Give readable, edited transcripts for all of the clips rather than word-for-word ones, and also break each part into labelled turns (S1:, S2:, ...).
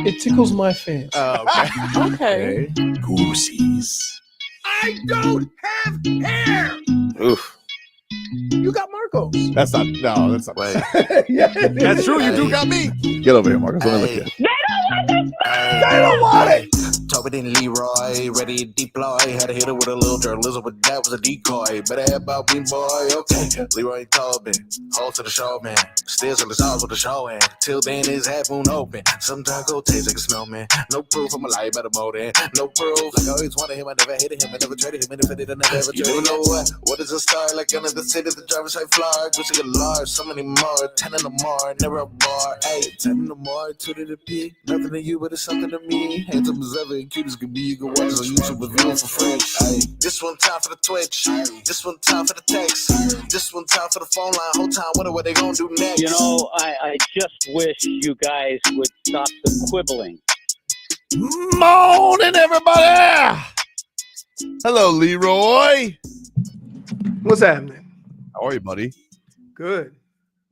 S1: It tickles my fancy.
S2: Oh, okay.
S3: Goosies.
S4: I don't have hair.
S3: Oof.
S1: You got Marcos.
S3: That's not. No, that's not.
S2: Wait.
S1: Yeah,
S3: That's true. You do got me. Get over here, Marcos. Let me look at you.
S4: They don't want it.
S5: Tobin and Leroy, ready to deploy. Had to hit it with a little journalism, but that was a decoy. Better have about me, boy. Okay, Leroy and Tobin, hold to the show, man. Still to the stars with the show, and till then his half moon open. Sometimes go taste like a snowman. No proof I'm a lie about a motor. No proof. Like I always wanted him, I never hated him, I never traded him, and if I did, I never ever traded him. You know what is a star? Like another city, the driver's side fly. Wish I could large, so many more. 10 in the more, never a bar. Hey, 10 in the more, 2 to the P. Nothing to you, but it's something to me. Handsome as ever and cute as could be. You can watch us on YouTube with view for free. Ay. This one time for the Twitch. This one time for the text. This one time for the phone line. Whole time wonder what they gonna do next.
S6: You know, I just wish you guys would stop the quibbling.
S3: Morning, everybody. Hello, Leroy.
S1: What's happening?
S3: How are you, buddy?
S1: Good.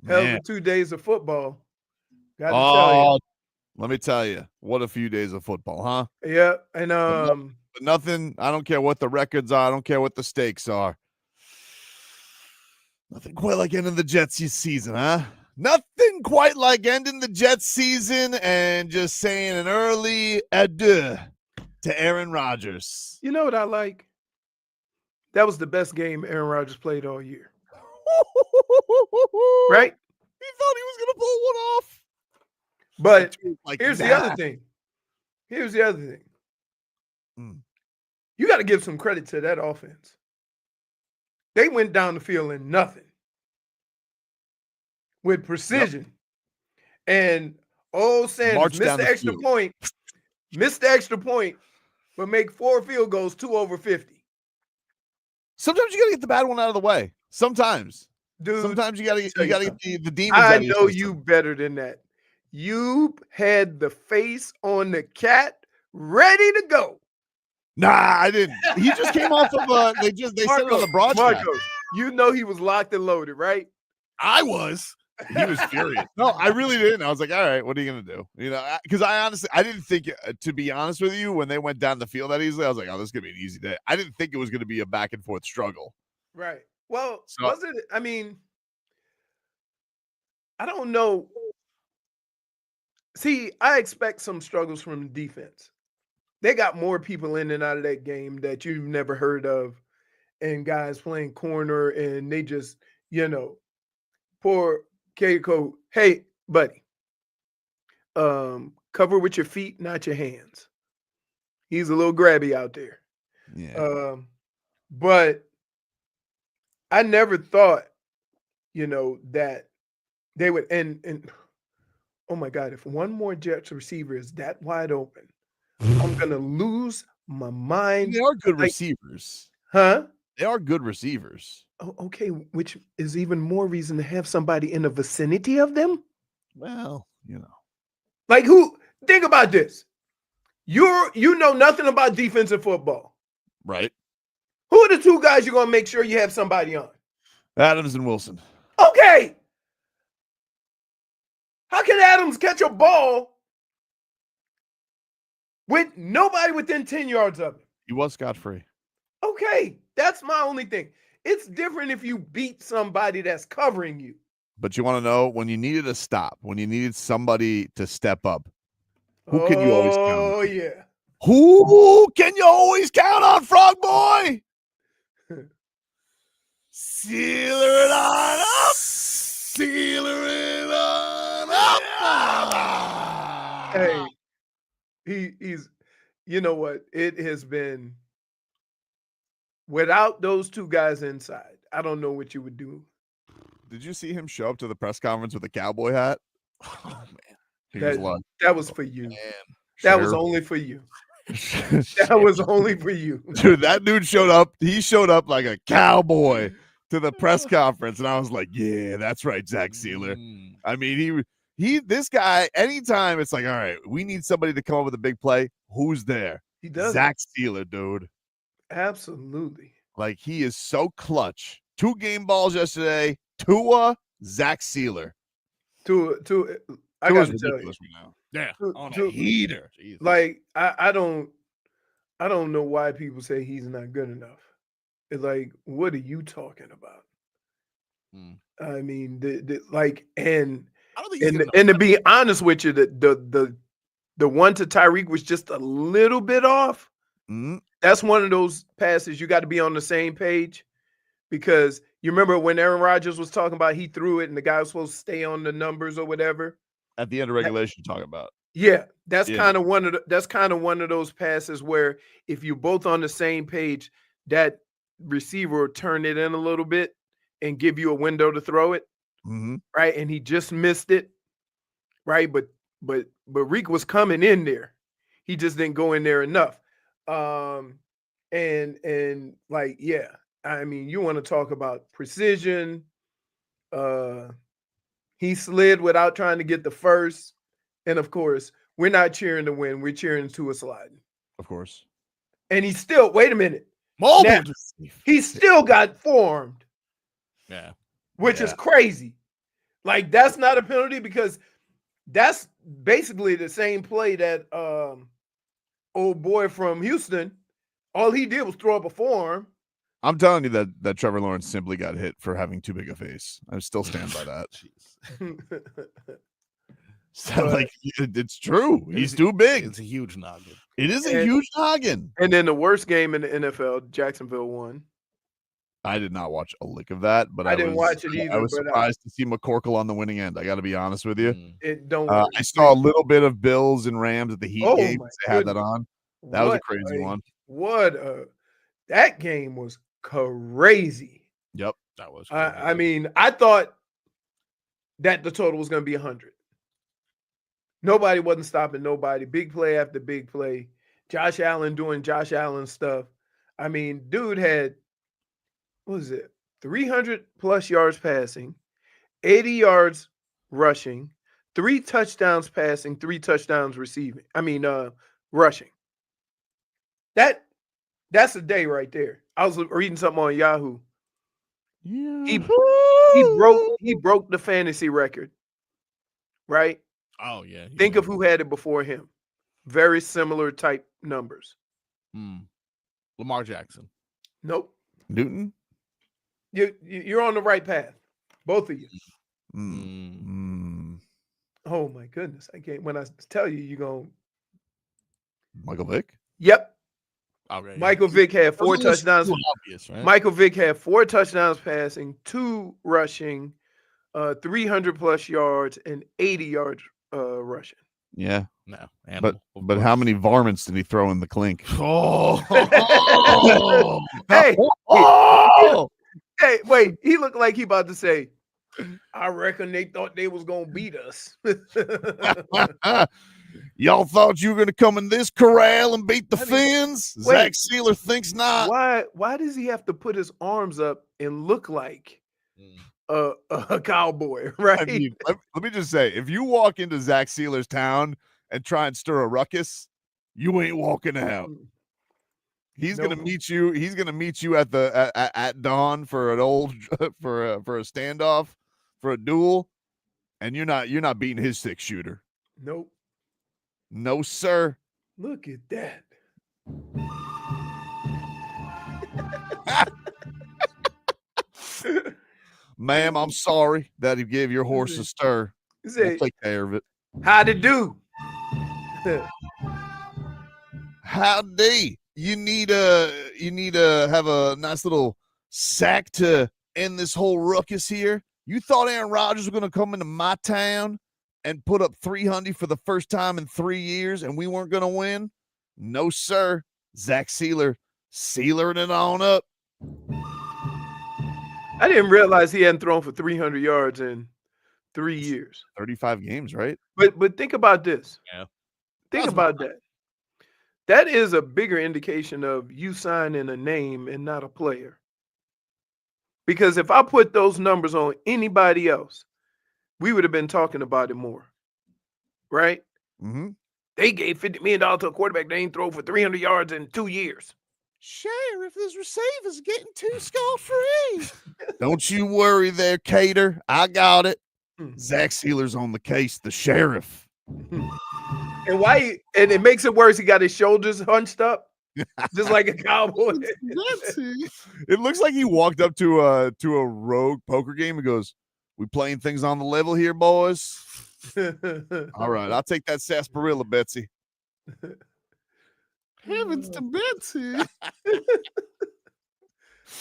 S1: Hell
S3: Man.
S1: of 2 days of football. Got to tell
S3: Oh, let me tell you, what a few days of football, huh?
S1: you. Yeah, and
S3: But nothing. I don't care what the records are. I don't care what the stakes are. Nothing quite like ending the Jets season, huh? Nothing quite like ending the Jets season and just saying an early adieu to Aaron Rodgers.
S1: you know what I like? That was the best game Aaron Rodgers played all year. Right?
S3: He thought he was going to pull one off.
S1: But
S3: Like
S1: here's
S3: that.
S1: the other thing. Here's the other thing.
S3: Mm.
S1: You got to give some credit to that offense. They went down the field in nothing with precision. And Sanders
S3: Marched
S1: missed
S3: down
S1: the
S3: the
S1: extra
S3: field.
S1: point, but make 4 field goals, 2 over 50.
S3: Sometimes you got to get the bad one out of the way. Sometimes.
S1: Dude,
S3: Sometimes you got to get
S1: tell you
S3: the demons out
S1: I
S3: of your
S1: know
S3: system.
S1: you better than that. You had the face on the cat ready to go.
S3: Nah, I didn't. He just came off of they said it on the broadcast.
S1: Marcos, you know he was locked and loaded, right?
S3: I was. He was furious. No, I really didn't. I was like, all right, what are you gonna do? You know, because I didn't think, to be honest with you, when they went down the field that easily, I was like, oh, this is gonna be an easy day. I didn't think it was gonna be a back and forth struggle.
S1: Right. Well,
S3: So-
S1: was it? I mean, I don't know. See, I expect some struggles from the defense. They got more people in and out of that game that you've never heard of, and guys playing corner, and they just, poor Keiko. Hey, buddy, cover with your feet, not your hands. He's a little grabby out there.
S3: Yeah.
S1: But I never thought, that they would and oh my God, if one more Jets receiver is that wide open, I'm gonna lose my mind.
S3: They are good
S1: Like-
S3: receivers.
S1: Huh?
S3: They are good receivers.
S1: Oh, okay, which is even more reason to have somebody in the vicinity of them.
S3: Well,
S1: Like who? Think about this. You know nothing about defensive football.
S3: right?
S1: Who are the 2 guys you're gonna make sure you have somebody on?
S3: Adams and Wilson.
S1: Okay. How can Adams catch a ball with nobody within 10 yards of him?
S3: He was scot-free.
S1: Okay, that's my only thing. It's different if you beat somebody that's covering you.
S3: But you want to know, when you needed a stop, when you needed somebody to step up, who can you always count on?
S1: Oh, yeah.
S3: Who can you always count on, Frogboy? Sieler it on up. Sieler it on up.
S1: Hey, he's, you know what? It has been, without those 2 guys inside, I don't know what you would do.
S3: Did you see him show up to the press conference with a cowboy hat? Oh, man. He was lucky.
S1: That was for you.
S3: Man.
S1: That was
S3: Sure.
S1: only for you. That was only for you.
S3: Dude, that dude showed up. He showed up like a cowboy to the press conference, and I was like, "Yeah, that's right, Zach Sieler." I mean, this guy. Anytime it's like, "All right, we need somebody to come up with a big play." Who's there?
S1: He does.
S3: Zach Sieler, dude.
S1: Absolutely.
S3: Like, he is so clutch. 2 game balls yesterday. Tua, Zach Sieler.
S1: I
S3: Tua's
S1: got to tell you,
S3: ridiculous right now.
S2: Yeah,
S1: Tu-
S2: on a
S1: Tu-
S2: heater. Jesus.
S1: like I don't know why people say he's not good enough. It's like, what are you talking about? I mean, like, and
S2: I don't think he's good
S1: and to be honest with you, the one to Tyreek was just a little bit off.
S3: Mhm.
S1: That's one of those passes you got to be on the same page, because you remember when Aaron Rodgers was talking about he threw it and the guy was supposed to stay on the numbers or whatever.
S3: At the end of regulation, you're talking about.
S1: Yeah, that's
S3: Yeah.
S1: kind of one of those passes where if you're both on the same page, that receiver will turn it in a little bit and give you a window to throw it,
S3: Mhm.
S1: right? And he just missed it, right? But Reek was coming in there. He just didn't go in there enough. And like, yeah, I mean, you want to talk about precision. He slid without trying to get the first. And of course, we're not cheering to win. We're cheering to a sliding.
S3: Of course.
S1: And he still, wait a minute.
S2: mobile.
S1: Now, he still got formed,
S2: Yeah.
S1: which is crazy. Like, that's not a penalty, because that's basically the same play that old boy from Houston, all he did was throw up a forearm.
S3: I'm telling you that Trevor Lawrence simply got hit for having too big a face. I still stand by that. So, like, it's true. He's too big.
S2: It's a huge noggin.
S3: It is a huge noggin.
S1: And then the worst game in the NFL, Jacksonville won.
S3: I did not watch a lick of that, but
S1: I didn't watch it either.
S3: I was
S1: but
S3: surprised to see McCorkle on the winning end. I got to be honest with you.
S1: It don't.
S3: I saw a little bit of Bills and Rams at the Heat game.
S1: my
S3: They had that
S1: goodness.
S3: on. That was a
S1: What
S3: crazy one.
S1: That game was crazy.
S3: Yep.
S2: That was.
S1: I mean, I thought that the total was going to be 100. Nobody wasn't stopping nobody. Big play after big play. Josh Allen doing Josh Allen stuff. I mean, dude had, what was it, 300 plus yards passing, 80 yards rushing, 3 touchdowns passing, 3 touchdowns receiving. I mean, rushing. That's a day right there. I was reading something on Yahoo.
S3: Yeah.
S1: He broke the fantasy record, right?
S2: Oh yeah.
S1: Think of who had it before him. Very similar type numbers.
S2: Lamar Jackson.
S1: Nope.
S3: Newton?
S1: You're on the right path. Both of you. Oh my goodness. I can't, when I tell you, you're going.
S3: Michael Vick?
S1: Yep.
S2: Okay,
S1: Michael Vick had 4
S2: Those are
S1: touchdowns.
S2: too obvious, right?
S1: Michael Vick had 4 touchdowns passing, 2 rushing, 300 plus yards, and 80 yards rushing.
S3: Yeah.
S2: No.
S3: But how many varmints did he throw in the clink?
S2: Oh.
S1: Hey,
S3: Oh!
S1: hey, wait. He looked like he about to say, I reckon they thought they was going to beat us.
S3: Y'all thought you were going to come in this corral and beat the Fins?
S1: wait.
S3: Zach Sieler thinks not.
S1: Why does he have to put his arms up and look like a cowboy, right?
S3: I mean, let me just say, if you walk into Zach Sieler's town and try and stir a ruckus, you ain't walking out. He's gonna meet you. He's gonna meet you at the at dawn for an old for a standoff, for a duel, and you're not beating his 6-shooter.
S1: Nope.
S3: No, sir.
S1: Look at that.
S3: Ma'am, I'm sorry that he gave your horse a stir. We'll take care of it.
S1: How'd it do?
S3: Howdy. You need to have a nice little sack to end this whole ruckus here. You thought Aaron Rodgers was going to come into my town and put up 300 for the first time in 3 years and we weren't going to win? No, sir. Zach Sieler, sealering it on up.
S1: I didn't realize he hadn't thrown for 300 yards in 3 years.
S3: 35 games, right?
S1: But think about this.
S2: Yeah.
S1: Think about that. That is a bigger indication of you signing a name and not a player. Because if I put those numbers on anybody else, we would have been talking about it more. Right?
S3: Mm-hmm.
S1: They gave $50 million to a quarterback that ain't throw for 300 yards in 2 years.
S3: Sheriff, this receiver's getting too scot-free. Don't you worry there, Cater. I got it. Zach Sieler's on the case, the sheriff.
S1: And why? And it makes it worse. He got his shoulders hunched up, just like a cowboy.
S3: It looks like he walked up to a rogue poker game and goes, "We playing things on the level here, boys." All right, I'll take that sarsaparilla, Betsy.
S2: Heavens to Betsy.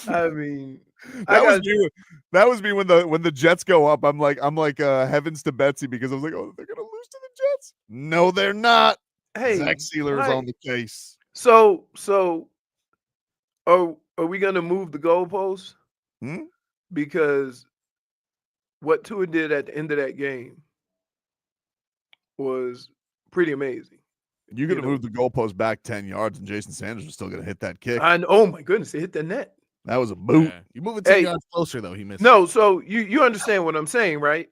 S1: I mean,
S3: that was me when the Jets go up. I'm like heavens to Betsy because I was like, oh, they're gonna lose to the Jets. No, they're not.
S1: hey,
S3: Zach Sieler is on the case.
S1: So, are we gonna move the goalposts? Because what Tua did at the end of that game was pretty amazing.
S3: You're gonna move the goalpost back 10 yards, and Jason Sanders was still gonna hit that kick.
S1: Oh my goodness, it hit the net.
S3: That was a boot.
S2: Yeah. You move it 10 yards closer though. He missed.
S1: No, so you understand what I'm saying, right?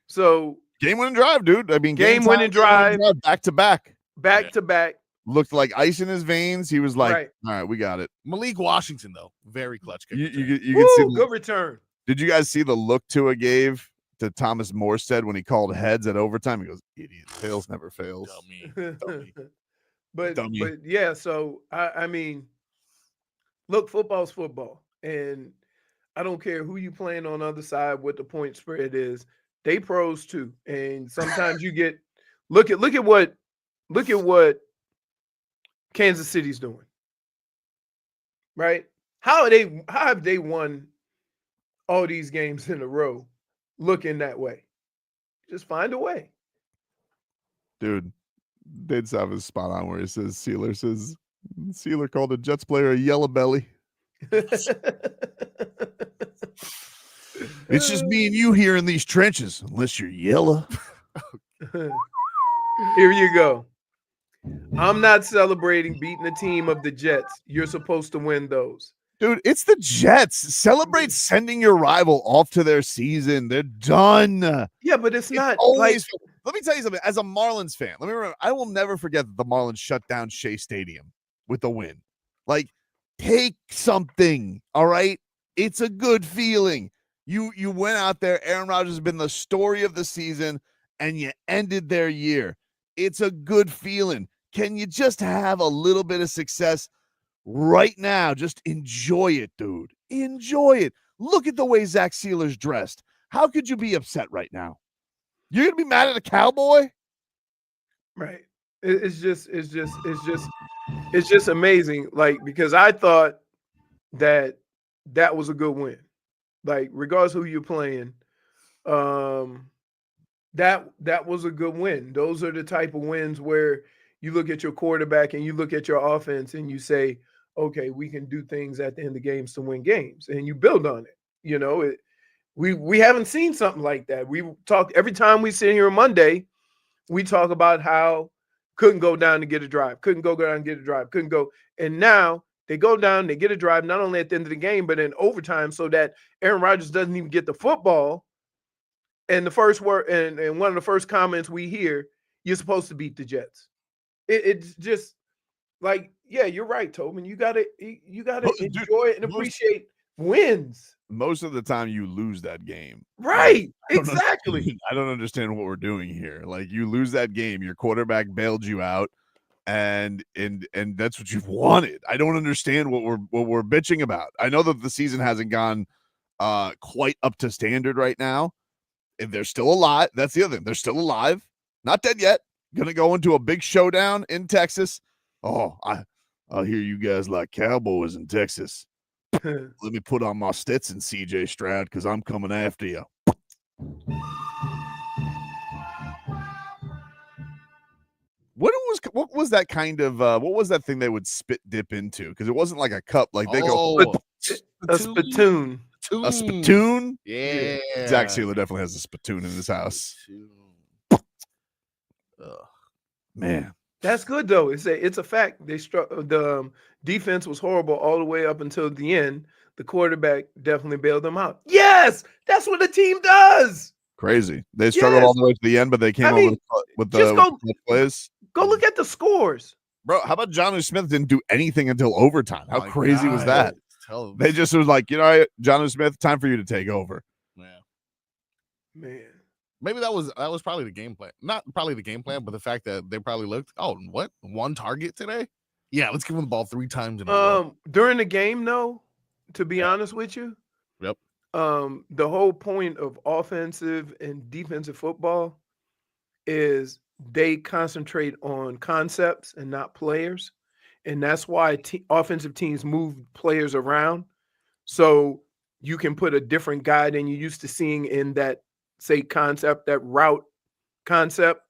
S1: So
S3: game-winning drive, dude. I mean,
S1: game-winning drive,
S3: back to back,
S1: to back.
S3: Looked like ice in his veins. He was like,
S1: Right.
S3: "All right, we got it."
S2: Malik Washington though, very clutch kick.
S3: You can see
S1: Good return.
S3: Did you guys see the look Tua gave to Thomas Morstead when he called heads at overtime? He goes, "Idiot, tails never fails."
S2: Dummy.
S1: But yeah, so I mean, look, football's football, and I don't care who you playing on the other side, what the point spread is. They pros too, and sometimes you get look at what Kansas City's doing, right? How have they won all these games in a row looking that way? Just find a way.
S3: Dude, Dade Sav is spot on where he says Sieler called a Jets player a yellow belly. It's just me and you here in these trenches, unless you're yellow.
S1: Here you go. I'm not celebrating beating the team of the Jets. You're supposed to win those.
S3: Dude, it's the Jets. Celebrate sending your rival off to their season. They're done.
S1: Yeah, but it's not
S3: always. Let me tell you something. As a Marlins fan, let me remember. I will never forget that the Marlins shut down Shea Stadium with a win. Like, take something. All right, it's a good feeling. You went out there. Aaron Rodgers has been the story of the season, and you ended their year. It's a good feeling. Can you just have a little bit of success right now? Just enjoy it, dude. Enjoy it. Look at the way Zach Sieler's dressed. How could you be upset right now? You're gonna be mad at a cowboy?
S1: Right. It's just amazing. Like, because I thought that was a good win. Like, regardless who you're playing, that was a good win. Those are the type of wins where you look at your quarterback and you look at your offense and you say, okay, we can do things at the end of games to win games, and you build on it. You know, we haven't seen something like that. We talk every time we sit here on Monday, we talk about how couldn't go down to get a drive, couldn't go down and get a drive, couldn't go. And now they go down, they get a drive, not only at the end of the game, but in overtime, so that Aaron Rodgers doesn't even get the football. And the first word and one of the first comments we hear, you're supposed to beat the Jets. It's just like, yeah, you're right, Tobin. You gotta enjoy it and appreciate wins.
S3: Most of the time you lose that game.
S1: Right. Exactly.
S3: I don't understand what we're doing here. Like, you lose that game, your quarterback bailed you out, and that's what you've wanted. I don't understand what we're bitching about. I know that the season hasn't gone quite up to standard right now. And they're still alive. That's the other thing. They're still alive. Not dead yet. Gonna go into a big showdown in Texas. Oh, I hear you guys like cowboys in Texas. Let me put on my Stetson, CJ Stroud, because I'm coming after you. What was that kind of what was that thing they would spit dip into? Because it wasn't like a cup. Like they go
S1: a spittoon.
S3: A spittoon?
S2: Yeah.
S3: Zach Sieler definitely has a spittoon in his house. Man,
S1: that's good though. It's a fact. The defense was horrible all the way up until the end. The quarterback definitely bailed them out. Yes, that's what the team does.
S3: Crazy. They struggled all the way to the end, but they came over with the plays.
S1: Go look at the scores,
S3: bro. How about Jonnu Smith didn't do anything until overtime? How crazy was that? They just was like, you know, Jonnu Smith, time for you to take over.
S2: Yeah,
S1: man.
S2: Maybe that was probably the game plan. Not probably the game plan, but the fact that they probably looked, oh, what? One target today? Yeah, let's give him the ball 3 times in a row.
S1: During the game, though, to be honest with you,
S2: Yep.
S1: the whole point of offensive and defensive football is they concentrate on concepts and not players. And that's why offensive teams move players around. So you can put a different guy than you used to seeing in that, say, concept, that route concept.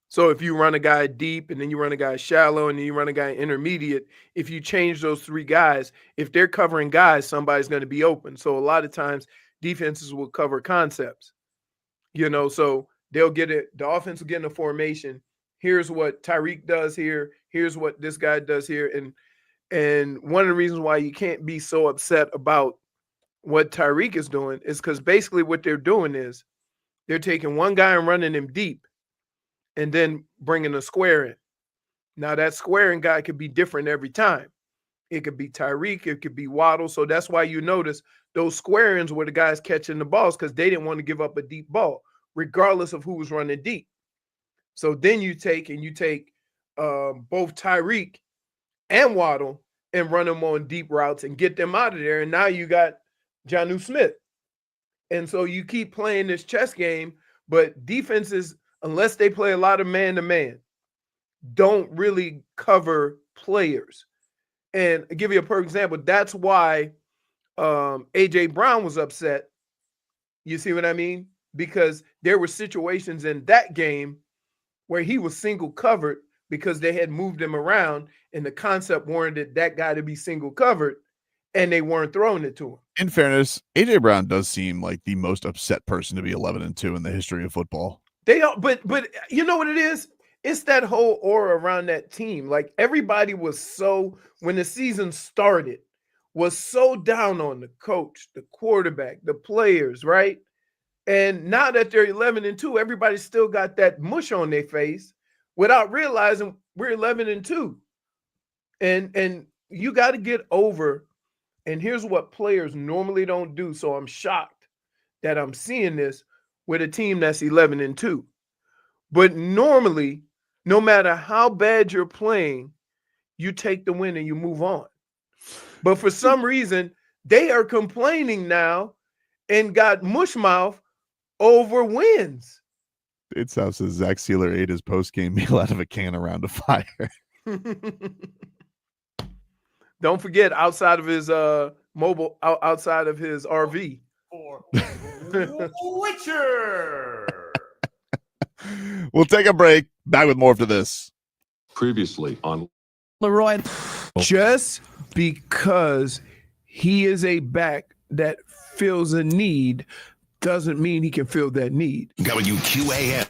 S1: So if you run a guy deep and then you run a guy shallow and then you run a guy intermediate, if you change those 3 guys, if they're covering guys, somebody's going to be open. So a lot of times defenses will cover concepts, so they'll get it. The offense will get in a formation. Here's what Tyreek does here. Here's what this guy does here. And one of the reasons why you can't be so upset about what Tyreek is doing is because basically what they're doing is they're taking one guy and running him deep and then bringing a square in. Now, that squaring guy could be different every time. It could be Tyreek. It could be Waddle. So that's why you notice those square ins were the guys catching the balls because they didn't want to give up a deep ball, regardless of who was running deep. So then you take both Tyreek and Waddle and run them on deep routes and get them out of there. And now you got Jonnu Smith. And so you keep playing this chess game, but defenses, unless they play a lot of man-to-man, don't really cover players. And I'll give you a perfect example. That's why A.J. Brown was upset. You see what I mean? Because there were situations in that game where he was single covered because they had moved him around and the concept warranted that guy to be single covered and they weren't throwing it to him.
S3: In fairness, A.J. Brown does seem like the most upset person to be 11-2 in the history of football.
S1: They are, but you know what it is? It's that whole aura around that team. Like everybody was so, when the season started, was so down on the coach, the quarterback, the players, right? And now that they're 11-2, everybody still got that mush on their face without realizing we're 11-2. And you got to get over. And here's what players normally don't do. So I'm shocked that I'm seeing this with a team that's 11-2. But normally, no matter how bad you're playing, you take the win and you move on. But for some reason, they are complaining now and got mush mouth over wins.
S3: It sounds says Zach Sieler ate his post-game meal out of a can around a fire.
S1: Don't forget, outside of his outside of his RV.
S4: Witcher.
S3: We'll take a break. Back with more after this.
S7: Previously on
S8: Leroy.
S1: Just because he is a back that fills a need doesn't mean he can fill that need.
S4: WQAM.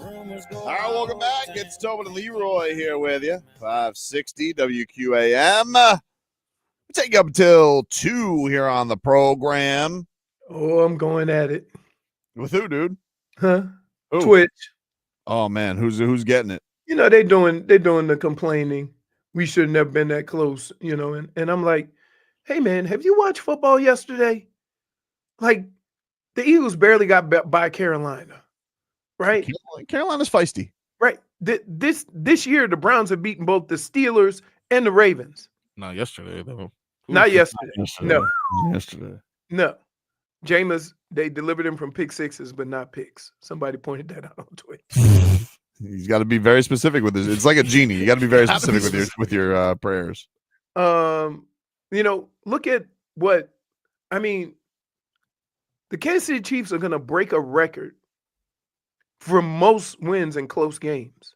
S3: All right, welcome back. It's Tobin and Leroy here with you. 560 WQAM. Take you up until 2 here on the program.
S1: Oh, I'm going at it.
S3: With who, dude?
S1: Huh?
S3: Who?
S1: Twitch.
S3: Oh man, who's getting it?
S1: You know, they're doing the complaining. We shouldn't have been that close, you know, and I'm like, hey man, have you watched football yesterday? Like, the Eagles barely got by Carolina, right?
S3: Carolina's feisty.
S1: Right. This year, the Browns have beaten both the Steelers and the Ravens.
S2: Not yesterday, though.
S1: Not yesterday. No.
S3: Yesterday.
S1: No. Jameis, they delivered him from pick sixes, but not picks. Somebody pointed that out on Twitter.
S3: He's got to be very specific with this. It's like a genie. You got to be very specific with your prayers.
S1: You know, look at what I mean. The Kansas City Chiefs are going to break a record for most wins in close games,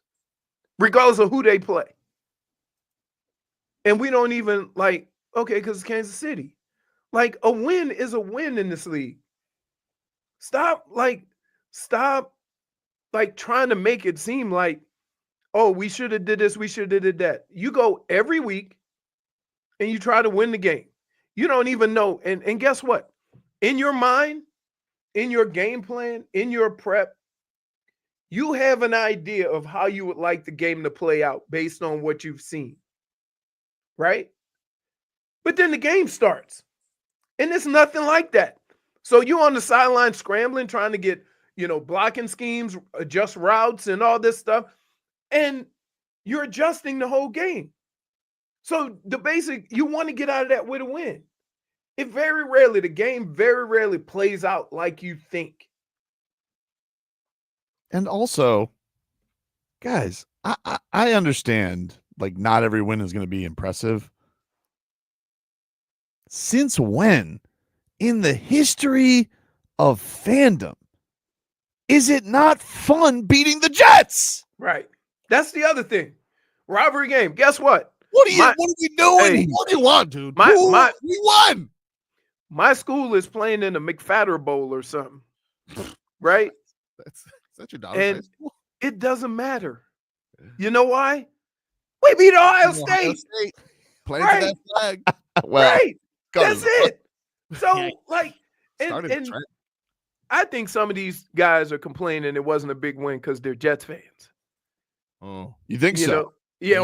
S1: regardless of who they play. And we don't even okay, because it's Kansas City. Like, a win is a win in this league. Stop trying to make it seem like, oh, we should have did this, we should have did that. You go every week and you try to win the game. You don't even know. And guess what? In your mind, in your game plan, in your prep, you have an idea of how you would like the game to play out based on what you've seen. Right? But then the game starts. And it's nothing like that. So you're on the sideline scrambling, trying to get, blocking schemes, adjust routes and all this stuff. And you're adjusting the whole game. So you want to get out of that with a win. The game very rarely plays out like you think.
S3: And also, guys, I understand, not every win is going to be impressive. Since when, in the history of fandom, is it not fun beating the Jets?
S1: Right. That's the other thing. Rivalry game. Guess what?
S3: What are we doing?
S1: Hey,
S2: what do you want, dude?
S3: We won.
S1: My school is playing in the McFatter Bowl or something. Right?
S2: Is that your daughter's school?
S1: It doesn't matter. You know why? We beat Ohio State.
S2: Playing to that flag.
S3: Well,
S1: right. That's it. So,
S2: Started
S1: and I think some of these guys are complaining it wasn't a big win because they're Jets fans.
S3: Oh, you think so?
S1: Know? Yeah.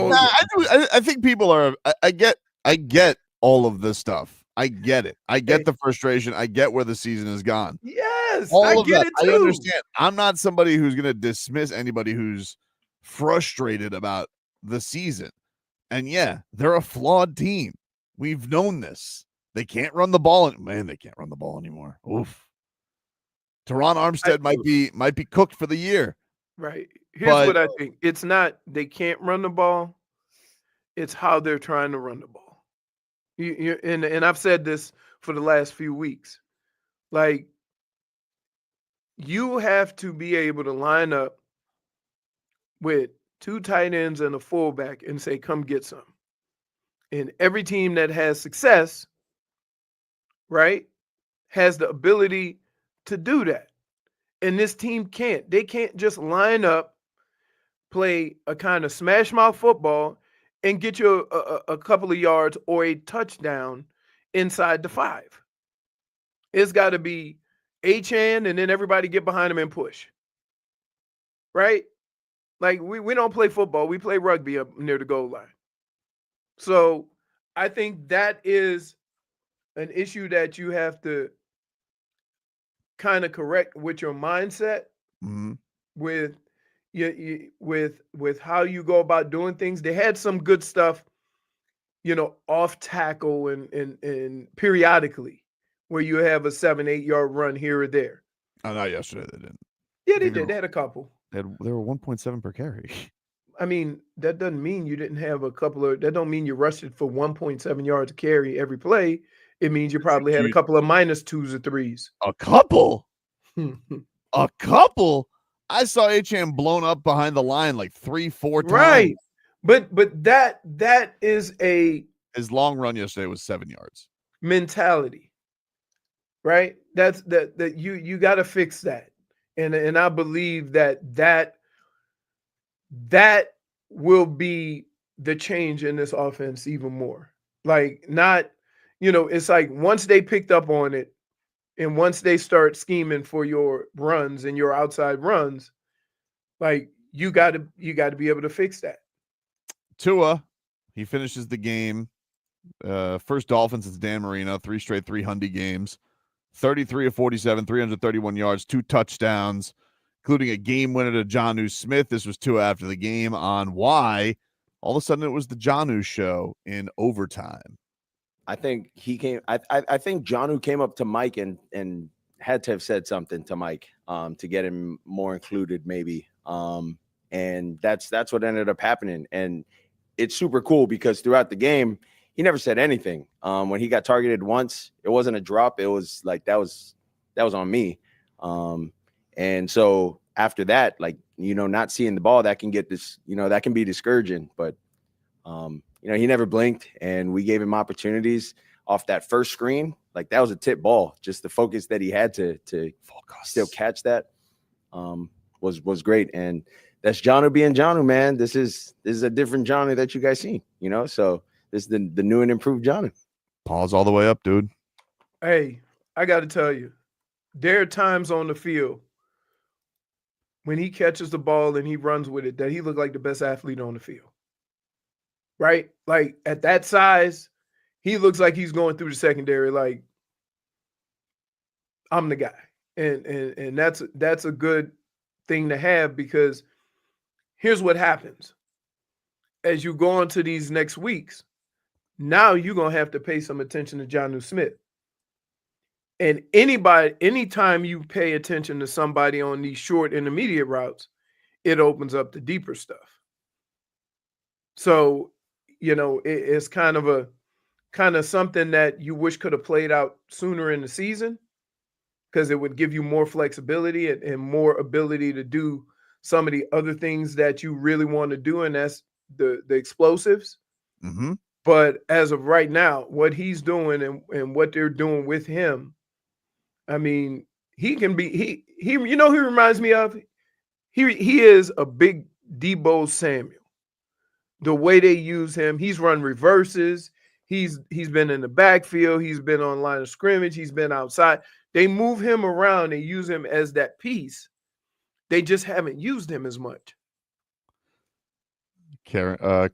S3: I think people are. I get all of this stuff. I get it. I get the frustration. I get where the season has gone.
S1: Yes,
S3: all
S1: I
S3: of
S1: get
S3: that.
S1: it too.
S3: I understand. I'm not somebody who's going to dismiss anybody who's frustrated about the season. And yeah, they're a flawed team. We've known this. They can't run the ball. Man, they can't run the ball anymore. Oof. Teron Armstead might be cooked for the year.
S1: Right. Here's what I think. It's not they can't run the ball. It's how they're trying to run the ball. And I've said this for the last few weeks. You have to be able to line up with 2 tight ends and a fullback and say, come get some. And every team that has success, right, has the ability to do that. And this team can't. They can't just line up, play a kind of smash mouth football, and get you a couple of yards or a touchdown inside the 5. It's got to be Achane, and then everybody get behind him and push. Right? We don't play football. We play rugby up near the goal line. So I think that is an issue that you have to kind of correct with your mindset, with how you go about doing things. They had some good stuff, off tackle and periodically where you have a 7-8 yard run here or there.
S3: Oh, not yesterday. They didn't.
S1: Yeah, they did. They had a couple.
S3: They were 1.7 per carry.
S1: I mean, that doesn't mean you didn't have a couple of. That don't mean you rushed it for 1.7 yards a carry every play. It means you probably had a couple of -2s or 3s.
S3: A couple. A couple. I saw Achane blown up behind the line 3-4 times.
S1: Right, but that is
S3: his long run yesterday was 7 yards.
S1: Mentality, right? That's that you got to fix that, and I believe that that will be the change in this offense even more. Like, not, it's like once they picked up on it and once they start scheming for your runs and your outside runs, like you got to be able to fix that.
S3: Tua, he finishes the game. First Dolphins since Dan Marino, 3 straight 300 games, 33 of 47, 331 yards, 2 touchdowns, including a game winner to Jonnu Smith. This was Tua after the game on why all of a sudden it was the Jonnu show in overtime.
S8: I think he came. I think Jonnu came up to Mike and had to have said something to Mike to get him more included, maybe. And that's what ended up happening. And it's super cool because throughout the game, he never said anything. When he got targeted once, it wasn't a drop. It was like that was on me. And so after that, like, not seeing the ball, that can get this, that can be discouraging. But he never blinked, and we gave him opportunities off that first screen. Like, that was a tip ball. Just the focus that he had to still catch that was great. And that's Jonnu being Jonnu, man. This is a different Jonnu that you guys see, So this is the new and improved Jonnu.
S3: Pause all the way up, dude.
S1: Hey, I got to tell you, there are times on the field when he catches the ball and he runs with it that he looked like the best athlete on the field. Right? Like, at that size, he looks like he's going through the secondary like, I'm the guy. And that's a good thing to have, because here's what happens. As you go into these next weeks, now you're going to have to pay some attention to Jonnu Smith. And anytime you pay attention to somebody on these short intermediate routes, it opens up the deeper stuff. So, it's kind of something that you wish could have played out sooner in the season, because it would give you more flexibility and more ability to do some of the other things that you really want to do, and that's the explosives.
S3: Mm-hmm.
S1: But as of right now, what he's doing and what they're doing with him, I mean, he can be he who reminds me of? He is a big Deebo Samuel. The way they use him, he's run reverses. He's been in the backfield. He's been on line of scrimmage. He's been outside. They move him around and use him as that piece. They just haven't used him as much.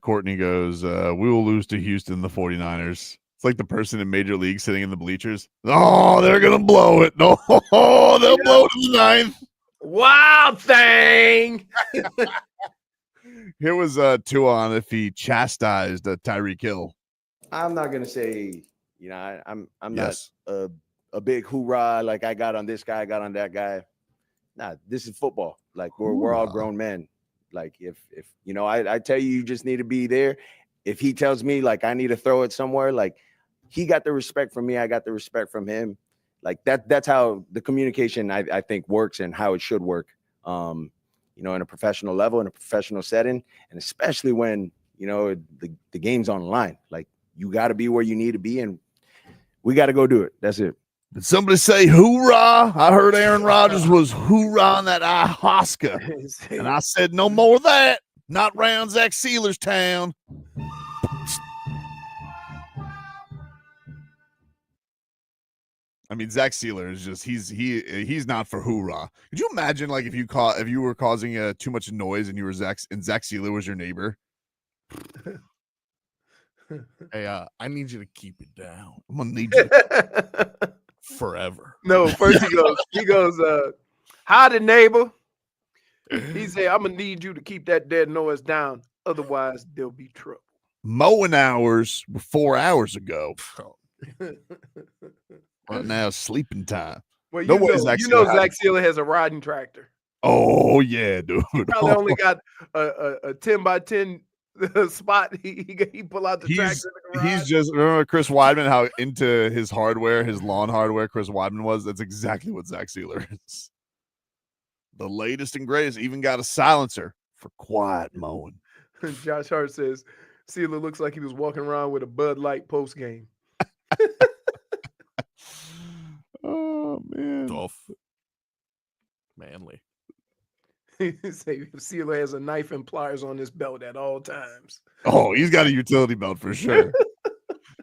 S3: Courtney goes, we will lose to Houston, the 49ers. It's like the person in Major League sitting in the bleachers. Oh, they're going to blow it. No, they'll blow it in the ninth.
S1: Wild thing.
S3: Here was Tua on if he chastised Tyreek Hill.
S8: I'm not going to say, I'm not a big hoorah, like I got on this guy, I got on that guy. Nah, this is football. Like, we're all grown men. Like, if I tell you, you just need to be there. If he tells me, like, I need to throw it somewhere, like, he got the respect from me, I got the respect from him. Like, that's how the communication, I think, works and how it should work, in a professional level, in a professional setting, and especially when, the game's on the line. Like, you got to be where you need to be, and we got to go do it. That's it.
S3: Did somebody say hoorah? I heard Aaron Rodgers was hoorah on that ayahuasca. And I said, no more of that. Not round Zach Sieler's town. I mean, Zach Sieler is just he's not for hoorah. Could you imagine, like, if you were causing too much noise and you were Zach Sieler was your neighbor?
S2: Hey, I need you to keep it down.
S3: I'm gonna need you
S2: forever.
S1: No, first he goes, howdy, neighbor. He said, I'm gonna need you to keep that dead noise down, otherwise there'll be trouble.
S3: Mowing hours were 4 hours ago. Right now, sleeping time.
S1: Well,
S3: Zach
S1: Sieler has a riding tractor.
S3: Oh yeah, dude.
S1: He probably only got a 10 by 10 spot. He pull out the tractor in the garage.
S3: He's just, remember Chris Weidman, how into his hardware, his lawn hardware Chris Weidman was? That's exactly what Zach Sieler is. The latest and greatest. Even got a silencer for quiet mowing.
S1: Josh Hart says Sieler looks like he was walking around with a Bud Light post game.
S3: Oh man.
S2: Tough. Manly.
S1: He say Sieler has a knife and pliers on his belt at all times.
S3: Oh, he's got a utility belt for sure.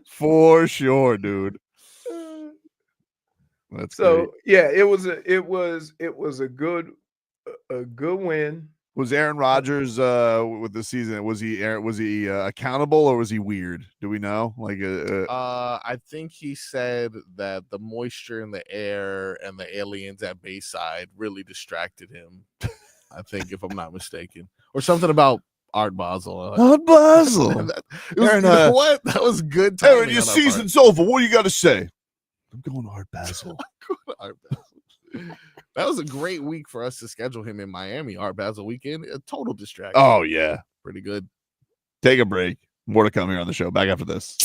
S3: For sure, dude. That's great.
S1: So yeah, it was a good win.
S3: Was Aaron Rodgers with the season? Was he accountable or was he weird? Do we know? Like,
S2: I think he said that the moisture in the air and the aliens at Bayside really distracted him. I think, if I'm not mistaken, or something about Art Basel.
S3: Art Basel.
S2: You know what? That was good timing.
S3: Aaron, your season's over. What do you got to say? I'm going to Art Basel.
S2: Art Basel. That was a great week for us to schedule him in Miami. Art Basel weekend, a total distraction.
S3: Oh yeah,
S2: pretty good.
S3: Take a break. More to come here on the show. Back after this.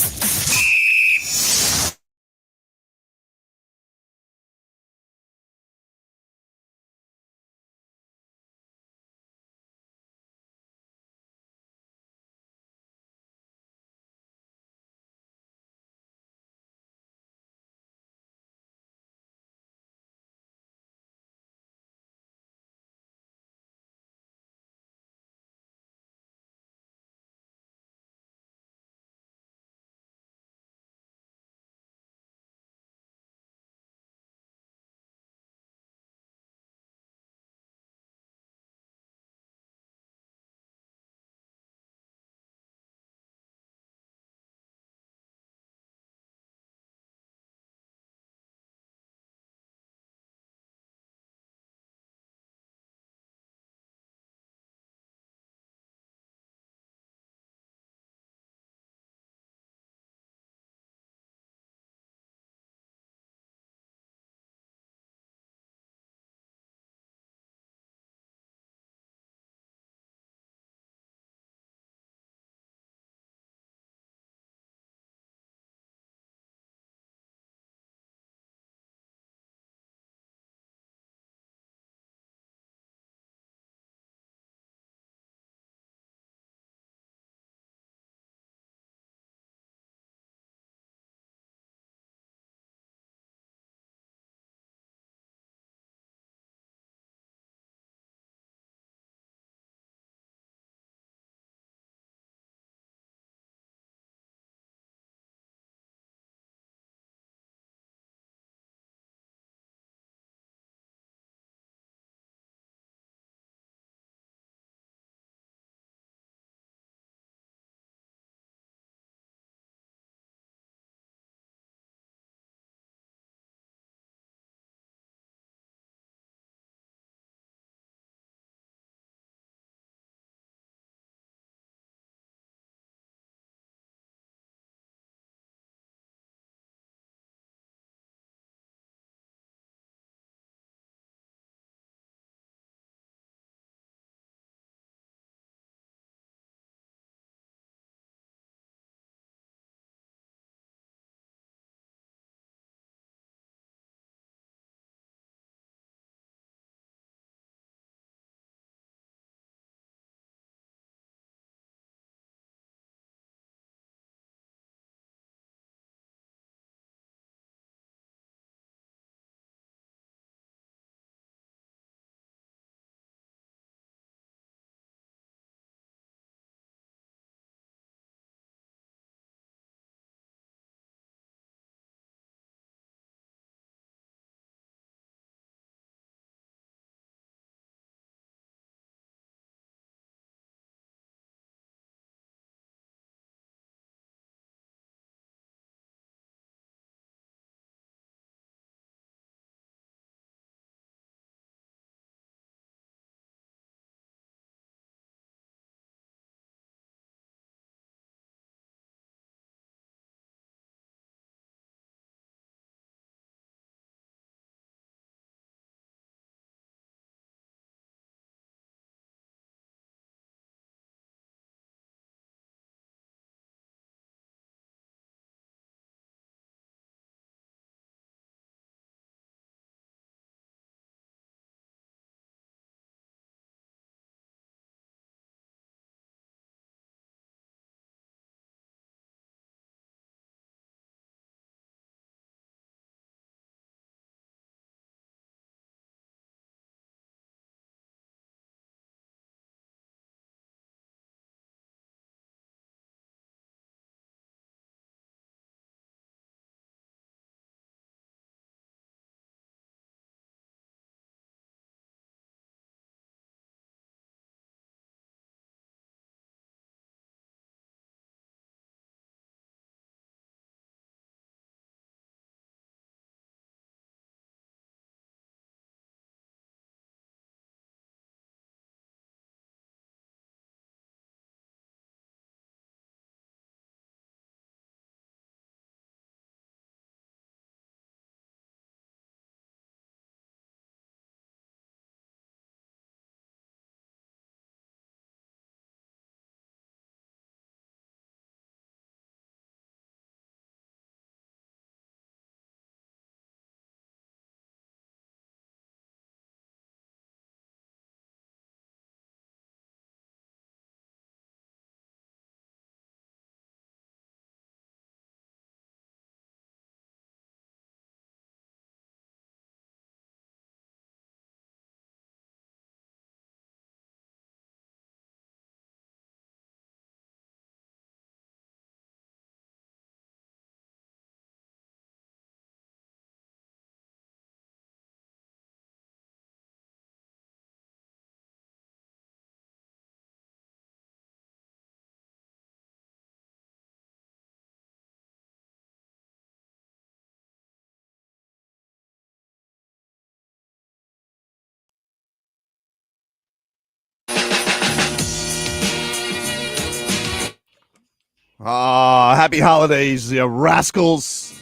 S3: Happy holidays, you rascals.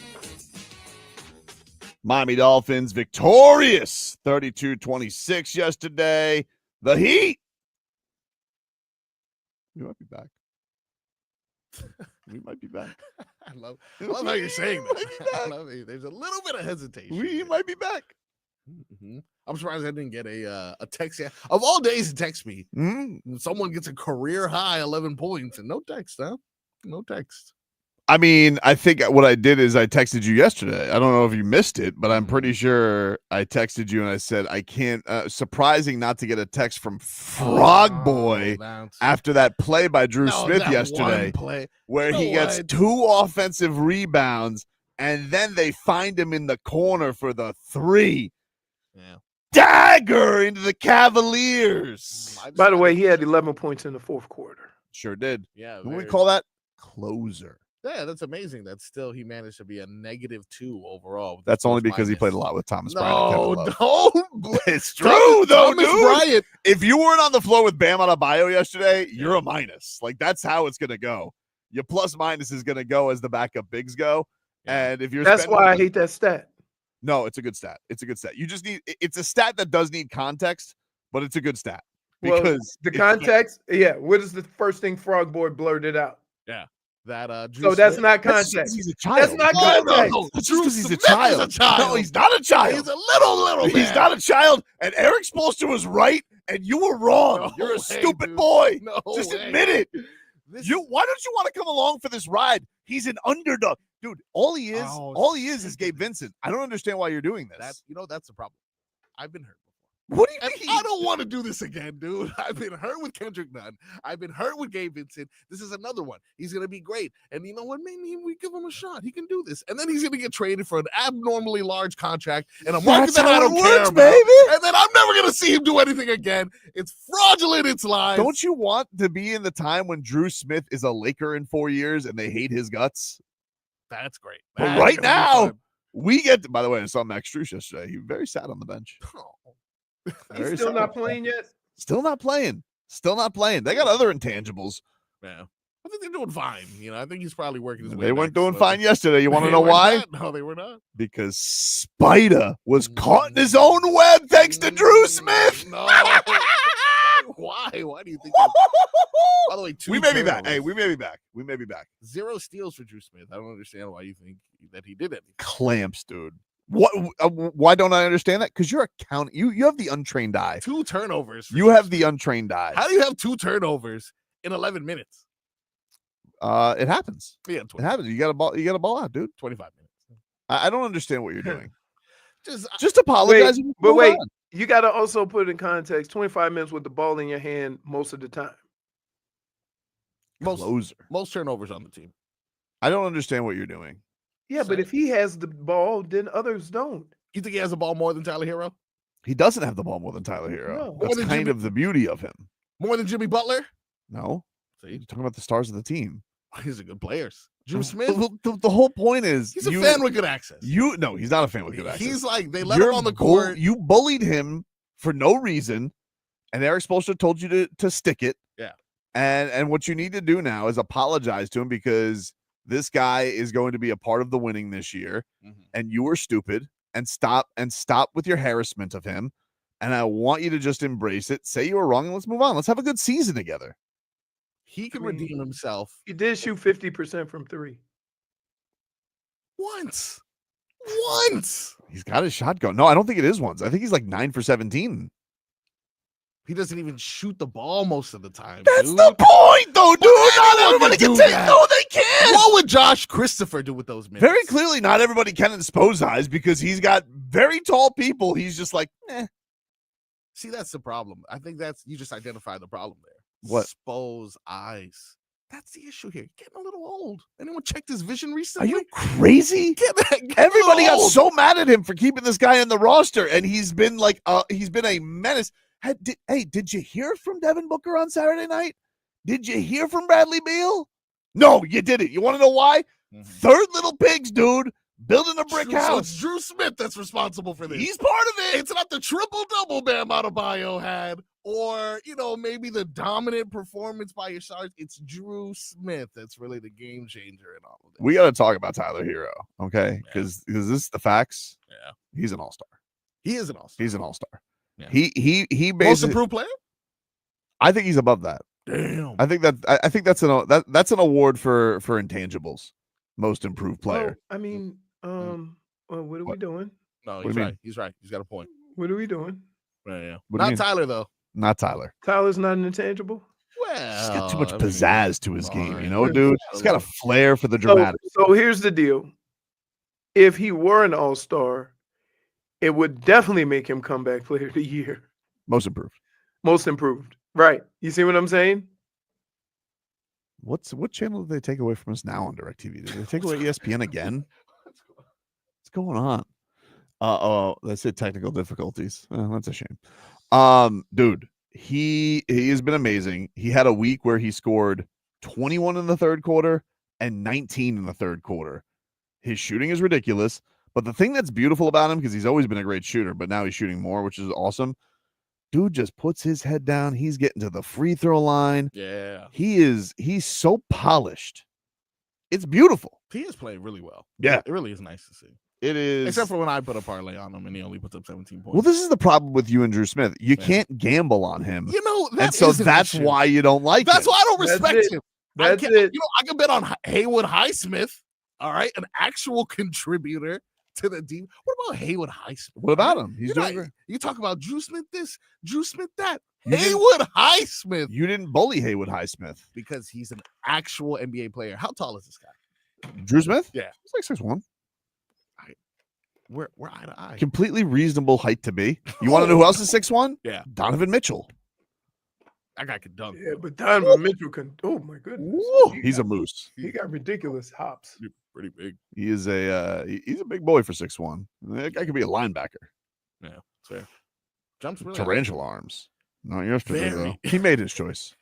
S3: Miami Dolphins victorious 32-26 yesterday. The Heat. We might be back. We might be back.
S2: I love how you're saying that. I love it. There's a little bit of hesitation.
S3: We might be back.
S2: Mm-hmm. I'm surprised I didn't get a text yet. Of all days to text me, someone gets a career high 11 points and no text, huh? No text.
S3: I mean, I think what I did is I texted you yesterday. I don't know if you missed it, but I'm pretty sure I texted you and I said, I can't, surprising not to get a text from Frogboy after that play by Dru Smith yesterday, where he gets 2 offensive rebounds and then they find him in the corner for the 3.
S2: Yeah.
S3: Dagger into the Cavaliers.
S1: By the way, he had 11 points in the fourth quarter.
S3: Sure did.
S2: Yeah.
S3: What do we call that? Closer.
S2: Yeah, that's amazing. That still he managed to be a -2 overall.
S3: That's only because he played a lot with Thomas Bryant.
S2: No,
S3: it's true though,
S2: Thomas
S3: dude.
S2: Bryant.
S3: If you weren't on the floor with Bam Adebayo yesterday, you're a minus. Like that's how it's gonna go. Your plus minus is gonna go as the backup bigs go. And if you're
S1: that's why I hate that stat.
S3: No, it's a good stat. It's a good stat. You just need it's a stat that does need context, but it's a good stat. Because
S1: the context, what is the first thing Frogboy blurted out?
S2: Yeah. That
S1: so that's not context.
S3: He's a child.
S1: That's not context.
S3: No. That's just because he's a child. No, he's not a child.
S2: He's a little man.
S3: He's not a child. And Eric Spoelstra was right, and you were wrong.
S2: No
S3: You're a
S2: way,
S3: stupid
S2: dude.
S3: boy.
S2: No
S3: just
S2: way.
S3: admit it. Why don't you want to come along for this ride? He's an underdog, dude. All he is Gabe Vincent. I don't understand why you're doing this.
S2: That's the problem. I've been hurt.
S3: What do you mean?
S2: I don't want to do this again, dude. I've been hurt with Kendrick Nunn. I've been hurt with Gabe Vincent. This is another one. He's going to be great. And you know what? Maybe we give him a shot. He can do this. And then he's going to get traded for an abnormally large contract and a market that I don't care about.
S3: Baby.
S2: And then I'm never going to see him do anything again. It's fraudulent. It's lies.
S3: Don't you want to be in the time when Dru Smith is a Laker in 4 years and they hate his guts?
S2: That's great.
S3: But right now, we get to, by the way, I saw Max Strus yesterday. He was very sad on the bench.
S1: He's still not playing yet?
S3: Still not playing. They got other intangibles.
S2: Yeah. I think they're doing fine. I think he's probably working his way.
S3: They weren't
S2: back,
S3: doing fine yesterday. You want to know why?
S2: No, they were not.
S3: Because Spider was caught in his own web thanks to Dru Smith.
S2: No. Why? Why do you think? By the way,
S3: we may be back. Hey, we may be back.
S2: 0 steals for Dru Smith. I don't understand why you think that he did it.
S3: Clamps, dude. What? Why don't I understand that? Because you're a count. You have the untrained eye.
S2: 2 turnovers.
S3: You have the untrained eye.
S2: How do you have 2 turnovers in 11 minutes?
S3: It happens.
S2: Yeah,
S3: it happens. You got a ball out, dude.
S2: 25 minutes.
S3: I don't understand what you're doing.
S2: Just
S3: apologize.
S1: Wait, you got to also put it in context. 25 minutes with the ball in your hand most of the time.
S2: Most turnovers on the team.
S3: I don't understand what you're doing.
S1: Yeah, but if he has the ball, then others don't.
S2: You think he has the ball more than Tyler Herro?
S3: He doesn't have the ball more than Tyler Herro.
S1: No.
S3: That's kind of the beauty of him.
S2: More than Jimmy Butler?
S3: No.
S2: See?
S3: You're talking about the stars of the team.
S2: He's a good player. Dru Smith?
S3: The whole point is
S2: he's a fan with good access.
S3: No, he's not a fan with good access.
S2: He's like, they let him on the court.
S3: You bullied him for no reason, and Eric Spoelstra told you to stick it.
S2: Yeah.
S3: And what you need to do now is apologize to him because this guy is going to be a part of the winning this year, and you were stupid, and stop with your harassment of him. And I want you to just embrace it. Say you were wrong, and let's move on. Let's have a good season together.
S2: He can redeem himself.
S1: He did shoot 50% from 3.
S2: Once.
S3: He's got his shot going. No, I don't think it is once. I think he's like 9 for 17.
S2: He doesn't even shoot the ball most of the time.
S3: That's the point, though, dude. Not everybody can take. No, they can't.
S2: What would Josh Christopher do with those minutes?
S3: Very clearly, not everybody can in Spo's eyes because he's got very tall people. He's just like, eh.
S2: See, that's the problem. I think you just identified the problem there.
S3: What?
S2: Spo's eyes. That's the issue here. Getting a little old. Anyone checked his vision recently?
S3: Are you crazy? Everybody got so mad at him for keeping this guy in the roster, and he's been like, he's been a menace. Did you hear from Devin Booker on Saturday night? Did you hear from Bradley Beal? No, you didn't. You want to know why? Third little pigs, dude. Building a brick house.
S2: So it's Dru Smith that's responsible for this.
S3: He's part of it.
S2: It's not the triple-double Bam Adebayo had or maybe the dominant performance by your stars. It's Dru Smith that's really the game changer in all of this.
S3: We got to talk about Tyler Herro, okay? Because this is the facts.
S2: Yeah,
S3: he's an all-star.
S2: he is an all-star.
S3: He's an all-star.
S2: Yeah.
S3: He basically.
S2: Most improved player.
S3: I think he's above that.
S2: Damn.
S3: I think that's an award for intangibles. Most improved player.
S1: Well, I mean, what are we doing?
S2: No,
S3: What
S2: he's
S3: do you
S2: right.
S3: mean?
S2: He's right. He's got a point.
S1: What are we doing?
S2: Yeah.
S3: What do you
S2: Not
S3: mean?
S2: Tyler though.
S3: Not Tyler.
S1: Tyler's not an intangible.
S2: Well,
S3: He's got too much
S2: I mean,
S3: pizzazz to his game,
S2: fine.
S3: you know, dude. He's got a flair for the
S1: So,
S3: dramatic.
S1: so here's the deal. If he were an all-star, it would definitely make him comeback player of the year.
S3: Most improved.
S1: Most improved. Right. You see what I'm saying?
S3: What channel did they take away from us now on DirecTV? Did they take away ESPN again? What's going on? Let's say technical difficulties. That's a shame. Dude, he has been amazing. He had a week where he scored 21 in the third quarter and 19 in the third quarter. His shooting is ridiculous, but the thing that's beautiful about him, because he's always been a great shooter, but now he's shooting more, which is awesome. Dude just puts his head down. He's getting to the free throw line.
S2: Yeah.
S3: He's so polished. It's beautiful.
S2: He is playing really well.
S3: Yeah.
S2: It really is nice to see.
S3: It is.
S2: Except for when I put a parlay on him and he only puts up 17 points.
S3: Well, this is the problem with you and Dru Smith. You
S2: Yeah.
S3: can't gamble on him.
S2: That
S3: So
S2: is an
S3: that's
S2: issue.
S3: why you don't like
S2: That's
S3: him.
S2: why I don't
S1: That's
S2: respect
S1: it.
S2: him.
S1: That's
S2: I
S1: it.
S2: I can bet on Haywood Highsmith. All right, an actual contributor to the team. What about Haywood Highsmith?
S3: What about him? He's
S2: You
S3: doing
S2: know,
S3: great.
S2: you talk about Dru Smith this, Dru Smith that.
S3: You didn't-
S2: Haywood Highsmith,
S3: You didn't bully Haywood Highsmith.
S2: because he's an actual NBA player. How tall is this guy?
S3: Dru Smith?
S2: Yeah.
S3: He's like 6'1".
S2: We're eye to eye.
S3: Completely reasonable height to be. You want to know who else is 6'1"?
S2: Yeah.
S3: Donovan Mitchell.
S2: That guy could dunk.
S1: Yeah,
S2: bro.
S1: but Donovan Mitchell can. Oh my goodness.
S3: He's a moose.
S1: He got ridiculous hops.
S2: He's pretty big.
S3: He is he's a big boy for 6'1". That guy could be a linebacker.
S2: Yeah, fair. Jumps really
S3: Tarantula arms. Not yesterday, though.
S2: Very.
S3: He made his choice.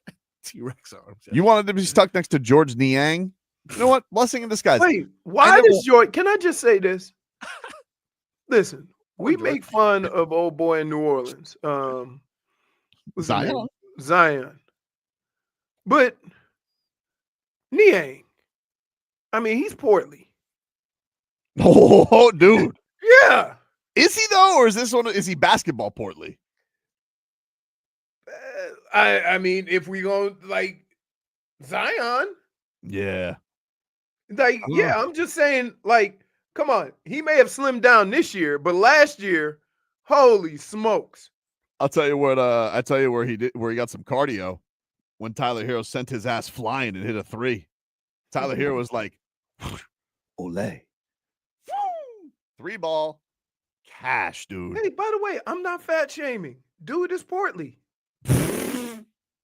S2: T-Rex arms. yeah.
S3: You wanted to be stuck next to George Niang? You know what? Blessing in disguise.
S1: Wait, why does George? Can I just say this? Listen, we
S2: George.
S1: make fun of old boy in New Orleans. What's his name?
S3: Zion.
S1: Zion. But Niang, I mean, he's portly.
S3: Oh, dude.
S1: Yeah.
S3: Is he though, or is this one? Is he basketball portly?
S1: I mean, if we go like Zion,
S3: Yeah.
S1: like, yeah, I'm just saying, like, come on. He may have slimmed down this year, but last year, holy smokes.
S3: I'll tell you what. I tell you where he got some cardio when Tyler Herro sent his ass flying and hit a three. Tyler Herro was like, "Ole, 3-ball, cash, dude."
S1: Hey, by the way, I'm not fat shaming. Dude is portly.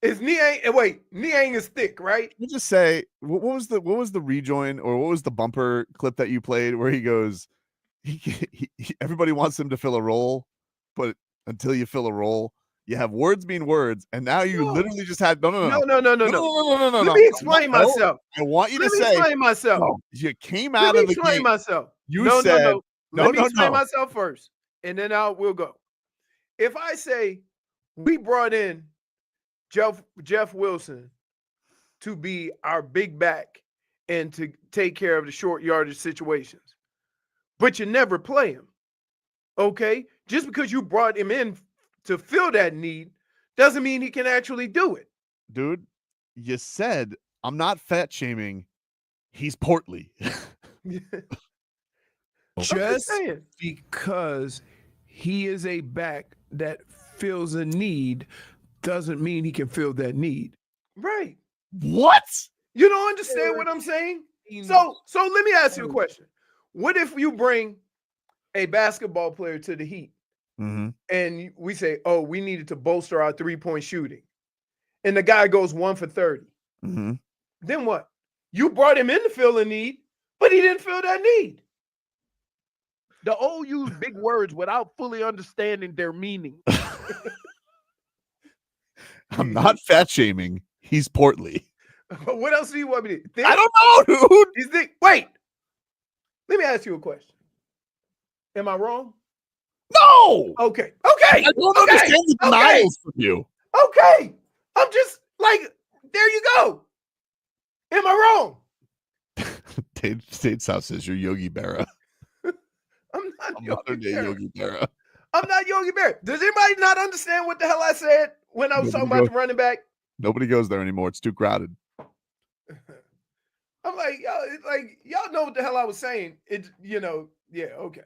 S1: Is Niang? Wait, Niang is thick, right?
S3: Let me just say, what was the rejoin or what was the bumper clip that you played where he goes, everybody wants him to fill a role, but until you fill a role, you have words mean words, and now you
S1: No.
S3: literally just had no.
S1: Let me explain myself.
S3: I want you
S1: Let
S3: to
S1: me
S3: say,
S1: explain myself.
S3: no, you came
S1: Let
S3: out
S1: me
S3: of the
S1: explain
S3: game.
S1: myself.
S3: You
S1: No.
S3: said,
S1: Let me
S3: no,
S1: explain
S3: no.
S1: myself first, and then we'll go. If I say we brought in Jeff Wilson to be our big back and to take care of the short yardage situations, but you never play him, okay? Just because you brought him in to fill that need doesn't mean he can actually do it.
S3: dude, you said I'm not fat shaming. He's portly.
S1: Just saying.
S9: because he is a back that fills a need doesn't mean he can fill that need.
S1: Right.
S3: What?
S1: You don't understand what I'm saying? So let me ask you a question. What if you bring a basketball player to the Heat
S3: Mm-hmm.
S1: and we say, oh, we needed to bolster our three-point shooting, and the guy goes 1 for 30?
S3: Mm-hmm.
S1: Then what? You brought him in to fill a need, but he didn't fill that need.
S9: The old use big words without fully understanding their meaning.
S3: I'm not fat shaming. He's portly.
S1: What else do you want me to think?
S3: I don't know, dude.
S1: He's thick. Wait. Let me ask you a question. Am I wrong?
S3: No.
S1: Okay.
S3: I don't understand the
S1: Okay.
S3: denials from you.
S1: Okay. I'm just like, there you go. Am I wrong?
S3: State South says you're Yogi Berra.
S1: I'm not
S3: I'm
S1: Yogi
S3: modern day
S1: Berra.
S3: Yogi Berra.
S1: I'm not Yogi Berra. Does anybody not understand what the hell I said when I was talking about the running back?
S3: Nobody goes there anymore. It's too crowded.
S1: I'm like, y'all know what the hell I was saying. It, yeah, okay.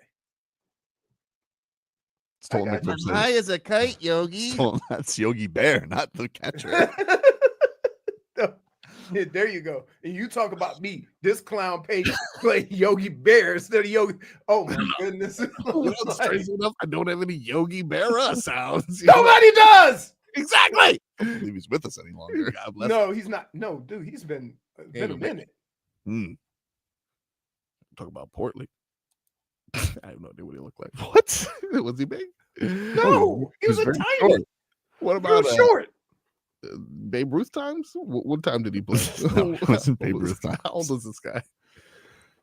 S3: Stolen
S1: got you.
S3: McClip
S2: High
S3: says,
S2: as a kite, Yogi.
S3: that's Yogi Bear, not the catcher.
S1: Yeah, there you go. And you talk about me, this clown play Yogi Bear instead of Yogi. Oh my goodness.
S2: You know, it's crazy enough. I don't have any Yogi Berra sounds.
S1: Nobody does.
S2: Exactly.
S3: I don't believe he's with us any longer.
S2: God bless.
S1: No, he's not. No, dude, he's been a minute.
S2: Talk about portly. I have no idea what he looked like.
S3: What?
S2: Was he big?
S1: No, he was a
S3: very
S1: tiny.
S3: short.
S2: What
S1: He
S2: about
S1: was short.
S2: Babe Ruth times? What time did he play?
S3: No, it wasn't Babe Ruth times.
S2: How old is this guy?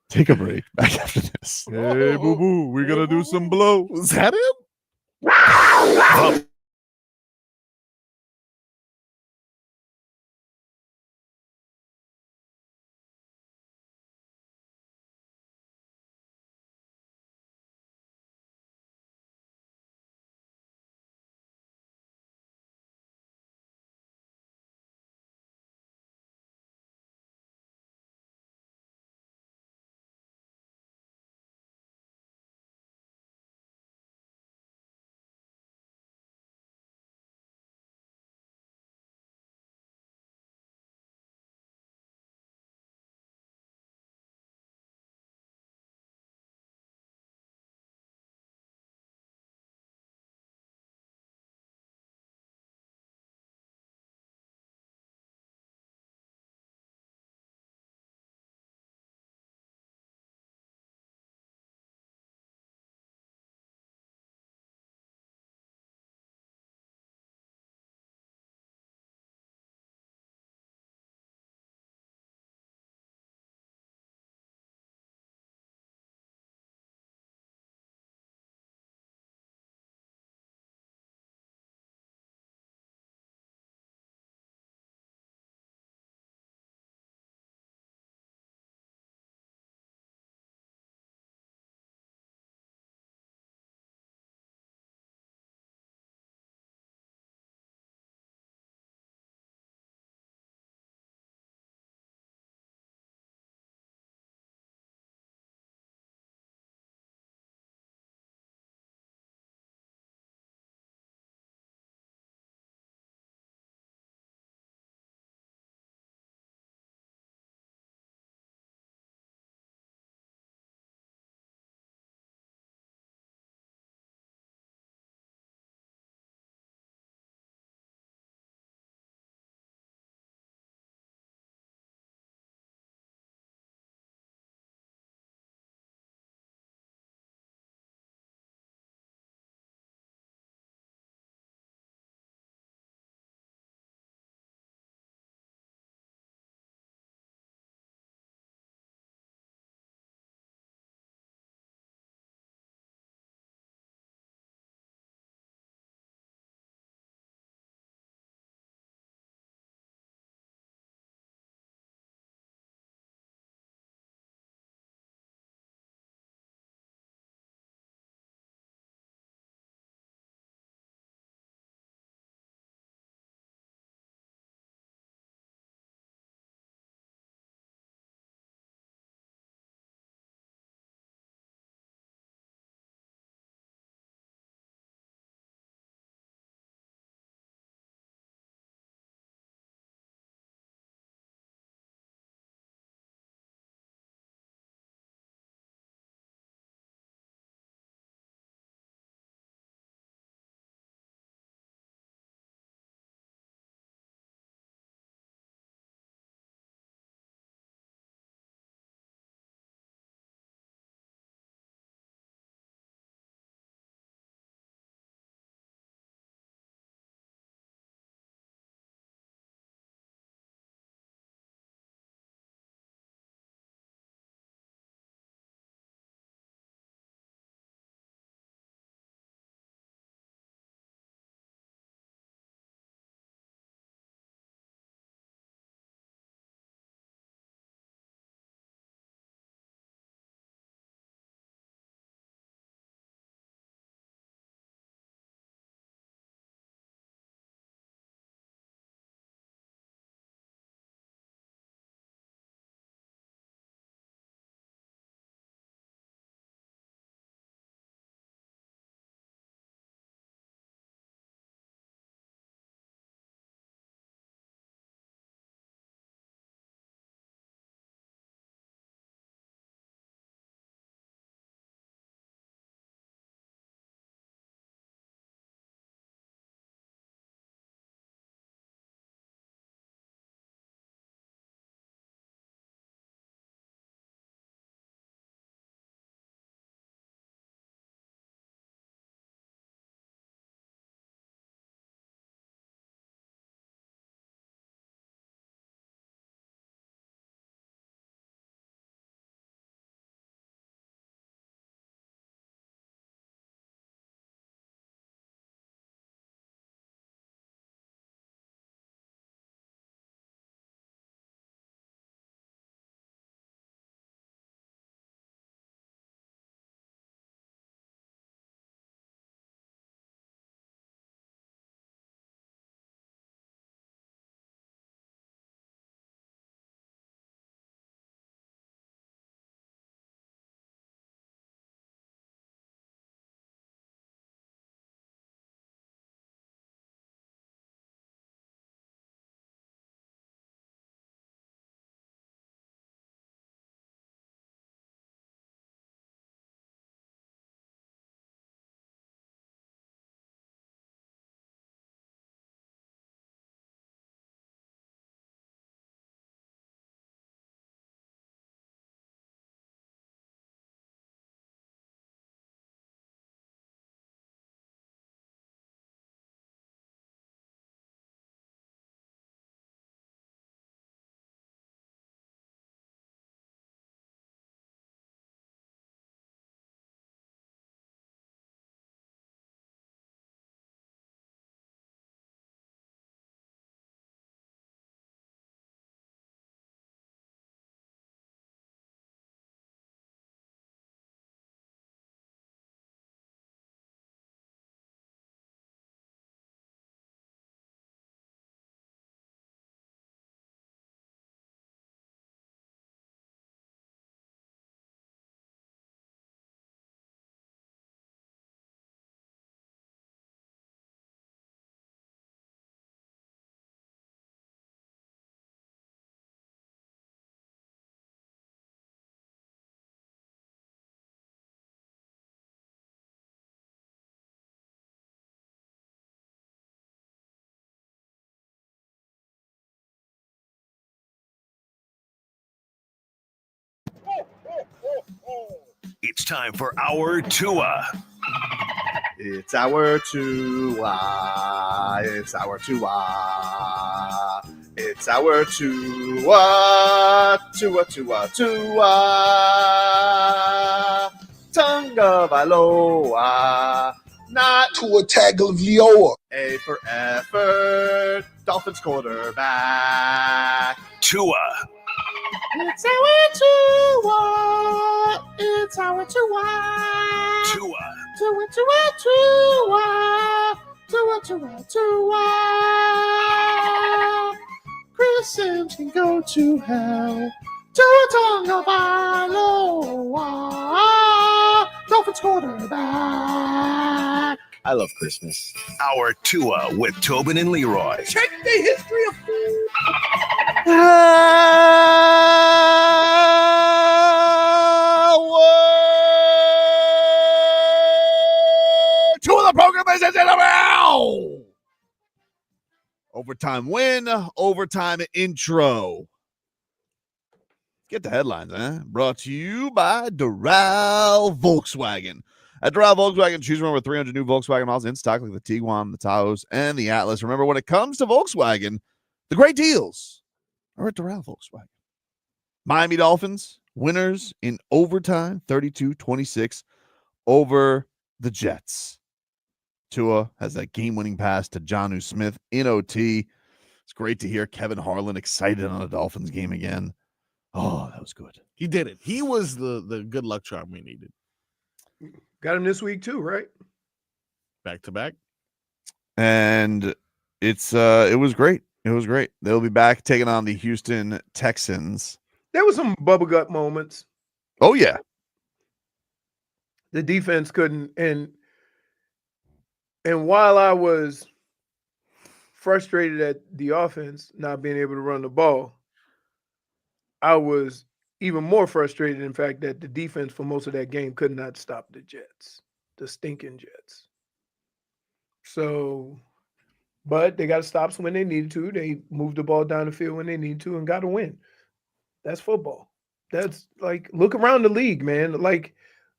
S3: Take a break. Back after this. Hey, boo boo, we're gonna do some blow.
S2: Was that him?
S4: It's time for our Tua.
S3: It's our Tua. It's our Tua. It's our Tua. Tua, Tua, Tua. Tagovailoa. Not
S10: Tua Tagovailoa.
S3: A for effort. Dolphins quarterback.
S4: Tua.
S3: It's our Tua. It's our Tua.
S4: Tua.
S3: Tua, Tua, Tua. Tua, Tua, Tua. Chris Sims can go to hell. Tua Tagovailoa. Dolphins quarterback.
S8: I love Christmas.
S4: Our Tua with Tobin and Leroy.
S1: Check the history of food.
S3: Two of the program is in the round. Overtime win, overtime intro. Get the headlines, huh? Brought to you by Doral Volkswagen. At Doral Volkswagen, choose from over 300 new Volkswagen models in stock, like the Tiguan, the Taos, and the Atlas. Remember, when it comes to Volkswagen, the great deals are at Doral Volkswagen. Miami Dolphins, winners in overtime, 32-26 over the Jets. Tua has that game-winning pass to Jonnu Smith in OT. It's great to hear Kevin Harlan excited on a Dolphins game again. Oh, that was good.
S2: He did it. He was the good luck charm we needed.
S1: Got him this week too, right?
S2: Back to back.
S3: And it was great. It was great. They'll be back taking on the Houston Texans.
S1: There was some bubble gut moments.
S3: Oh, yeah.
S1: The defense couldn't, and while I was frustrated at the offense not being able to run the ball, I was even more frustrated, in fact, that the defense for most of that game could not stop the Jets, the stinking Jets. So, but they got stops when they needed to. They moved the ball down the field when they needed to and got a win. That's football. That's like, look around the league, man. Like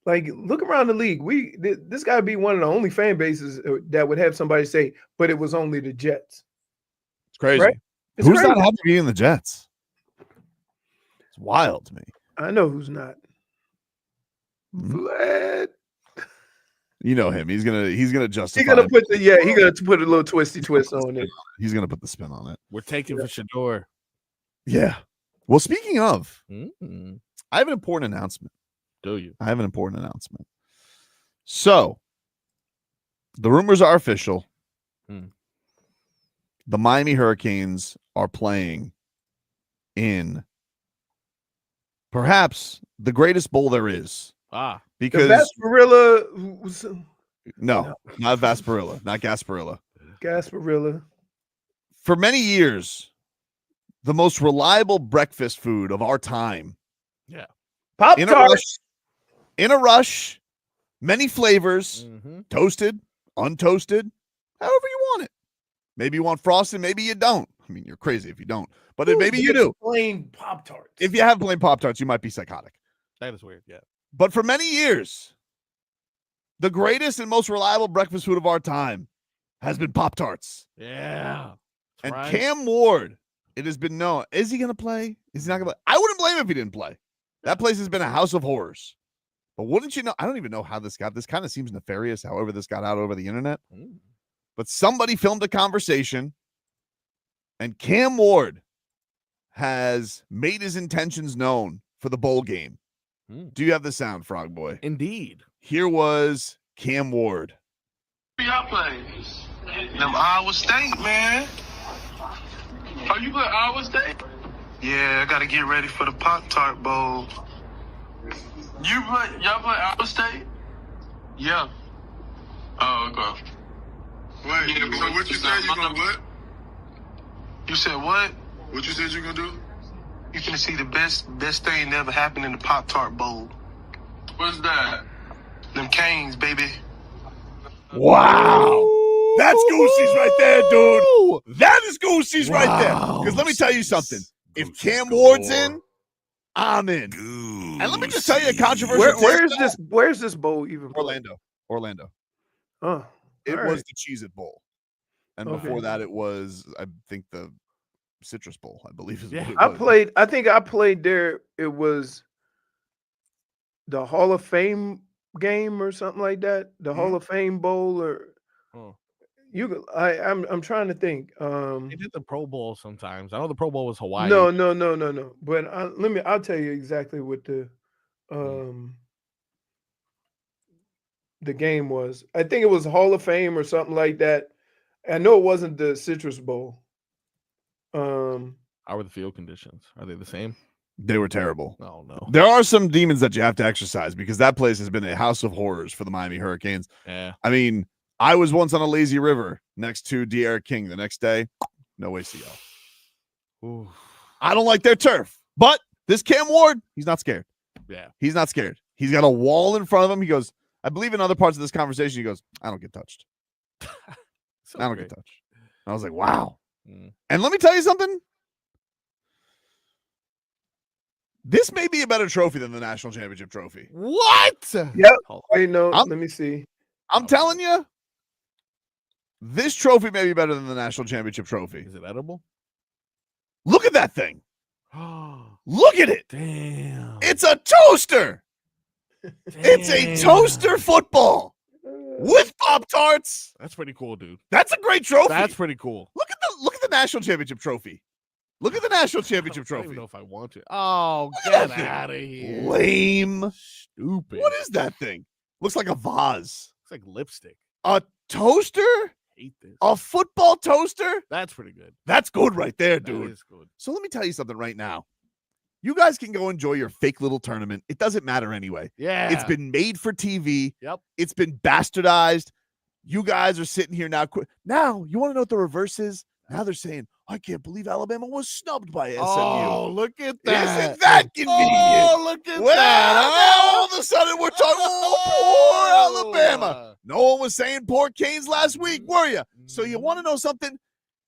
S1: look around the league. This got to be one of the only fan bases that would have somebody say, but it was only the Jets.
S3: It's crazy.
S1: Right? It's
S3: Who's
S1: crazy.
S3: not happy being the Jets? It's wild to me.
S1: I know who's not. Vlad.
S3: You know him. He's gonna justify.
S1: He's gonna put he's gonna put a little twisty twist on it.
S3: He's gonna put the spin on it.
S2: We're taking for Shador.
S3: Yeah. Well, speaking of,
S2: Mm-hmm.
S3: I have an important announcement.
S2: Do you?
S3: I have an important announcement. So, the rumors are official. The Miami Hurricanes are playing in perhaps the greatest bowl there is. Because
S1: the Gasparilla,
S3: no, not Vasparilla, not Gasparilla.
S1: Gasparilla.
S3: For many years, the most reliable breakfast food of our time.
S2: Yeah.
S1: Pop-Tarts.
S3: In a rush, many flavors,
S2: Mm-hmm.
S3: toasted, untoasted, however you want it. Maybe you want frosted, maybe you don't. I mean, you're crazy if you don't, but maybe you do.
S1: Plain Pop-Tarts.
S3: If you have plain Pop-Tarts, you might be psychotic.
S2: That is weird, yeah.
S3: But for many years, the greatest and most reliable breakfast food of our time has been Pop-Tarts.
S2: Yeah.
S3: And
S2: right.
S3: Cam Ward, it has been known. Is he going to play? Is he not going to play? I wouldn't blame him if he didn't play. That place has been a house of horrors. But wouldn't you know? I don't even know how this got. This kind of seems nefarious, however this got out over the internet. But somebody filmed a conversation, and Cam Ward has made his intentions known for the bowl game. Do you have the sound, Frogboy?
S2: Indeed.
S3: Here was Cam Ward.
S11: Y'all play them Iowa State, man. Oh, you play Iowa State? Yeah, I gotta get ready for the Pop-Tart Bowl. Y'all play Iowa State? Yeah. Oh, okay.
S10: Wait, yeah, so what you said you gonna what?
S11: You said what?
S10: What you said you gonna do?
S11: You finna see the best thing that ever happened in the Pop-Tart Bowl. What's that? Them Canes, baby.
S3: Wow. That's Goosey's right there, dude. That is Goosey's right there. Because let me tell you something. If Cam Ward's in, I'm in. And let me just tell you a controversial
S1: Where's this bowl even played?
S3: Orlando.
S1: Oh,
S3: It
S1: all
S3: was
S1: right.
S3: the Cheez-It Bowl. And
S1: Okay.
S3: before that, it was, I think, the Citrus Bowl, I believe is what it
S1: I
S3: was.
S1: I think I played there. It was the Hall of Fame game or something like that. The Hall of Fame Bowl or I'm trying to think.
S2: They did the Pro Bowl sometimes. I know the Pro Bowl was Hawaii.
S1: No. But I'll tell you exactly what the game was. I think it was Hall of Fame or something like that. I know it wasn't the Citrus Bowl.
S2: How were the field conditions? Are they the same?
S3: They were terrible.
S2: Oh, no.
S3: There are some demons that you have to exercise because that place has been a house of horrors for the Miami Hurricanes.
S2: Yeah.
S3: I mean, I was once on a lazy river next to De'Ara King. The next day, no way to go.
S2: Ooh.
S3: I don't like their turf. But this Cam Ward, he's not scared.
S2: Yeah.
S3: He's not scared. He's got a wall in front of him. He goes, I believe in other parts of this conversation, he goes, I don't get touched. I don't get touched. I was like, wow. And let me tell you something. This may be a better trophy than the national championship trophy.
S2: What?
S1: Yep. Wait, no. Let me see.
S3: I'm telling you, this trophy may be better than the national championship trophy.
S2: Is it edible?
S3: Look at that thing. Look at it.
S2: Damn.
S3: It's a toaster. It's a toaster football with Pop-Tarts.
S2: That's pretty cool, dude.
S3: That's a great trophy.
S2: That's pretty cool.
S3: Look at the national championship trophy. Look at the national championship
S2: I don't
S3: trophy.
S2: even know if I want to. Oh,
S3: Look at
S2: get
S3: that thing.
S2: out of here.
S3: Lame.
S2: Stupid.
S3: What is that thing? Looks like a vase.
S2: It's like lipstick.
S3: A toaster?
S2: Hate this.
S3: A football toaster?
S2: That's pretty good.
S3: That's good right there,
S2: That
S3: dude.
S2: is good.
S3: So let me tell you something right now. You guys can go enjoy your fake little tournament. It doesn't matter anyway.
S2: Yeah.
S3: It's been made for TV.
S2: Yep.
S3: It's been bastardized. You guys are sitting here now. Now, you want to know what the reverse is? Now they're saying, I can't believe Alabama was snubbed by SMU.
S2: Oh, look at that.
S3: Isn't that convenient?
S2: Oh, look at
S3: Well,
S2: that.
S3: now all of a sudden we're talking, oh, poor Alabama. No one was saying poor Canes last week, were you? So you want to know something?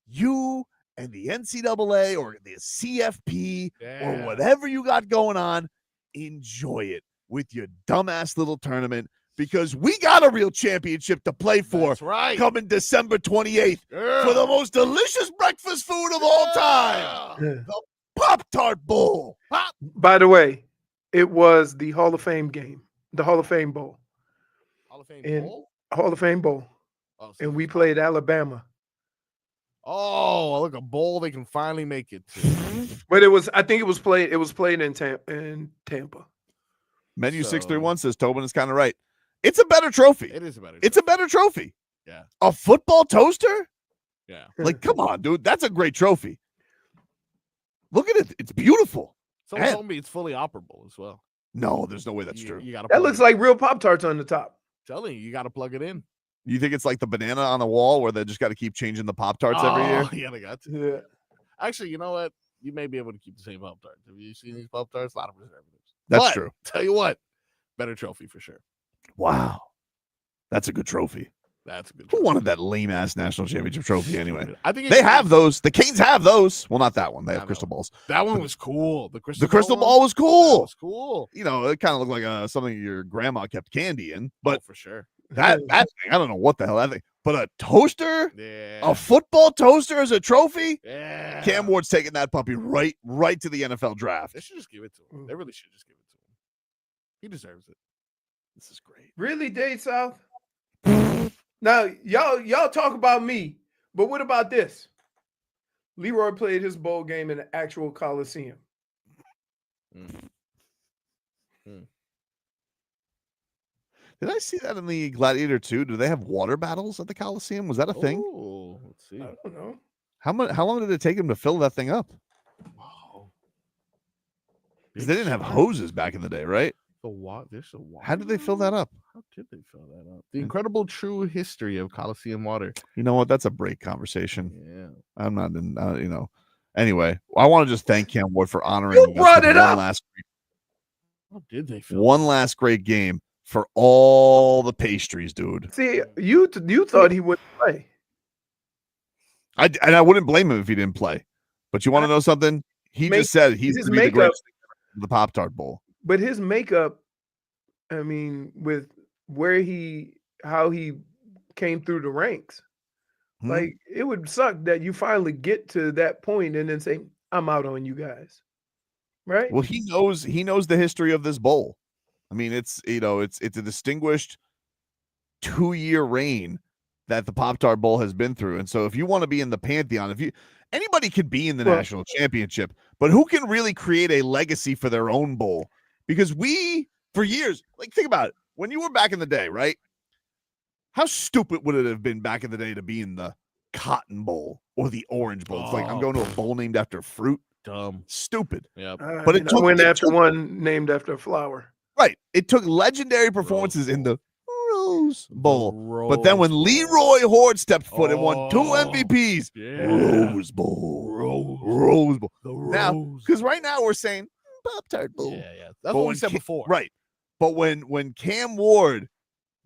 S3: You and the NCAA or the CFP or whatever you got going on, enjoy it with your dumbass little tournament because we got a real championship to play for.
S2: That's right.
S3: Coming December 28th for the most delicious breakfast food of all time, the Pop-Tart Bowl.
S1: By the way, it was the Hall of Fame game, the Hall of Fame Bowl.
S2: Hall of Fame
S1: And
S2: Bowl?
S1: Hall of Fame Bowl.
S2: Oh, so
S1: And we played Alabama.
S2: Oh, look, a bowl they can finally make it to.
S1: But I think it was played in Tampa.
S3: Menu
S2: So-
S3: 631 says Tobin is kind of right. It's a better trophy.
S2: It is a better.
S3: It's a better trophy.
S2: Yeah.
S3: A football toaster?
S2: Yeah.
S3: Like, come on, dude. That's a great trophy. Look at it. It's beautiful.
S2: Someone
S3: And-
S2: told me it's fully operable as well.
S3: No, there's no way that's true.
S2: You gotta
S1: That looks like real Pop-Tarts on the top.
S2: telling you got to plug it in.
S3: You think it's like the banana on the wall where they just got to keep changing the Pop-Tarts every year?
S2: Yeah, they got to.
S1: Yeah.
S2: Actually, you know what? You may be able to keep the same Pop-Tarts. Have you seen these Pop-Tarts? A lot of preservatives.
S3: That's
S2: But,
S3: true.
S2: Tell you what, better trophy for sure.
S3: Wow. That's a good trophy.
S2: That's a good.
S3: Who wanted that lame-ass national championship trophy anyway?
S2: I think
S3: They have those. The Canes have those. Well, not that one. They have crystal balls.
S2: That one was cool. The crystal
S3: ball was cool.
S2: That was cool.
S3: You know, it kind of looked like something your grandma kept candy in. But
S2: for sure.
S3: That thing, I don't know what the hell that thing. But a toaster,
S2: Yeah.
S3: a football toaster as a trophy.
S2: Yeah.
S3: Cam Ward's taking that puppy right to the NFL draft.
S2: They should just give it to him. They really should just give it to him. He deserves it.
S3: This is great.
S1: Really, Dade South? Now, y'all talk about me, but what about this? Leroy played his bowl game in an actual Coliseum.
S3: Did I see that in the Gladiator 2? Do they have water battles at the Coliseum? Was that a thing?
S2: Oh, let's see.
S1: I don't know.
S3: How long did it take him to fill that thing up? Because they didn't have hoses back in the day, right?
S2: There's a water.
S3: How did they fill that up?
S2: How did they fill that up? The incredible true history of Coliseum water.
S3: You know what? That's a break conversation.
S2: Yeah.
S3: I'm not in, Anyway, I want to just thank Cam Ward for honoring
S1: You
S3: us
S1: brought
S3: with
S1: it up.
S2: How did they fill
S3: one last great game for all the pastries, dude.
S1: See, you thought he wouldn't play.
S3: I wouldn't blame him if he didn't play. But you want to know something? He just said he's
S1: his
S3: going to be the
S1: makeup.
S3: greatest thing ever, the Pop-Tart Bowl.
S1: But his makeup, I mean, with how he came through the ranks, like it would suck that you finally get to that point and then say, "I'm out on you guys," right?
S3: Well, he knows the history of this bowl. I mean, it's a distinguished 2-year reign that the Pop-Tart Bowl has been through. And so if you want to be in the pantheon, anybody could be in the national championship, but who can really create a legacy for their own bowl? Because we, for years, like think about it. When you were back in the day, right? How stupid would it have been back in the day to be in the Cotton Bowl or the Orange Bowl? It's like I'm going to a bowl named after fruit.
S2: Dumb.
S3: Stupid.
S2: Yep.
S3: But
S1: I went after one named after a flower.
S3: Right. It took legendary performances in the Rose Bowl. But then when Leroy Horde stepped foot and won 2 MVPs, Rose Bowl. Rose Bowl. Now, because right now we're saying Pop-Tart Bowl.
S2: Yeah. That's what we said before.
S3: Right. But when Cam Ward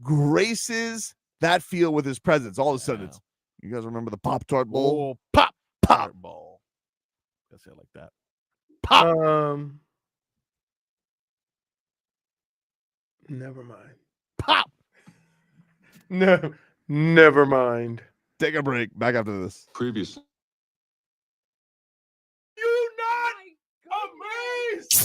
S3: graces that field with his presence, all of a sudden it's, you guys remember the Pop-Tart Bowl?
S2: Pop Bowl. I say it like that. Pop.
S1: Never mind.
S2: Pop.
S1: No, never mind.
S3: Take a break. Back after this.
S7: Previously.
S1: You not amazed?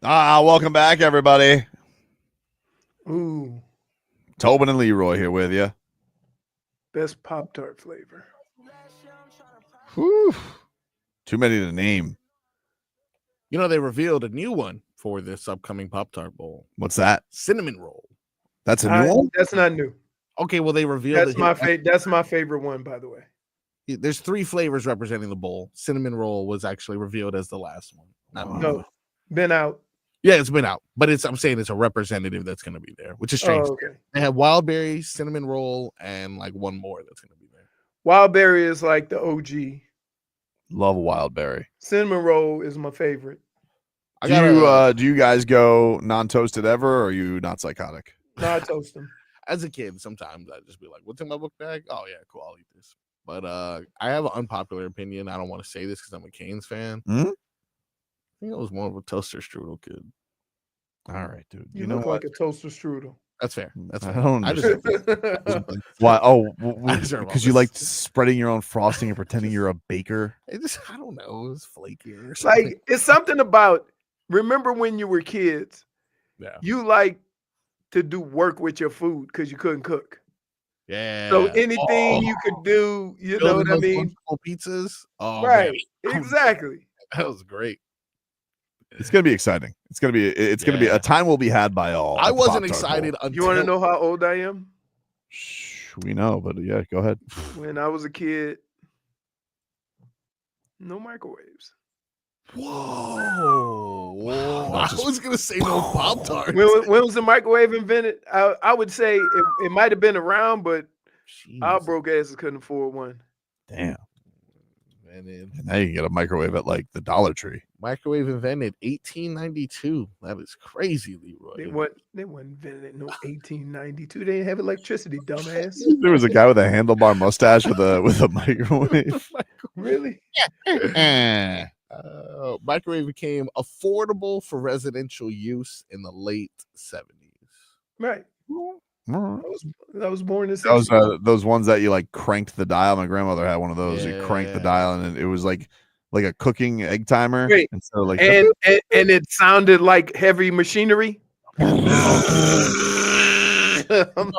S3: Welcome back, everybody.
S1: Ooh,
S3: Tobin and Leroy here with you.
S1: best Pop-Tart flavor.
S3: Whew. Too many to name.
S2: You know, they revealed a new one for this upcoming Pop-Tart Bowl.
S3: What's that?
S2: Cinnamon roll.
S3: That's a new one?
S1: That's not new.
S2: Okay, well, they revealed
S1: That's my favorite one, by the way.
S2: There's 3 flavors representing the bowl. Cinnamon roll was actually revealed as the last one.
S1: No, been out.
S2: Yeah, it's been out, but I'm saying it's a representative that's going to be there, which is strange.
S1: Oh, okay.
S2: They have wild berry, cinnamon roll, and like one more that's going to be there.
S1: Wild berry is like the OG.
S3: Love wild berry.
S1: Cinnamon roll is my favorite.
S3: Do you guys go non-toasted ever, or are you not psychotic?
S1: No, I toast them.
S2: As a kid, sometimes I'd just be like, what's in my book bag? Oh, yeah, cool, I'll eat this. But I have an unpopular opinion. I don't want to say this because I'm a Canes fan.
S3: Hmm?
S2: I think I was more of a toaster strudel kid.
S3: All right, dude.
S1: You look like a toaster strudel.
S2: That's fair. That's
S3: I
S2: fair.
S3: don't
S2: I deserve
S3: understand. Why? Oh,
S2: I deserve all
S3: because you
S2: this.
S3: like spreading your own frosting and pretending you're a baker.
S2: I don't know. It was flakier or something.
S1: Like, it's something about, remember when you were kids,
S2: Yeah.
S1: you like to do work with your food because you couldn't cook.
S2: Yeah.
S1: So anything you could do, you know what I mean?
S2: Pizzas. Oh,
S1: Right.
S2: man.
S1: Exactly.
S2: That was great.
S3: It's gonna be exciting. It's gonna be a time will be had by all.
S2: I
S3: at the
S2: wasn't
S3: Pop-Tart
S2: excited
S3: Bowl.
S2: until
S1: You want to know how old I am?
S3: We know, but yeah, go ahead.
S1: When I was a kid, no microwaves.
S2: Whoa. I was gonna say no Pop-Tarts.
S1: When was the microwave invented? I would say it might have been around, but our broke asses couldn't afford one.
S3: Damn.
S2: And then
S3: And now you can get a microwave at like the Dollar Tree.
S2: microwave invented 1892. That is crazy, Leroy.
S1: They weren't invented in no 1892. They didn't have electricity, dumbass.
S3: There was a guy with a handlebar mustache with a microwave.
S1: Really?
S2: Microwave became affordable for residential use in the late 70s.
S1: Right. I was born in the
S3: Those
S1: 60s.
S3: those ones that you like cranked the dial. My grandmother had one of those. You cranked the dial and it was like a cooking egg timer.
S1: Wait,
S3: And so like
S1: and it sounded like heavy machinery. I'm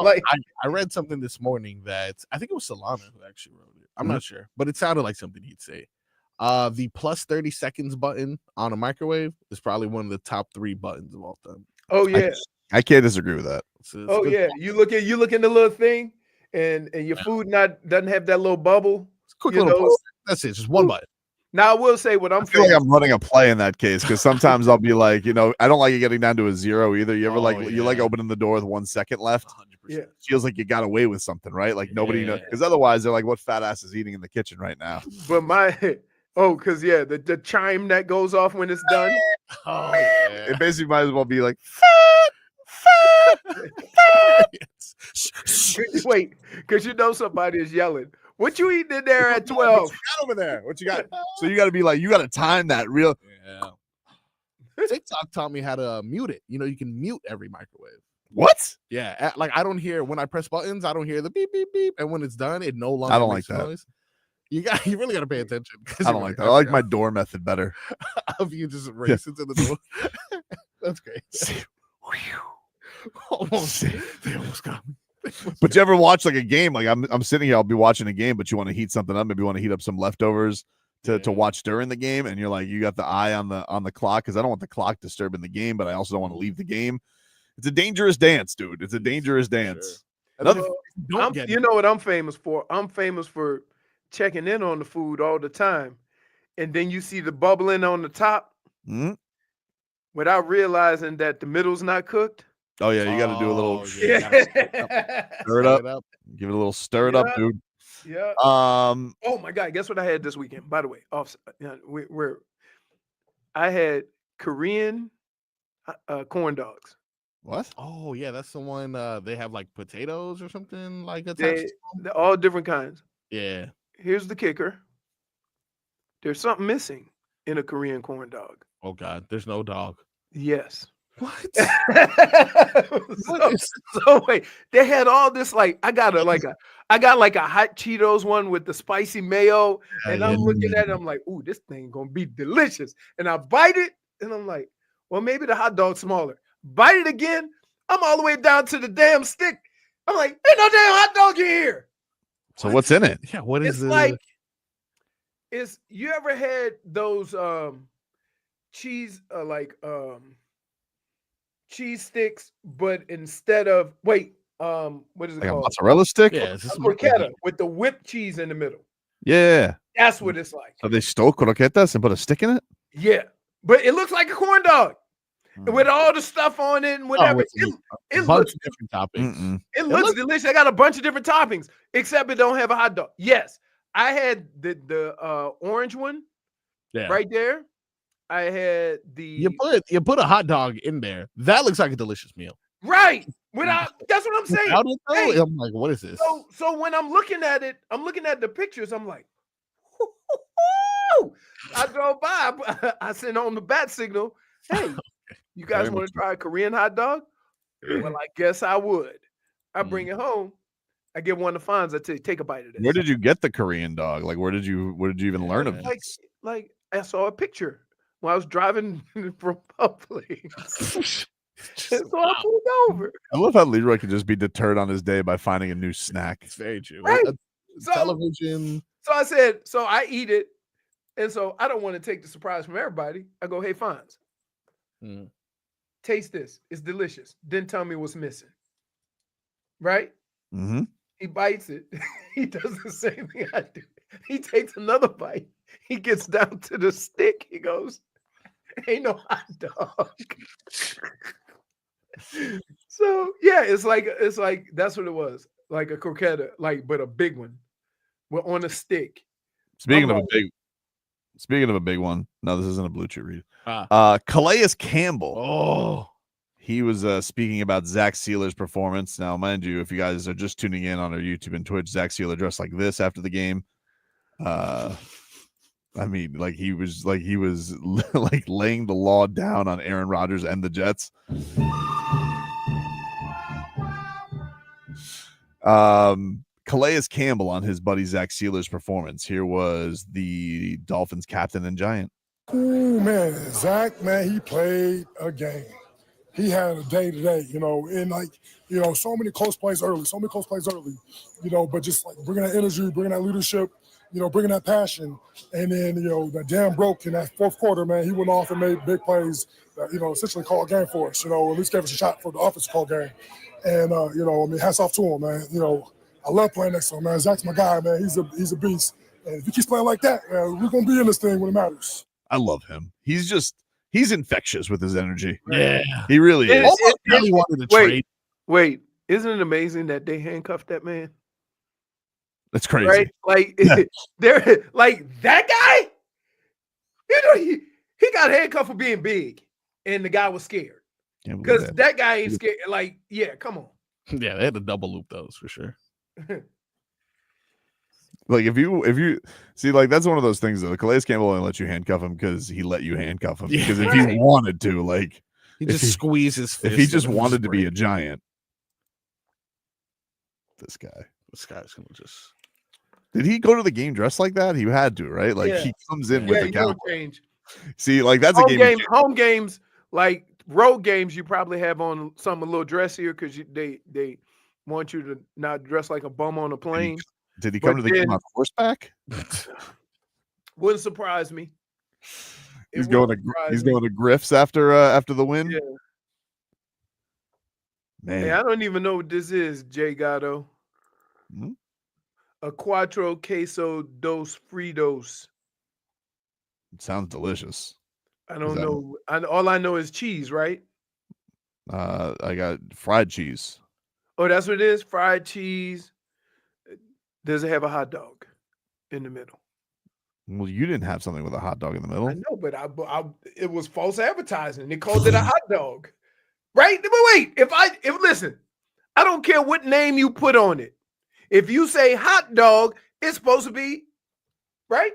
S1: like,
S2: I read something this morning that I think it was Solana who actually wrote it. I'm not sure, but it sounded like something he'd say. The plus 30 seconds button on a microwave is probably one of the top 3 buttons of all time.
S1: oh yeah,
S3: I can't disagree with that.
S2: It's
S1: oh
S2: good.
S1: yeah. You look in the little thing, and your food doesn't have that little bubble.
S2: It's a quick
S1: you
S2: little
S1: know.
S2: pause. That's it, just one button.
S1: Now I will say what I'm
S3: I feel like
S1: famous.
S3: I'm running a play in that case because sometimes I'll be like, I don't like it getting down to a 0 either. You ever you like opening the door with 1 second left?
S2: 100%.
S1: Yeah.
S3: Feels like you got away with something, right? Like nobody knows because otherwise they're like, what fat ass is eating in the kitchen right now?
S1: But because the chime that goes off when it's done.
S2: Oh, yeah.
S3: It basically might as well be like,
S1: Wait, because somebody is yelling. What you eating in there at 12?
S3: What you got over there? What you got? So you got to be like, you got to time that real.
S2: Yeah. TikTok taught me how to mute it. You can mute every microwave.
S3: What?
S2: Yeah, like I don't hear when I press buttons. I don't hear the beep beep beep, and when it's done, it no longer.
S3: I don't
S2: makes
S3: like that.
S2: noise. You really got to pay attention.
S3: I don't like that. I like my door method better.
S2: If you just race into the door. That's great. They almost got me.
S3: But you ever watch like a game? Like I'm sitting here, I'll be watching a game, but you want to heat something up. Maybe you want to heat up some leftovers to watch during the game, and you're like, you got the eye on the clock because I don't want the clock disturbing the game, but I also don't want to leave the game. It's a dangerous dance, dude. It's a dangerous dance.
S2: Sure.
S1: You know what I'm famous for? I'm famous for checking in on the food all the time, and then you see the bubbling on the top without realizing that the middle's not cooked.
S3: Oh yeah, you got to do a little
S1: Yeah.
S3: stir it up. Give it a little stir it up, dude.
S1: Yeah.
S3: Oh
S1: my God, guess what I had this weekend? By the way, I had Korean corn dogs.
S3: What?
S2: Oh yeah, that's the one. They have like potatoes or something like that.
S1: They're all different kinds.
S2: Yeah.
S1: Here's the kicker. There's something missing in a Korean corn dog.
S2: Oh God, there's no dog.
S1: Yes.
S2: What?
S1: So wait, they had all this I got like a hot Cheetos one with the spicy mayo, and I'm looking at it, I'm like, ooh, this thing gonna be delicious. And I bite it, and I'm like, Well, maybe the hot dog's smaller. Bite it again. I'm all the way down to the damn stick. I'm like, ain't no damn hot dog in here.
S3: So what's in it?
S2: Yeah, what is
S1: It's
S2: the
S1: like, you ever had those cheese cheese sticks, but instead of what is it
S3: Like a
S1: called?
S3: mozzarella stick?
S2: Yeah,
S1: A croqueta with the whipped cheese in the middle.
S3: Yeah.
S1: That's what it's like.
S3: So they stole croquetas and put a stick in it?
S1: Yeah, but it looks like a corn dog with all the stuff on it and whatever. It looks
S2: different toppings.
S1: It looks delicious. They got a bunch of different toppings, except it don't have a hot dog. Yes, I had the orange one right there. I had the
S2: you put a hot dog in there. That looks like a delicious meal.
S1: Right. That's what I'm saying.
S2: Without it, though,
S1: Hey,
S2: I'm like, what is this?
S1: So when I'm looking at it, I'm looking at the pictures. I'm like, I drove by. I sent on the bat signal. Hey, you guys want to try a Korean hot dog? Well, I guess I would. I bring it home. I get one of the fines. I take a bite of this.
S3: Where did you get the Korean dog? Like, where did you even learn of this?
S1: Like I saw a picture when I was driving from Publix. So I pulled over.
S3: I love how Leroy could just be deterred on his day by finding a new snack.
S2: It's very true.
S1: Right.
S2: Television.
S1: So I said, so I eat it. And so I don't want to take the surprise from everybody. I go, hey, Fonz, taste this. It's delicious. Then tell me what's missing. Right?
S3: Mm-hmm.
S1: He bites it. He does the same thing I do. He takes another bite. He gets down to the stick. He goes, ain't no hot dog. So yeah, it's like that's what it was. Like a croqueta, but a big one. We're on a stick.
S3: Speaking of a big one. No, this isn't a Blue Chew read. Calais Campbell.
S2: Oh,
S3: he was speaking about Zach Sieler's performance. Now, mind you, if you guys are just tuning in on our YouTube and Twitch, Zach Sieler dressed like this after the game. I mean, like he was like laying the law down on Aaron Rodgers and the Jets. Calais Campbell on his buddy Zach Sieler's performance. Here was the Dolphins captain and giant.
S10: Ooh, man, Zach, man, he played a game. He had a day today, and so many close plays early, but just like bringing that energy, bringing that leadership, bringing that passion. And then, that damn broke in that fourth quarter, man, he went off and made big plays that, essentially called a game for us, at least gave us a shot for the offense to call game. And, hats off to him, man. I love playing next to him, man. Zach's my guy, man. He's a beast. And if he keeps playing like that, man, we're going to be in this thing when it matters.
S3: I love him. He's infectious with his energy.
S2: Yeah.
S3: He really is.
S2: Really wanted to trade.
S1: Wait, isn't it amazing that they handcuffed that man?
S3: That's crazy.
S1: Right? Like, they're like that guy. He got handcuffed for being big, and the guy was scared because that guy ain't scared. Like, yeah, come on.
S2: Yeah, they had to double loop those for sure.
S3: Like if you see, like that's one of those things that Calais Campbell only let you handcuff him because he let you handcuff him. Because if he wanted to, like
S2: he just squeezed his fist.
S3: If he just wanted to be a giant, this guy's gonna just. Did he go to the game dressed like that? He had to, right? Like he comes in with the cowboy. See, like that's a game.
S1: Home games, like road games, you probably have on something a little dressier because they want you to not dress like a bum on a plane.
S3: Did he come to the game on horseback?
S1: Wouldn't surprise me.
S3: He's going to Griff's after the win.
S1: Yeah.
S3: Man,
S1: hey, I don't even know what this is, Jay Gatto. A Cuatro Queso Dos Fritos.
S3: It sounds delicious.
S1: I don't know. All I know is cheese, right?
S3: I got fried cheese.
S1: Oh, that's what it is? Fried cheese. Does it have a hot dog in the middle?
S3: Well, you didn't have something with a hot dog in the middle.
S1: I know, but it was false advertising. They called it a hot dog, right? But wait, if listen, I don't care what name you put on it. If you say hot dog, it's supposed to be right.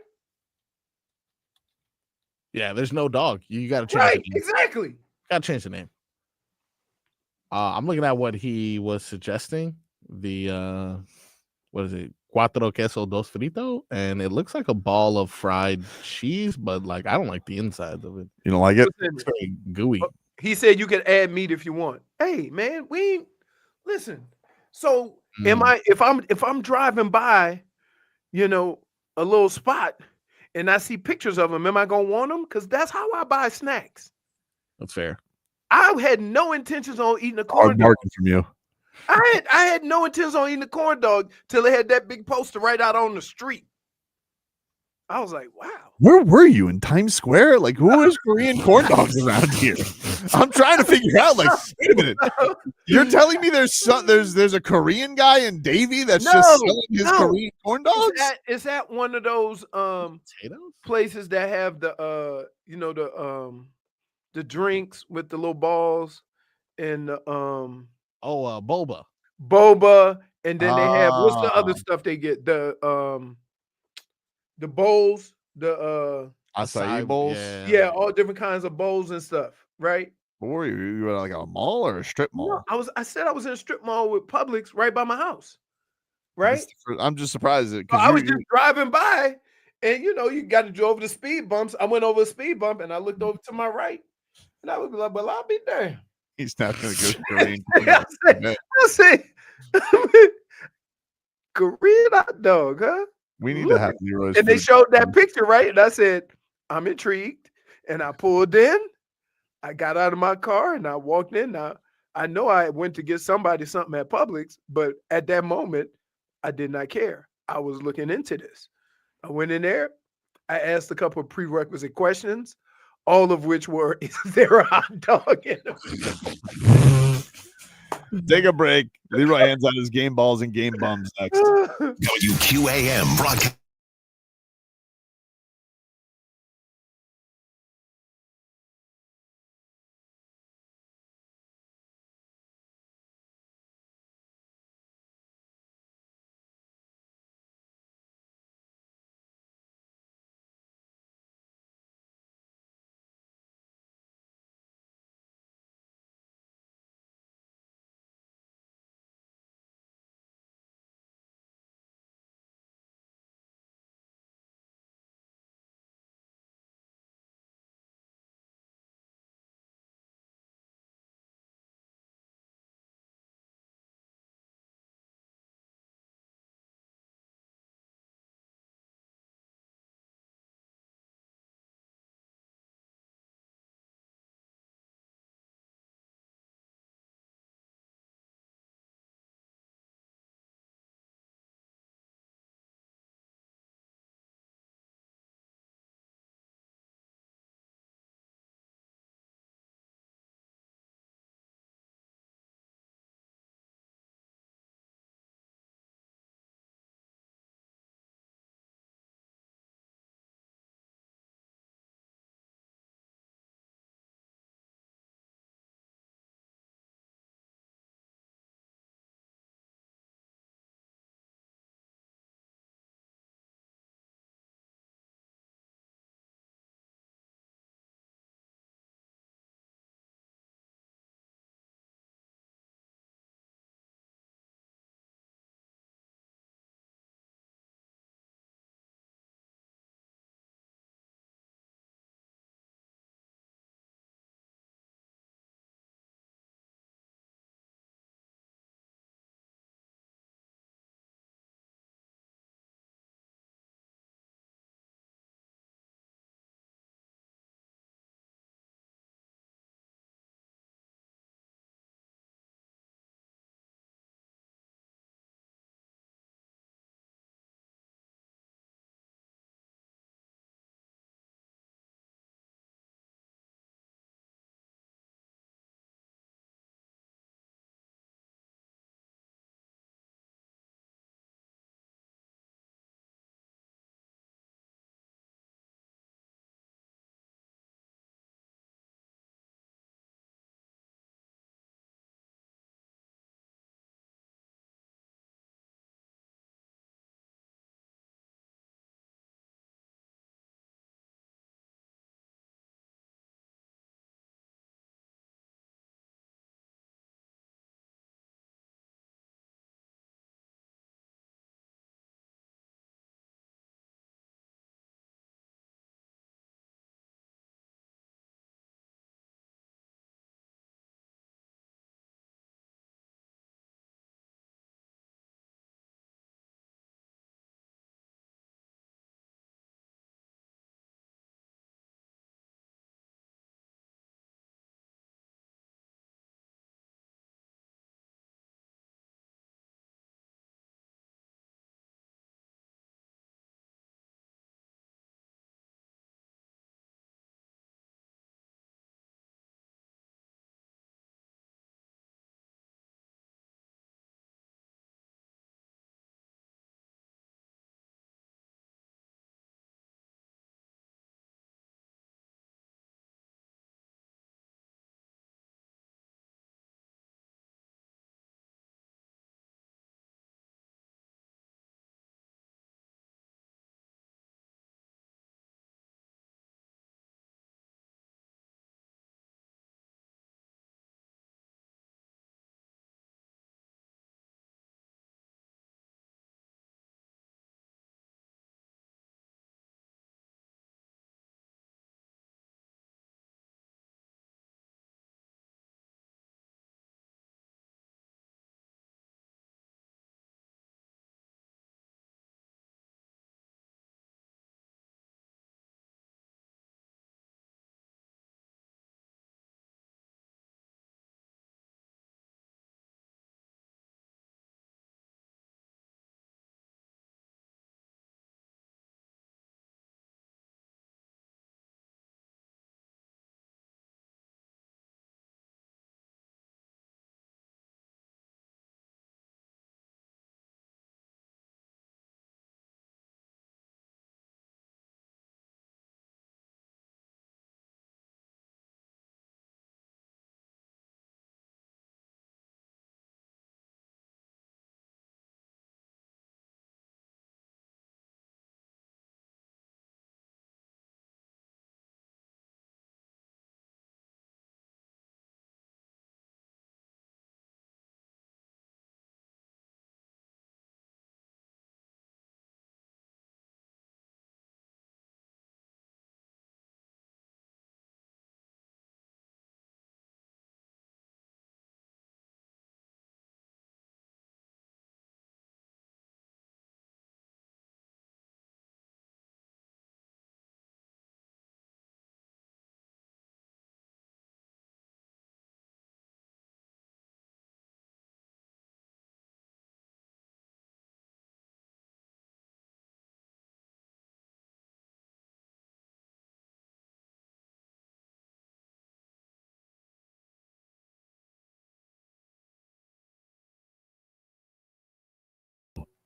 S2: Yeah, there's no dog. You got to change.
S1: Right, exactly.
S2: Got to change the name. I'm looking at what he was suggesting. The what is it? cuatro queso dos frito, and it looks like a ball of fried cheese, but like I don't like the inside of it.
S3: You don't like it?
S2: It's very gooey.
S1: He said you can add meat if you want. Hey, man, we ain't listen. So am I if I'm driving by, you know, a little spot and I see pictures of them, am I gonna want them? Because that's how I buy snacks.
S2: That's fair.
S1: I had no intentions on eating a
S3: Hard
S1: corn dog.
S3: market from you.
S1: I had no intentions on eating a corn dog till they had that big poster right out on the street. I was like, wow.
S3: Where were you in Times Square? Like, who is Korean corn dogs around here? I'm trying to figure out. Like, wait a minute. You're telling me there's a Korean guy in Davie that's just selling his Korean corn dogs?
S1: Is that one of those places that have the the drinks with the little balls and the
S2: boba.
S1: Boba, and then they have what's the other stuff they get? The bowls, the
S3: acai bowls.
S1: Yeah, all different kinds of bowls and stuff, right?
S3: Where were you? You were like a mall or a strip mall?
S1: No, I said I was in a strip mall with Publix right by my house. Right?
S3: I'm just surprised
S1: I was just driving by, and you got to go over the speed bumps. I went over a speed bump and I looked over to my right, and I was like, well, I'll be there.
S3: He's not gonna go Korean.
S1: I say Korean hot dog, huh?
S3: We need to have Leroy's.
S1: And they showed that picture, right? And I said, I'm intrigued. And I pulled in. I got out of my car and I walked in. Now, I know I went to get somebody something at Publix, but at that moment, I did not care. I was looking into this. I went in there. I asked a couple of prerequisite questions, all of which were, is there a hot dog in them?
S3: Take a break. Leroy hands out his game balls and game bums next.
S4: WQAM broadcast.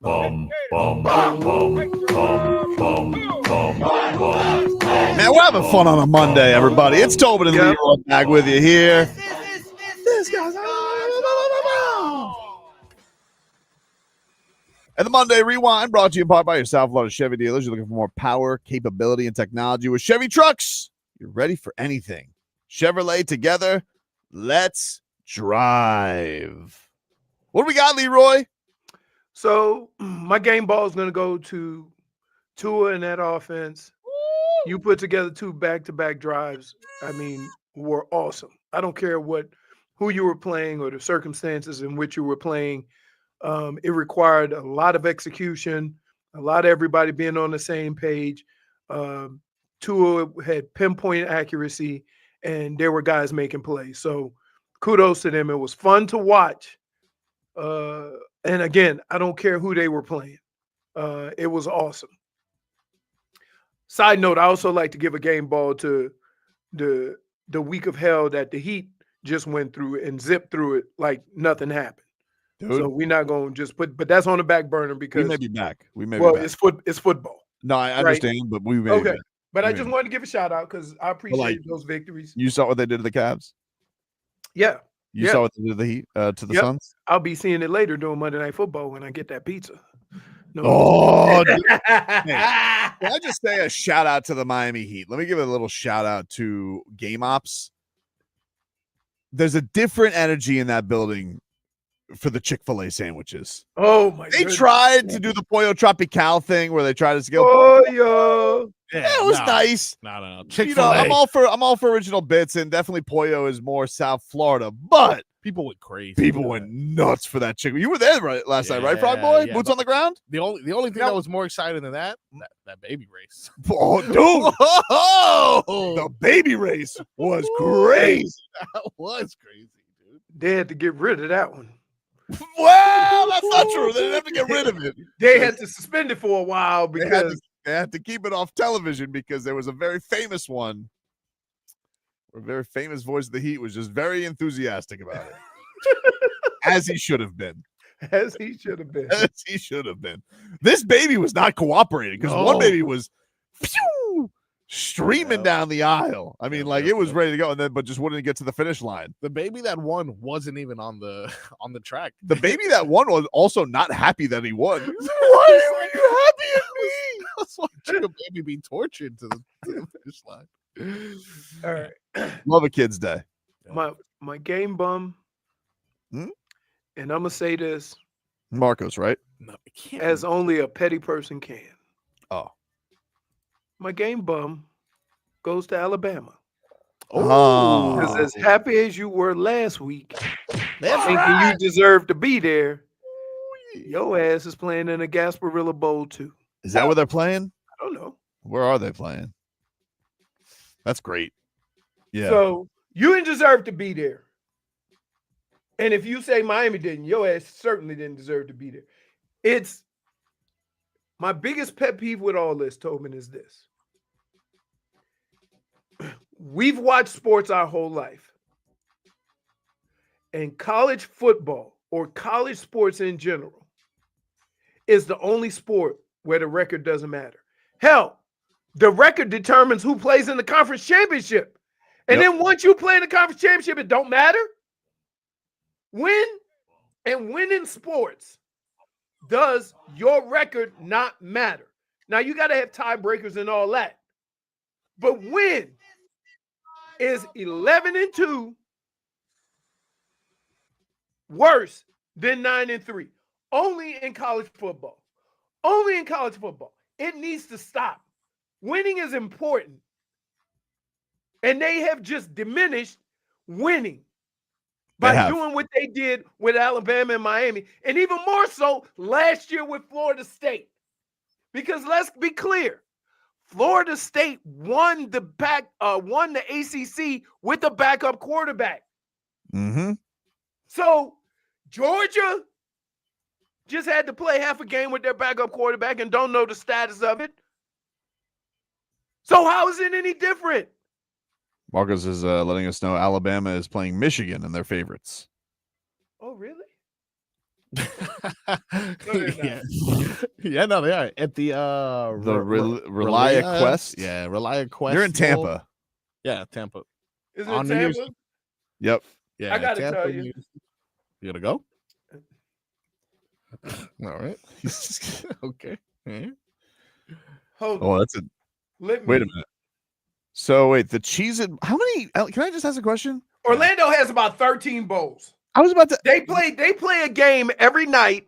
S3: Man, we're having fun on a Monday, everybody. It's Tobin and Leroy back with you here. This guy's and the Monday Rewind brought to you in part by your South Florida Chevy dealers. You're looking for more power, capability, and technology with Chevy trucks. You're ready for anything. Chevrolet together. Let's drive. What do we got, Leroy?
S1: So my game ball is going to go to Tua and that offense. You put together 2 back-to-back drives. I mean, were awesome. I don't care who you were playing or the circumstances in which you were playing. It required a lot of execution, a lot of everybody being on the same page. Tua had pinpoint accuracy, and there were guys making plays. So kudos to them. It was fun to watch. And again, I don't care who they were playing. It was awesome. Side note, I also like to give a game ball to the week of hell that the Heat just went through and zipped through it like nothing happened. Dude. So we're not going to just but that's on the back burner because
S3: we may be back.
S1: It's football.
S3: No, I understand, right? But we may
S1: okay.
S3: Be
S1: but I just wanted to give a shout out because I appreciate those victories.
S3: You saw what they did to the Cavs?
S1: Yeah.
S3: You saw what they did to the Heat, to the Suns?
S1: I'll be seeing it later during Monday Night Football when I get that pizza.
S3: No. Oh, hey, can I just say a shout out to the Miami Heat? Let me give a little shout out to Game Ops. There's a different energy in that building for the Chick-fil-A sandwiches.
S1: Oh my!
S3: They tried to do the Pollo Tropical thing where they tried to scale.
S1: Pollo.
S3: Yeah, it was nice.
S2: No.
S3: Chick-fil-A. I'm all for original bits, and definitely Pollo is more South Florida, but
S2: people went crazy.
S3: People went nuts for that chicken. You were there last night, right, Frogboy? Boots on the ground.
S2: The only thing that was more exciting than that baby race.
S3: Oh, dude! The baby race was crazy.
S2: That was crazy, dude.
S1: They had to get rid of that one.
S3: Well, that's not true. They didn't have to get rid of it.
S1: They had to suspend it for a while because
S3: they had to keep it off television because there was a very famous one. A very famous voice of the Heat was just very enthusiastic about it. As he should have been.
S1: As he should have been.
S3: As he should have been. This baby was not cooperating because one baby was streaming down the aisle. I mean, it was ready to go, but just wouldn't get to the finish line.
S2: The baby that won wasn't even on the track.
S3: The baby that won was also not happy that he won. Why were you happy at me?
S2: I was watching a baby be tortured to the finish line.
S1: All right.
S3: Love a kid's day.
S1: My game bum, and I'm gonna say this,
S3: Marcos, right?
S2: No, it can't.
S1: As only a petty person can.
S3: Oh,
S1: my game bum goes to Alabama.
S3: Oh,
S1: because as happy as you were last week, thinking you deserve to be there, your ass is playing in a Gasparilla Bowl too.
S3: Is that where they're playing?
S1: I don't know.
S3: Where are they playing? That's great. Yeah.
S1: So you didn't deserve to be there. And if you say Miami didn't, your ass certainly didn't deserve to be there. It's my biggest pet peeve with all this, Tobin, is this. We've watched sports our whole life. And college football or college sports in general is the only sport where the record doesn't matter. Hell, the record determines who plays in the conference championship. And then once you play in the conference championship, it don't matter. When in sports does your record not matter? Now, you got to have tiebreakers and all that. But when is 11-2 worse than 9-3? Only in college football. Only in college football. It needs to stop. Winning is important. And they have just diminished winning by doing what they did with Alabama and Miami. And even more so last year with Florida State. Because let's be clear. Florida State won the ACC with a backup quarterback.
S3: Mm-hmm.
S1: So Georgia just had to play half a game with their backup quarterback and don't know the status of it. So how is it any different?
S3: Marcus is letting us know Alabama is playing Michigan and they're favorites.
S1: Oh, really?
S2: yeah. Yeah, no, they are at the
S3: Relia Quest.
S2: Yeah, Relia Quest.
S3: You're in
S2: Bowl.
S3: Tampa.
S2: Yeah, Tampa.
S1: Is
S2: On
S1: it
S2: New Year's-
S1: Tampa?
S3: Yep.
S2: Yeah,
S1: I gotta
S2: Tampa,
S1: tell you.
S2: You gotta go? All right. Okay. Yeah.
S1: Hold
S3: Oh,
S1: on.
S3: that's a
S1: Let
S3: wait a
S1: me-
S3: minute. So wait, the cheese and how many? Can I just ask a question?
S1: Orlando has about 13 bowls.
S3: I was about to.
S1: They play a game every night,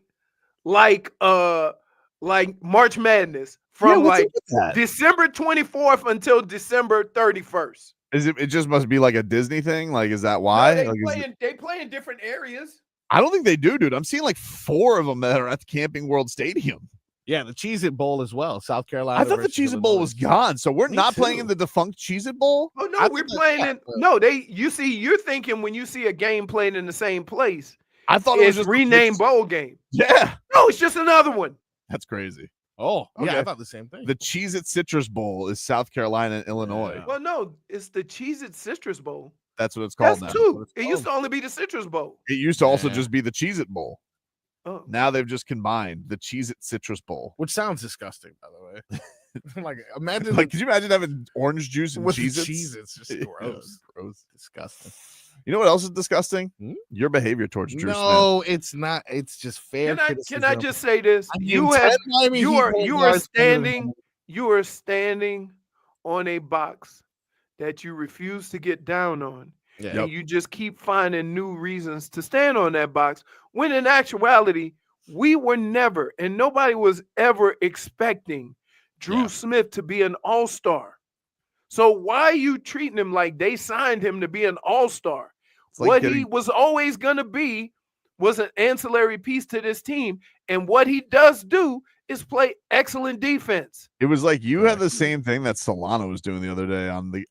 S1: like March Madness from
S3: what's
S1: like
S3: up with that?
S1: December 24th until December 31st.
S3: Is it? It just must be like a Disney thing. Like, is that
S1: No,
S3: why?
S1: they
S3: Like,
S1: play in different areas.
S3: I don't think they do, dude. I'm seeing like 4 of them that are at the Camping World Stadium.
S2: Yeah, the Cheez-It Bowl as well. South Carolina.
S3: I thought the
S2: versus
S3: Cheez-It Bowl
S2: Illinois.
S3: was gone, so we're
S2: Me
S3: not playing
S2: too.
S3: in the defunct Cheez-It Bowl.
S1: Oh no,
S3: I
S1: we're
S3: thought
S1: playing
S3: that-
S1: in. No, you're thinking when you see a game playing in the same place,
S3: I thought it was
S1: it's
S3: just
S1: renamed bowl game.
S3: Yeah,
S1: No, it's just another one.
S3: that's crazy.
S2: Oh, yeah,
S3: Okay.
S2: I thought the same thing.
S3: The Cheez-It Citrus Bowl is South Carolina and Illinois.
S2: Yeah.
S1: Well, no, it's the Cheez-It Citrus Bowl.
S3: That's what it's called
S1: That's
S3: now.
S1: two. It used to only be the Citrus Bowl.
S3: It used to also
S2: Yeah.
S3: just be the Cheez-It Bowl.
S1: Oh.
S3: Now they've just combined the Cheez-It Citrus Bowl.
S2: Which sounds disgusting, by the way. Like, imagine
S3: Like, could you imagine having orange juice and
S2: with
S3: Cheez-Its?
S2: Cheez-Its. Just
S3: Yeah,
S2: gross.
S3: gross.
S2: Disgusting.
S3: You know what else is disgusting?
S2: Hmm?
S3: Your behavior towards Dru Smith.
S2: No, it's not. It's just fair.
S1: Can I
S2: criticism.
S1: just say this?
S2: I mean,
S1: You
S2: 10
S1: have
S2: Miami
S1: you
S2: Heat
S1: are
S2: point
S1: you are
S2: guards better than-
S1: standing on a box that you refuse to get down on.
S2: Yeah.
S1: And you just keep finding new reasons to stand on that box. When in actuality, we were never and nobody was ever expecting Dru
S2: Yeah.
S1: Smith to be an all-star. So why are you treating him like they signed him to be an all-star?
S3: It's like
S1: What he
S3: getting-
S1: was always going to be was an ancillary piece to this team. And what he does do is play excellent defense.
S3: It was like you had the same thing that Solana was doing the other day on the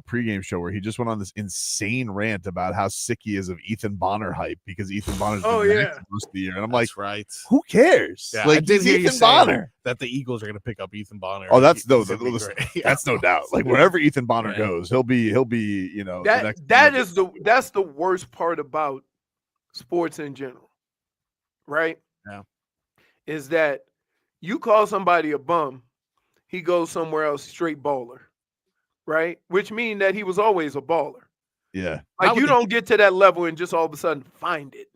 S3: pregame show, where he just went on this insane rant about how sick he is of Ethan Bonner hype because Ethan Bonner's been
S1: Oh,
S3: back
S1: yeah.
S3: for most of the year, and I'm like,
S2: That's right.
S3: who cares?
S2: Yeah, I
S3: like,
S2: did
S3: he's
S2: hear you
S3: Ethan
S2: say
S3: Bonner.
S2: that the Eagles are going to pick up Ethan Bonner.
S3: Oh, that's
S2: He's
S3: no,
S2: gonna be
S3: listen,
S2: great.
S3: that's no doubt. Like wherever Ethan Bonner
S2: Yeah.
S3: goes, he'll be you know the next
S1: That's the worst part about sports in general, right?
S2: Yeah.
S1: Is that you call somebody a bum, he goes somewhere else straight baller, right? Which means that he was always a baller.
S3: Yeah.
S1: Like you don't get to that level and just all of a sudden find it.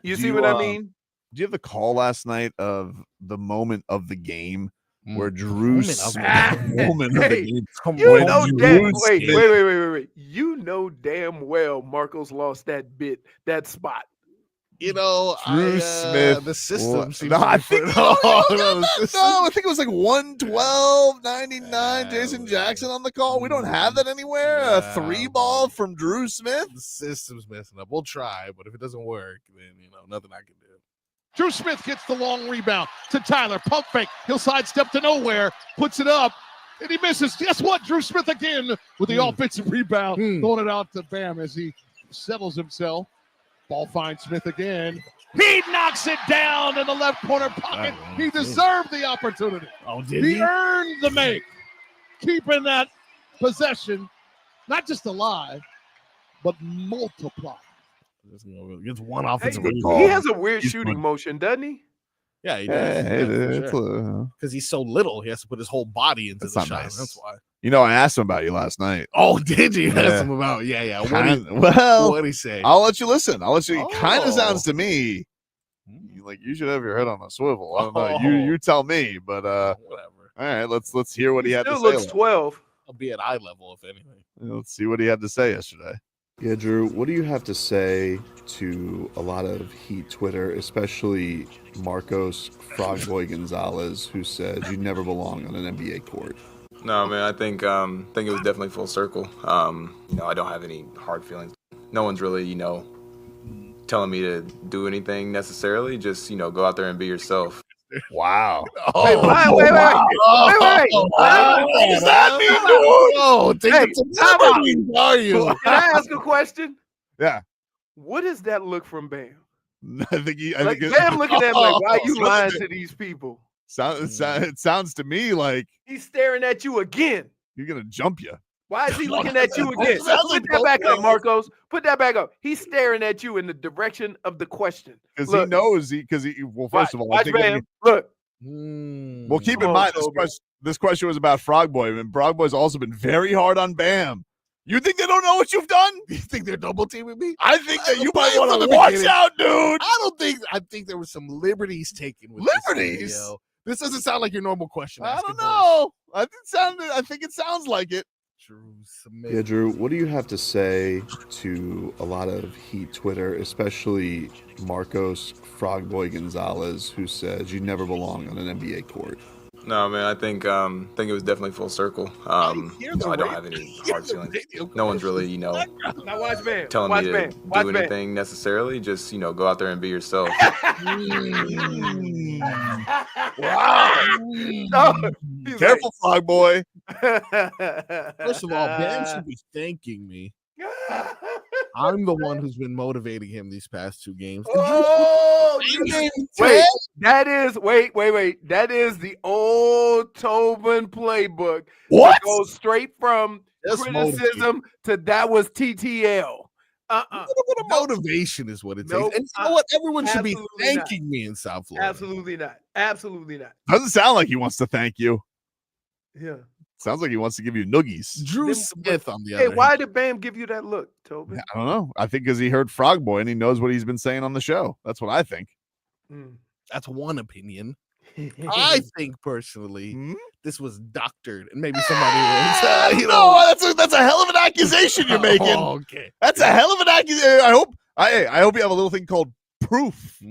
S1: You
S3: Do
S1: see
S3: you,
S1: what I mean?
S3: Do you have the call last night of the moment of the game where Dru
S2: Moment of
S3: Smith,
S2: the
S3: moment of
S1: Hey,
S3: the game?
S1: You
S3: when
S1: know
S3: Dru
S1: damn
S3: Smith-
S1: wait. You know damn well Marcos lost that spot.
S2: You know,
S3: Dru Smith.
S2: the system. seems
S3: No,
S2: to
S3: I
S2: be
S3: think
S2: putting-
S3: no,
S2: the system.
S3: I think it was like 112.99. Jason Jackson on the call. We don't have that anywhere. A 3-ball from Dru Smith.
S2: The system's messing up. We'll try, but if it doesn't work, then nothing I can do.
S12: Dru Smith gets the long rebound to Tyler. Pump fake. He'll sidestep to nowhere. Puts it up. And he misses. Guess what? Dru Smith again with the offensive rebound. Throwing it out to Bam as he settles himself. Ball finds Smith again. He knocks it down in the left corner pocket. He deserved the opportunity.
S2: Oh, did
S12: He
S2: he?
S12: earned the make. Keeping that possession not just alive, but multiplied.
S2: It's one offensive
S1: He
S2: rebound.
S1: has a weird
S3: He's
S1: shooting
S3: good.
S1: motion, doesn't he?
S2: Yeah, he does.
S3: It's
S2: Because he's so little, he has to put his whole body into
S3: That's
S2: the
S3: not
S2: shot.
S3: nice.
S2: That's why.
S3: You know, I asked him about you last night.
S2: Oh, did you?
S3: Yeah.
S2: Ask him about? Yeah.
S3: Well,
S2: What'd he say?
S3: I'll let you listen. It kind
S2: Oh.
S3: of sounds to me like you should have your head on a swivel. I don't know.
S2: Oh.
S3: You tell me, but
S2: Whatever.
S3: all right, let's hear what he had to
S1: Still
S3: say.
S1: looks 12.
S2: I'll be at eye level, if anything.
S3: Let's see what he had to say yesterday.
S13: Yeah, Drew, what do you have to say to a lot of Heat Twitter, especially Marcos Frogboy Gonzalez, who said you never belong on an NBA court?
S14: No, man, I think it was definitely full circle. I don't have any hard feelings. No one's really, telling me to do anything necessarily. Just, go out there and be yourself.
S3: Wow.
S1: Wait.
S2: What does that mean, dude? Oh,
S1: Hey,
S2: are you?
S1: Can I ask a question?
S3: Yeah.
S1: What does that look from Bam?
S3: I think
S1: Like Bam looking at him like, why are you lying to these people?
S3: It sounds to me like
S1: He's staring at you again.
S3: you're gonna jump you.
S1: Why is he looking at you again?
S2: It sounds
S1: Put
S2: like
S1: that back
S2: both
S1: up, Marcos. Put that back up. He's staring at you in the direction of the question.
S3: Because he knows well, first of all, I
S1: watch
S3: think
S1: Bam. Look.
S3: Well, keep in mind this question was about Frogboy, and Frogboy's also been very hard on Bam. You think they don't know what you've done?
S2: You think they're double teaming me?
S3: I think that you might want to watch out, dude.
S2: I think there were some liberties taken with
S3: Liberties?
S2: This video. This doesn't sound like your normal question.
S3: I don't know. I think it sounds like it.
S2: Dru Smith.
S13: Yeah, Drew, what do you have to say to a lot of Heat Twitter, especially Marcos Frogboy Gonzalez, who says you never belong on an NBA court?
S14: No, man, I think it was definitely full circle. I don't have any hard feelings. No one's really,
S1: Now watch Bam.
S14: telling
S1: Watch
S14: me to
S1: Bam.
S14: do
S1: Watch Bam.
S14: anything necessarily. Just, go out there and be yourself.
S3: Wow. Careful, Frogboy.
S2: First of all, Bam should be thanking me. I'm the one who's been motivating him these past 2 games.
S1: Oh, wait. That is That is the old Tobin playbook.
S3: What?
S1: It goes straight from criticism to that was TTL.
S2: A little motivation is what it takes. And you know what? Everyone should be thanking me in South Florida.
S1: Absolutely not. Absolutely not.
S3: Doesn't sound like he wants to thank you.
S1: Yeah.
S3: Sounds like he wants to give you noogies.
S2: Dru Smith on the other hand.
S1: Why did Bam give you that look, Tobin?
S3: I don't know. I think because he heard Frogboy and he knows what he's been saying on the show. That's what I think.
S2: That's one opinion. I think personally, this was doctored, and maybe somebody was.
S3: That's a hell of an accusation you're making.
S2: Okay,
S3: that's a hell of an accusation. I hope you have a little thing called proof.
S2: All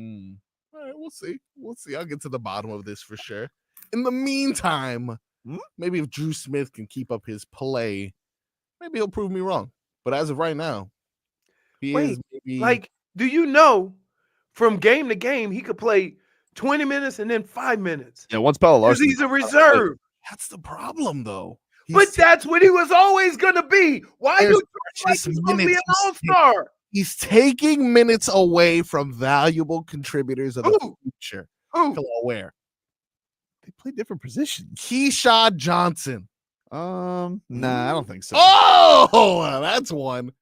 S2: right, we'll see. We'll see. I'll get to the bottom of this for sure. In the meantime, maybe if Dru Smith can keep up his play, maybe he'll prove me wrong. But as of right now, he is maybe
S1: like, do you know from game to game he could play 20 minutes and then 5 minutes?
S3: Yeah, once Pella Larson.
S1: Because he's a reserve.
S2: That's the problem, though.
S1: But that's what he was always going to be. Why are you like he's supposed to be an all-star?
S2: He's taking minutes away from valuable contributors of the future. Hello, where?
S3: They play different positions.
S2: Keyshawn Johnson.
S3: Nah, I don't think so.
S2: Oh, that's one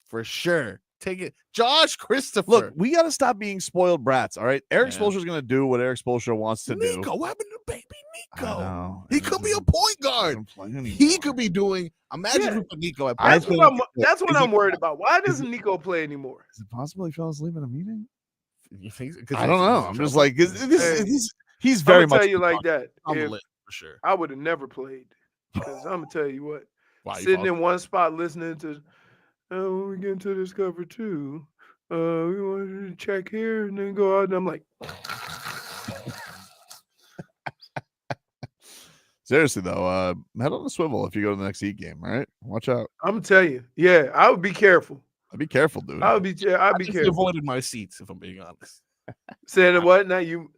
S2: for sure. Take it. Josh Christopher.
S3: Look, we got to stop being spoiled brats, all right? Eric Spoelstra's going to do what Eric Spoelstra wants to do.
S2: Nico, what happened to baby Nico?
S3: Know.
S2: He could be a point guard. He could be doing. Imagine who put Nico at
S1: That's
S2: point.
S1: that's what I'm worried about. Why doesn't Nico play anymore?
S3: Is it possible he fell asleep in a meeting?
S2: You think?
S3: I don't know. I'm just like, he's very much.
S1: Tell you like that.
S2: I'm lit for sure.
S1: I would have never played. Because I'm gonna tell you what.
S2: Why,
S1: sitting in one spot listening to, when we get into this cover 2, we wanted to check here and then go out, and I'm like.
S3: Seriously though, head on the swivel if you go to the next Heat game, right? Watch out.
S1: I'm gonna tell you, yeah, I would be careful.
S3: I'd be careful, dude.
S1: I'd be careful.
S2: Avoided my seats, if I'm being honest.
S1: Said what? Now you.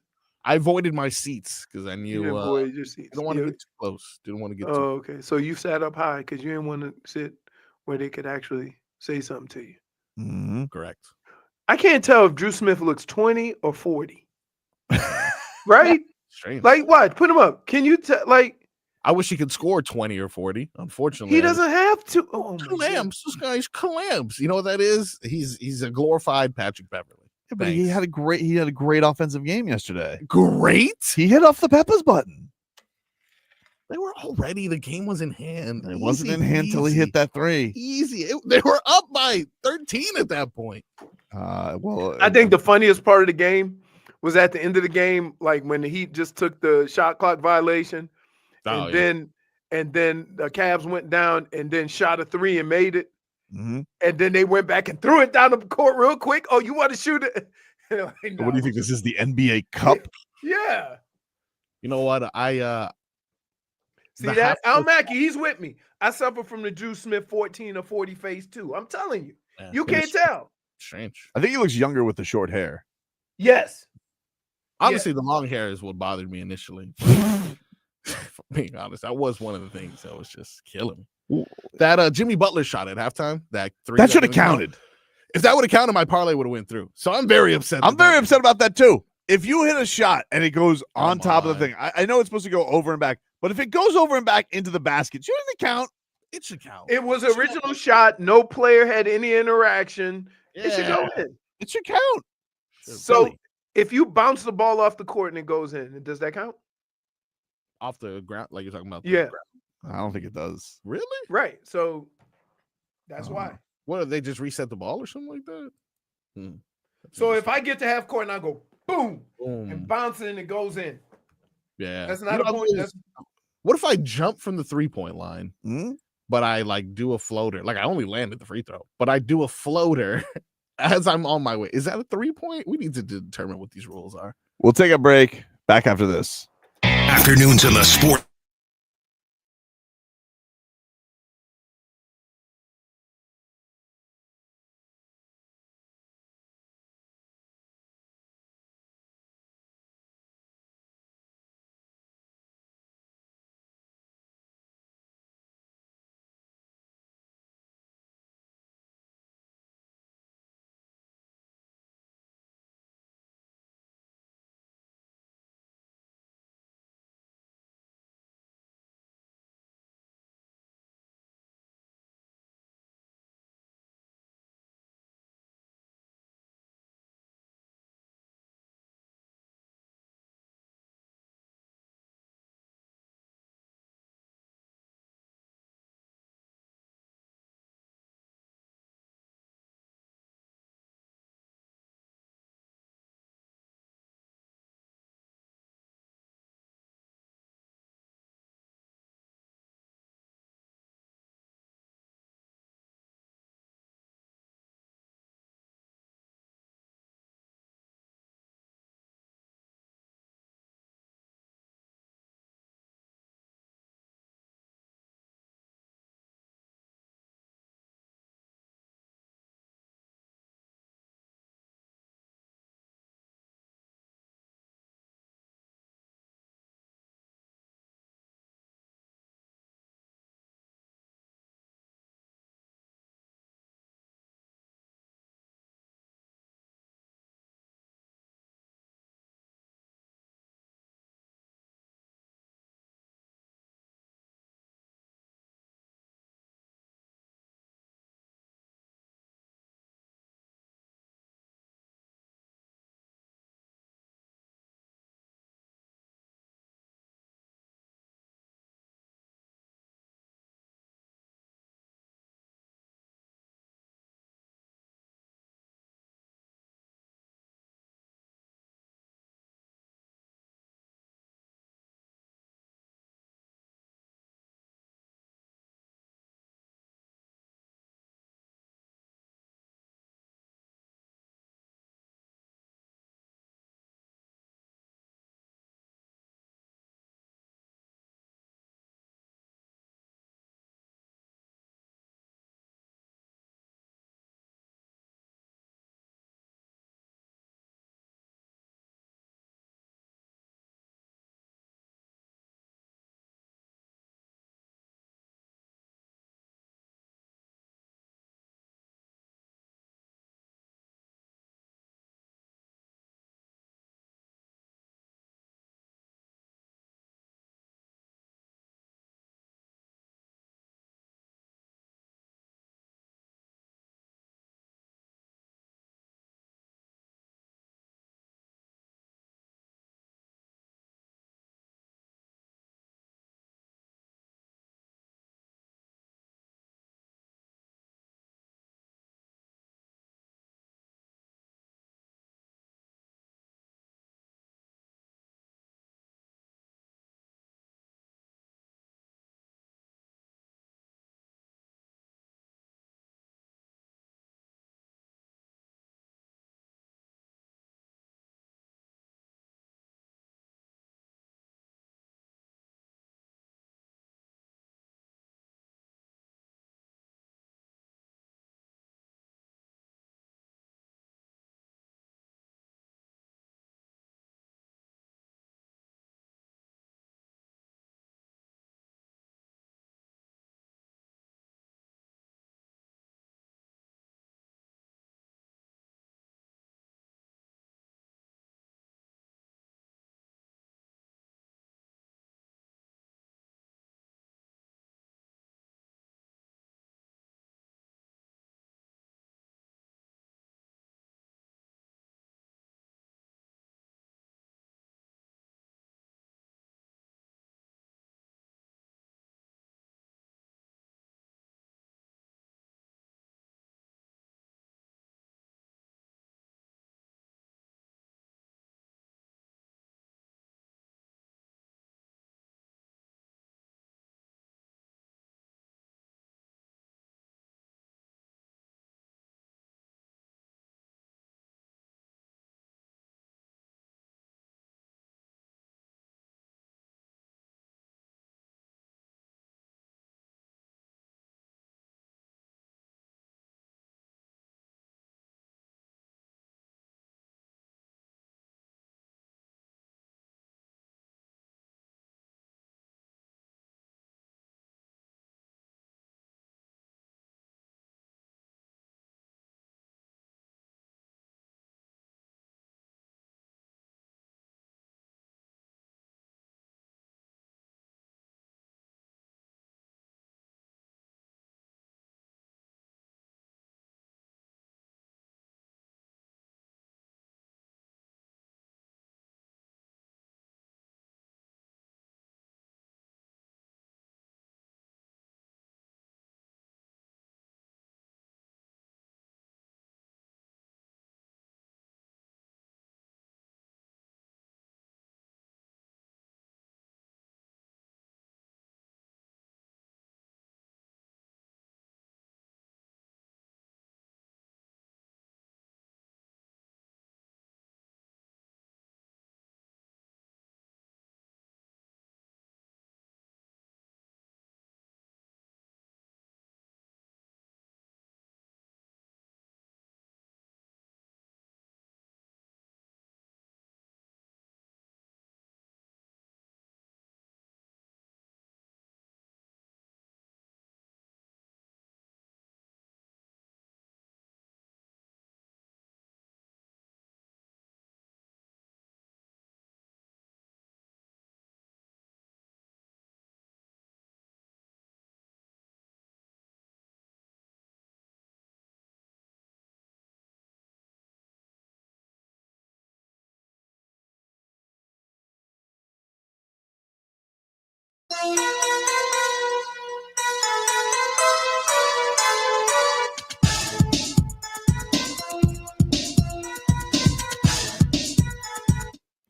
S2: I avoided my seats because I knew
S1: You avoided your seats.
S2: I don't want to get too close. Didn't want to get too.
S1: Oh, okay. So you sat up high because you didn't want to sit where they could actually say something to you.
S2: Correct.
S1: I can't tell if Dru Smith looks 20 or 40. Right?
S2: Strange.
S1: Like what? Put him up. Can you tell? Like,
S2: I wish he could score 20 or 40. Unfortunately,
S1: he doesn't have to. Oh,
S2: clams. This guy's clams. You know what that is? He's a glorified Patrick Beverly.
S3: Yeah, but he had a great offensive game yesterday.
S2: Great.
S3: He hit off the Peppers button.
S2: They were already. The game was in hand.
S3: It wasn't in hand till he hit that 3.
S2: Easy. They were up by 13 at that point.
S3: Well,
S1: I think the funniest part of the game was at the end of the game, like when the Heat just took the shot clock violation, and then the Cavs went down and then shot a 3 and made it. And then they went back and threw it down the court real quick. Oh, you want to shoot it? Like, no.
S3: What do you think? This is the NBA Cup?
S1: Yeah.
S2: You know what?
S1: See that? Al Mackey, he's with me. I suffer from the Dru Smith 14 or 40 face too. I'm telling you. You can't tell.
S2: Strange.
S3: I think he looks younger with the short hair.
S1: Yes.
S2: Honestly, the long hair is what bothered me initially. If I'm being honest, that was one of the things that was just killing me. That Jimmy Butler shot at halftime, that 3
S3: that should have counted.
S2: If that would have counted, my parlay would have went through. So I'm very upset.
S3: I'm very upset about that too. If you hit a shot and it goes on top of the thing, I know it's supposed to go over and back, but if it goes over and back into the basket, shouldn't it count?
S2: It should count.
S1: It was original shot. No player had any interaction. It should go in.
S3: It should count.
S1: So if you bounce the ball off the court and it goes in, does that count?
S2: Off the ground, like you're talking about.
S1: Yeah.
S3: I don't think it does.
S2: Really?
S1: Right. So that's why.
S2: What, did they just reset the ball or something like that?
S1: So if I get to half court and I go boom, and bounce it and it goes in.
S2: Yeah.
S1: That's not a point.
S2: What if I jump from the 3-point line, but I like do a floater? Like I only landed the free throw, but I do a floater as I'm on my way. Is that a 3-point? We need to determine what these rules are.
S3: We'll take a break. Back after this.
S4: Afternoons in the sport.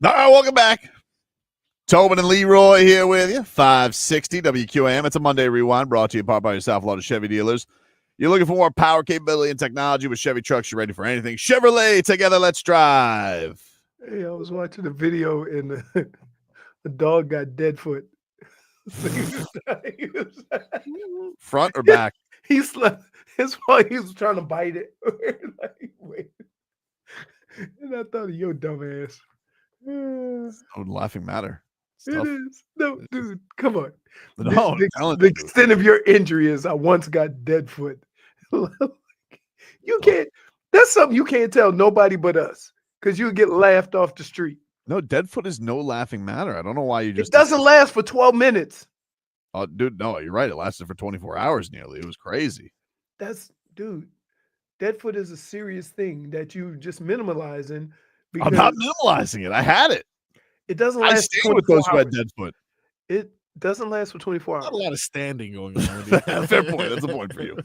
S3: All right, welcome back. Tobin and Leroy here with you. 560 WQAM. It's a Monday Rewind brought to you by your South Florida Chevy dealers. You're looking for more power, capability, and technology with Chevy trucks. You're ready for anything. Chevrolet, together, let's drive.
S1: Hey, I was watching the video and the dog got dead foot. So
S3: Front or back?
S1: He slept. His fault. He was trying to bite it. Like, wait. And I thought, yo, dumbass.
S3: Oh, laughing matter.
S1: It is. No, dude, come on.
S3: No,
S1: the extent of your injury is I once got dead foot. You can't. That's something you can't tell nobody but us, because you get laughed off the street.
S3: No, dead foot is no laughing matter. I don't know why you just.
S1: It doesn't last for 12 minutes.
S3: Oh, dude, no, you're right. It lasted for 24 hours nearly. It was crazy.
S1: Dude, dead foot is a serious thing that you just minimalizing.
S3: I'm not minimalizing it. I had it.
S1: It doesn't
S3: I
S1: last.
S3: stay with those who had dead foot.
S1: It doesn't last for 24 hours.
S2: Not a lot of standing going on.
S3: Fair point. That's a point for you.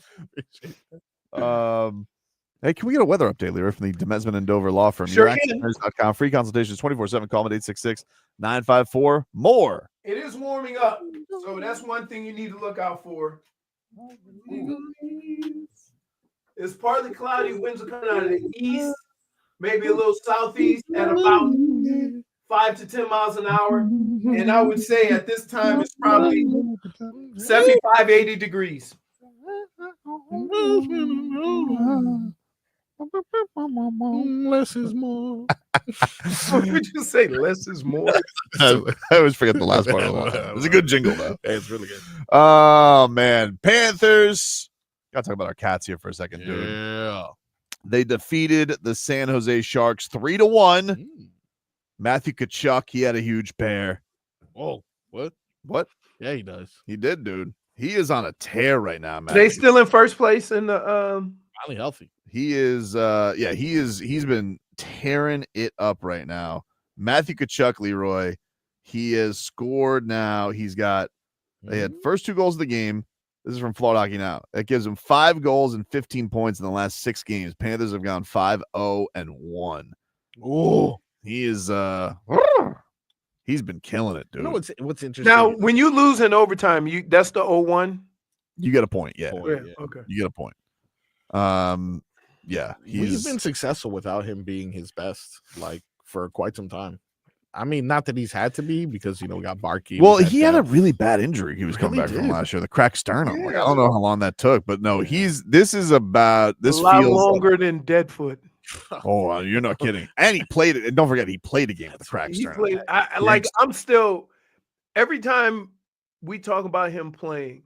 S3: Hey, can we get a weather update, Leroy, from the Demesman and Dover Law Firm?
S1: Sure
S3: YourActionNurse.com. Free consultations 24/7. Call them at 866-954-MORE.
S1: It is warming up, so that's one thing you need to look out for. It's partly cloudy. Winds are coming out of the east, maybe a little southeast at about 5 to 10 miles an hour. And I would say at this time it's probably 75, 80 degrees.
S2: Less is more.
S1: What would you say? Less is more.
S3: I always forget the last part of the line. It's a good jingle, though.
S2: Hey, it's really good.
S3: Oh, man. Panthers. Got to talk about our cats here for a second, dude.
S2: Yeah.
S3: They defeated the San Jose Sharks 3-1. Matthew Tkachuk, he had a huge pair.
S2: Whoa. What?
S3: What?
S2: Yeah, he does.
S3: He did, dude. He is on a tear right now, man.
S1: They still in first place in the
S2: finally healthy.
S3: He is he's been tearing it up right now. Matthew Tkachuk, Leroy, he has scored now. He's got they had first 2 goals of the game. This is from Florida Hockey Now. That gives him 5 goals and 15 points in the last 6 games. Panthers have gone 5-0-1.
S2: Oh,
S3: he is he's been killing it, dude.
S2: You know what's interesting?
S1: Now, when you lose in overtime, that's the 0-1?
S3: You get a point, yeah.
S1: Okay.
S3: You get a point. Yeah,
S2: he's been successful without him being his best, like for quite some time. I mean, not that he's had to be, because we got Barkey.
S3: Well, he had a really bad injury. He was coming back from last year, the cracked sternum.
S1: Yeah.
S3: Like, I don't know how long that took, but no, this feels
S1: a lot longer than Deadfoot.
S3: Oh, you're not kidding. And he played it. And don't forget, he played a game with the cracked sternum.
S1: I'm still, every time we talk about him playing,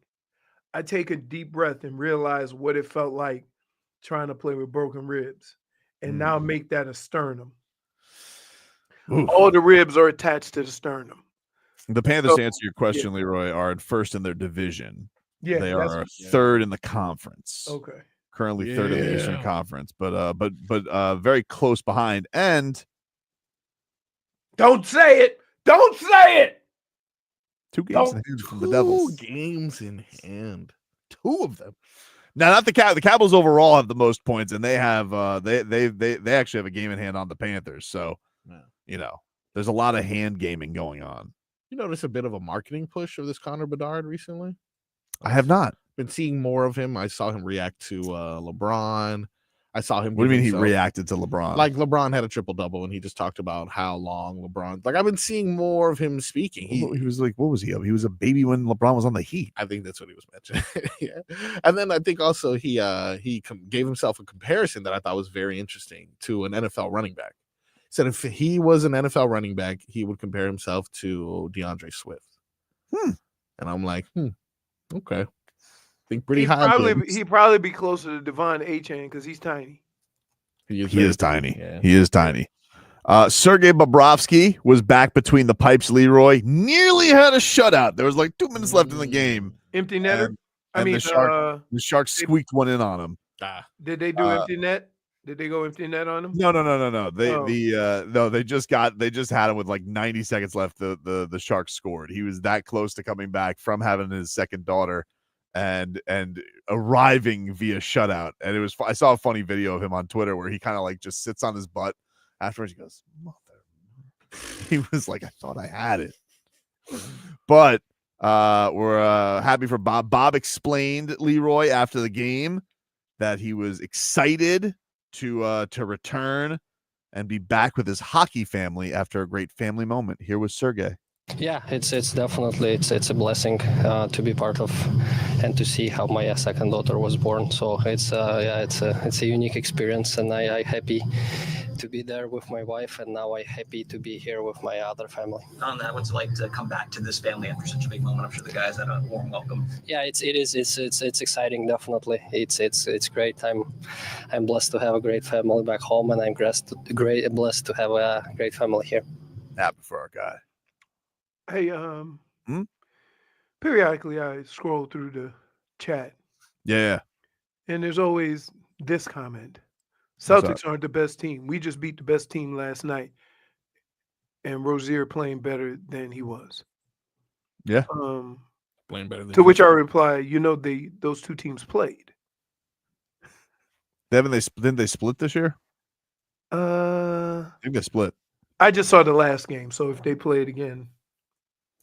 S1: I take a deep breath and realize what it felt like trying to play with broken ribs, and now make that a sternum.
S3: Oof.
S1: All the ribs are attached to the sternum.
S3: The Panthers, to answer your question, Leroy, are at first in their division.
S1: Yeah,
S3: they are third in the conference.
S1: Okay,
S3: currently third in the Eastern Conference, but very close behind. And
S1: don't say it. Don't say it.
S3: 2 games in hand from the Devils.
S2: 2 games in hand. 2 of them.
S3: Now, not the The Cowboys overall have the most points, and they have they actually have a game in hand on the Panthers. So, there's a lot of hand gaming going on.
S2: You notice a bit of a marketing push of this Connor Bedard recently?
S3: I have not
S2: been seeing more of him. I saw him react to LeBron. I saw him.
S3: What do you mean he reacted to LeBron?
S2: Like LeBron had a triple-double, and he just talked about how long LeBron. Like I've been seeing more of him speaking.
S3: He was like, what was he? He was a baby when LeBron was on the Heat.
S2: I think that's what he was mentioning. Yeah, and then I think also he gave himself a comparison that I thought was very interesting to an NFL running back. He said if he was an NFL running back, he would compare himself to DeAndre Swift. And I'm like, okay. Think pretty high.
S1: He'd probably be closer to Devon A-Chain because he's tiny.
S3: He is tiny. Yeah. He is tiny. Sergei Bobrovsky was back between the pipes. Leroy nearly had a shutout. There was like 2 minutes left in the game.
S1: Empty netter.
S3: The Sharks squeaked one in on him.
S1: Did they do empty net? Did they go empty net on him?
S3: No. They just had him with like 90 seconds left. The Sharks scored. He was that close to coming back from having his second daughter and arriving via shutout. And it was, I saw a funny video of him on Twitter where he kind of like just sits on his butt afterwards. He goes, mother. He was like, I thought I had it. But we're happy for Bob. Bob explained, Leroy, after the game that he was excited to return and be back with his hockey family after a great family moment. Here was Sergey.
S15: Yeah, it's definitely it's a blessing to be part of and to see how my second daughter was born. So it's a unique experience, and I happy to be there with my wife, and now I happy to be here with my other family.
S16: On that, what's it like to come back to this family after such a big moment? I'm sure the guys had a warm welcome.
S15: Yeah, it's exciting, definitely. It's great. I'm blessed to have a great family back home, and I'm blessed to have a great family here.
S3: Happy for our guy.
S1: Hey, periodically I scroll through the chat.
S3: Yeah.
S1: And there's always this comment.
S3: What's
S1: Celtics aren't the best team. We just beat the best team last night. And Rozier playing better than he was.
S3: Yeah.
S2: Playing better than
S1: to which I reply, those two teams played.
S3: Didn't they split this year? I think they split.
S1: I just saw the last game, so if they play it again.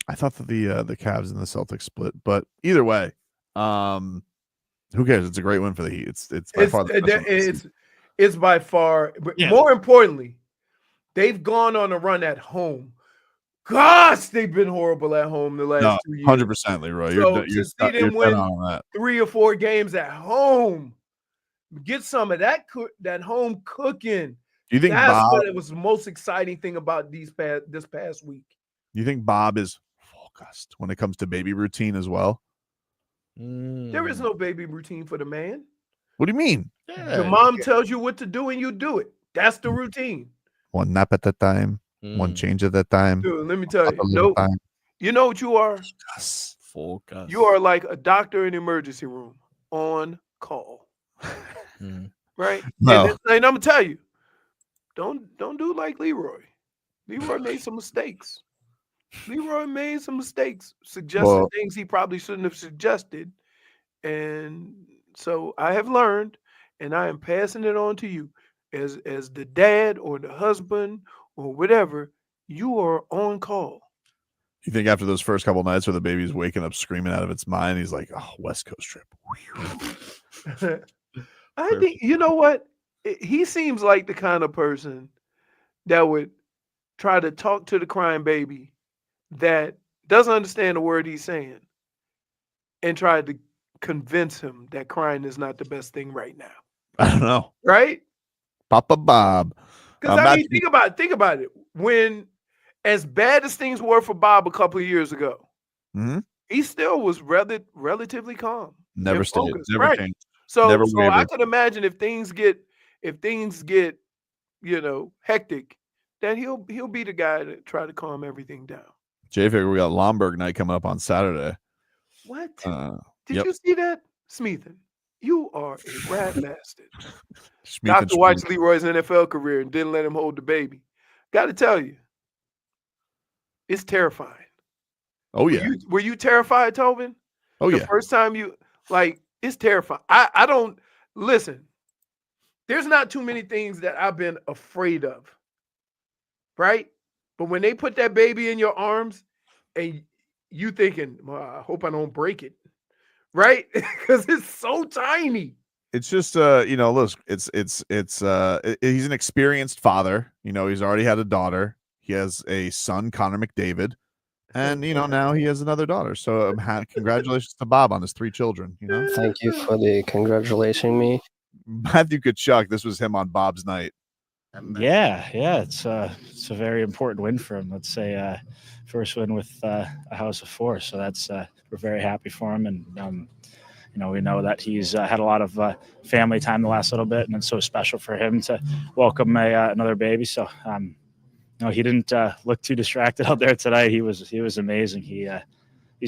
S3: I thought that the Cavs and the Celtics split, but either way, who cares? It's a great win for the Heat. It's by far the best one.
S1: It's by far, but
S3: Yeah.
S1: More importantly, they've gone on a run at home. Gosh, they've been horrible at home the last 2 years.
S3: 100%, Leroy.
S1: So
S3: You're
S1: to see them
S3: dead
S1: win
S3: on that.
S1: 3 or 4 games at home, get some of that home cooking.
S3: Do you think
S1: that's
S3: Bob?
S1: what it was the most exciting thing about this past week?
S3: You think Bob is focused when it comes to baby routine as well?
S1: There is no baby routine for the man.
S3: What do you mean?
S1: The mom tells you what to do and you do it. That's the routine.
S3: One nap at a time, one change at a time.
S1: Dude, let me tell
S3: up
S1: you.
S3: a little
S1: No,
S3: time.
S1: you know what you are?
S2: Focus.
S1: You are like a doctor in the emergency room on call. Right?
S3: No.
S1: And I'm gonna tell you, don't do like Leroy. Leroy made some mistakes. Suggested things he probably shouldn't have suggested. And so I have learned, and I am passing it on to you as the dad or the husband or whatever. You are on call.
S3: You think after those first couple nights where the baby's waking up screaming out of its mind, he's like, "Oh, West Coast trip."
S1: I think you know what? He seems like the kind of person that would try to talk to the crying baby that doesn't understand the word he's saying and try to convince him that crying is not the best thing right now.
S3: I don't know.
S1: Right?
S3: Papa Bob.
S1: Because think about it. When as bad as things were for Bob a couple of years ago, he still was relatively calm.
S3: Never stayed.
S1: Focused.
S3: Never
S1: Right.
S3: changed.
S1: So
S3: Never
S1: I
S3: wavered.
S1: could imagine if things get hectic, then he'll be the guy to try to calm everything down.
S3: Jay figure we got Lomberg night coming up on Saturday.
S1: What?
S3: Did
S1: you see that? Smeathan, you are a rat bastard.
S3: Smeathan
S1: Doctor watched
S3: Smeathan.
S1: Leroy's NFL career and didn't let him hold the baby. Got to tell you, it's terrifying.
S3: Oh yeah.
S1: Were you terrified, Tobin?
S3: Oh
S1: The
S3: yeah.
S1: first time it's terrifying. I don't listen. There's not too many things that I've been afraid of, right? But when they put that baby in your arms and you thinking, well, I hope I don't break it, right? Because it's so tiny.
S3: It's just look, he's an experienced father. He's already had a daughter. He has a son, Connor McDavid, and now he has another daughter. So congratulations to Bob on his 3 children.
S15: Thank you for the congratulating me.
S3: Matthew Kachuk, this was him on Bob's night.
S17: Yeah, it's a very important win for him. Let's say first win with a house of 4. So that's we're very happy for him, and we know that he's had a lot of family time the last little bit, and it's so special for him to welcome another baby. So he didn't look too distracted out there today. He was amazing. He's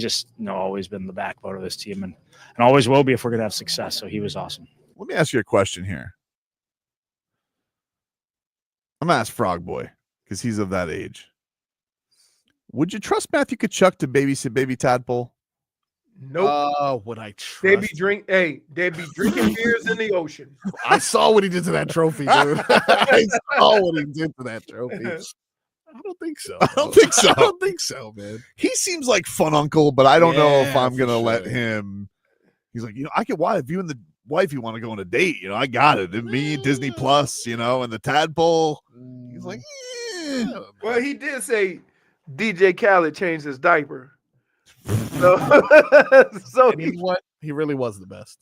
S17: just always been the backbone of this team, and always will be if we're gonna have success. So he was awesome.
S3: Let me ask you a question here. I'm gonna ask Frogboy because he's of that age. Would you trust Matthew Kachuk to babysit baby tadpole?
S1: Nope.
S2: Would I trust?
S1: They'd be drinking beers in the ocean.
S2: I saw what he did to that trophy, dude. I saw what he did to that trophy. I don't think so.
S3: I don't think so.
S2: I don't think so, man.
S3: He seems like fun uncle, but I don't know if
S2: Yeah,
S3: I'm
S2: for
S3: gonna let
S2: sure.
S3: him. He's like, I can. Why if you and the wife you want to go on a date? I got it. And me, Disney Plus, and the tadpole. He's like,
S1: Well, he did say DJ Khaled changed his diaper. So,
S2: and you know what? He really was the best.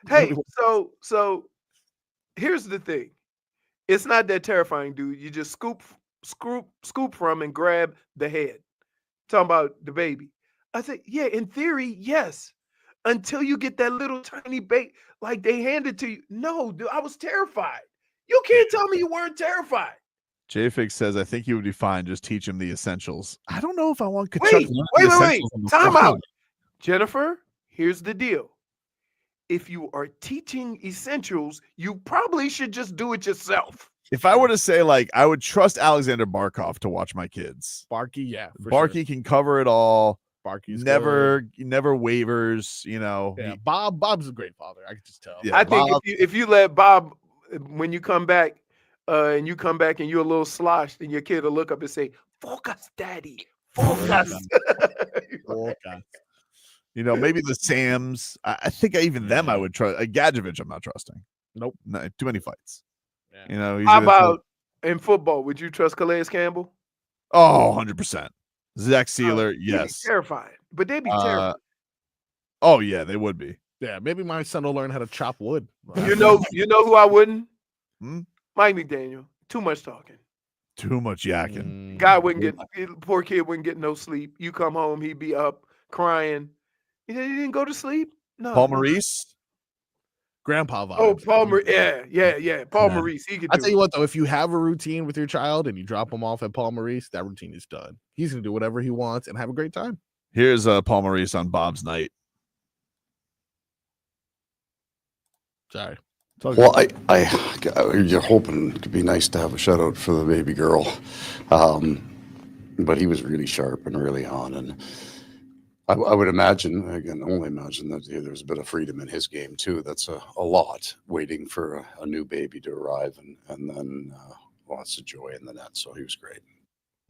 S1: Hey, so here's the thing. It's not that terrifying, dude. You just scoop from and grab the head. Talking about the baby. I said, yeah, in theory, yes. Until you get that little tiny bait, like they handed to you. No, dude, I was terrified. You can't tell me you weren't terrified.
S3: JFig says, I think he would be fine. Just teach him the essentials. I don't know if I want Kachuk
S1: Wait.
S3: learning the essentials on the
S1: Time
S3: fly.
S1: out. Jennifer, here's the deal. If you are teaching essentials, you probably should just do it yourself.
S3: If I were to say, I would trust Alexander Barkov to watch my kids.
S2: Barky, yeah.
S3: Barky can cover it all.
S2: Barky's
S3: never wavers,
S2: Yeah, Bob's a great father. I can just tell.
S3: Yeah,
S1: I think
S3: Bob-
S1: if you let Bob, when you come back, and you're a little sloshed, and your kid will look up and say, "Focus, Daddy, focus."
S3: Maybe the Sams. I think even them I would trust. Gadjevich, I'm not trusting.
S2: Nope.
S3: No, too many fights. He's
S1: How
S3: gonna
S1: about in football? Would you trust Calais Campbell?
S3: Oh, 100%. Zach Sieler,
S1: He'd be
S3: yes.
S1: terrified, but they'd be terrified.
S3: Oh yeah, they would be.
S2: Yeah, maybe my son will learn how to chop wood.
S1: You know who I wouldn't?
S3: Hmm?
S1: Mike McDaniel. Too much talking.
S3: Too much yakking.
S1: Guy wouldn't poor kid wouldn't get no sleep. You come home, he'd be up crying. He said he didn't go to sleep. No.
S3: Paul
S1: no.
S3: Maurice.
S2: Grandpa vibes.
S1: Oh, Paul Maurice. Yeah. Paul Maurice. He could
S2: I
S1: do
S2: tell you
S1: it.
S2: what, though, if you have a routine with your child and you drop him off at Paul Maurice, that routine is done. He's gonna do whatever he wants and have a great time.
S3: Here's Paul Maurice on Bob's night.
S2: Sorry.
S18: Well, you're hoping it could be nice to have a shutout for the baby girl, but he was really sharp and really on, and I would imagine, again, only imagine that there's a bit of freedom in his game too. That's a lot waiting for a new baby to arrive, and then lots of joy in the net. So he was great.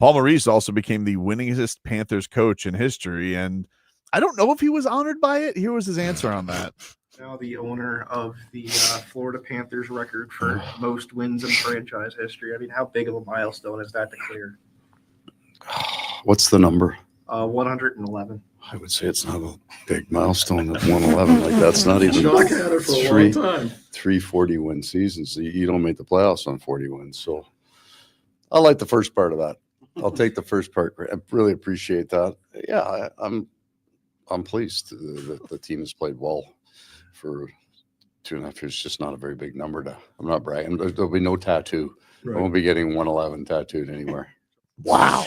S3: Paul Maurice also became the winningest Panthers coach in history, and I don't know if he was honored by it. Here was his answer on that.
S19: Now the owner of the Florida Panthers record for most wins in franchise history. I mean, how big of a milestone is that to clear?
S18: What's the number?
S19: 111.
S18: I would say it's not a big milestone at 111. Like that's not even
S19: Shock had it for a long time.
S18: 340 win seasons. You don't make the playoffs on 40 wins. So I like the first part of that. I'll take the first part. I really appreciate that. Yeah, I'm pleased that the team has played well for 2.5 years. Just not a very big number. I'm not bragging. There'll be no tattoo.
S19: Right.
S18: I won't be getting 111 tattooed anywhere.
S3: Wow.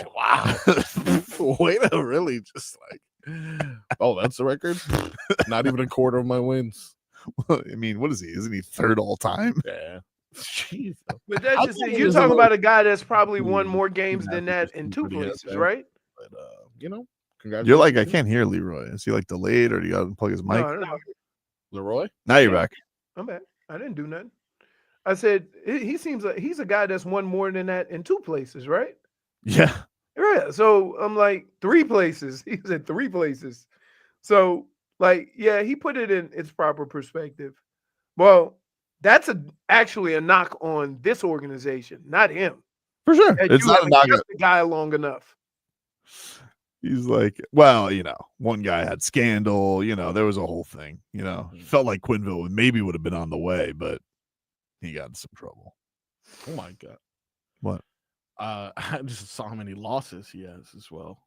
S2: Way to really just oh, that's the record? Not even a quarter of my wins.
S3: Well, I mean, what is he? Isn't he third all time?
S2: Yeah. Jeez.
S1: But that's
S2: How
S1: just
S2: come
S1: it. You're
S2: there's
S1: talking
S2: a-
S1: about a guy that's probably won more games than that in two
S2: Pretty
S1: places,
S2: good,
S1: right?
S2: But congratulations.
S3: You're like, I can't hear Leroy. Is he delayed, or do you got to plug his mic?
S1: No, I don't know.
S2: Leroy?
S3: Now you're back.
S1: I'm back. I didn't do nothing. I said he seems like he's a guy that's won more than that in two places, right?
S3: Yeah.
S1: Yeah. So I'm like 3 places. He's in 3 places. So yeah, he put it in its proper perspective. Well, that's actually a knock on this organization, not him.
S3: For sure.
S1: That
S3: It's
S1: you
S3: not a
S1: haven't
S3: knock.
S1: kept the guy long enough.
S3: He's like, well, one guy had scandal, there was a whole thing, felt like Quinville maybe would have been on the way, but he got in some trouble.
S2: Oh my God.
S3: What?
S2: I just saw how many losses he has as well.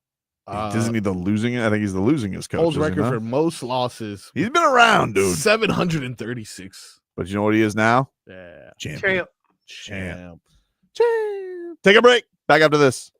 S3: Isn't he the losing? I think he's the losingest coach.
S2: Holds
S3: isn't
S2: record
S3: he?
S2: for most losses.
S3: He's been around, dude.
S2: 736.
S3: But you know what he is now?
S2: Yeah.
S3: Champion.
S1: Champ.
S3: Take a break. Back after this.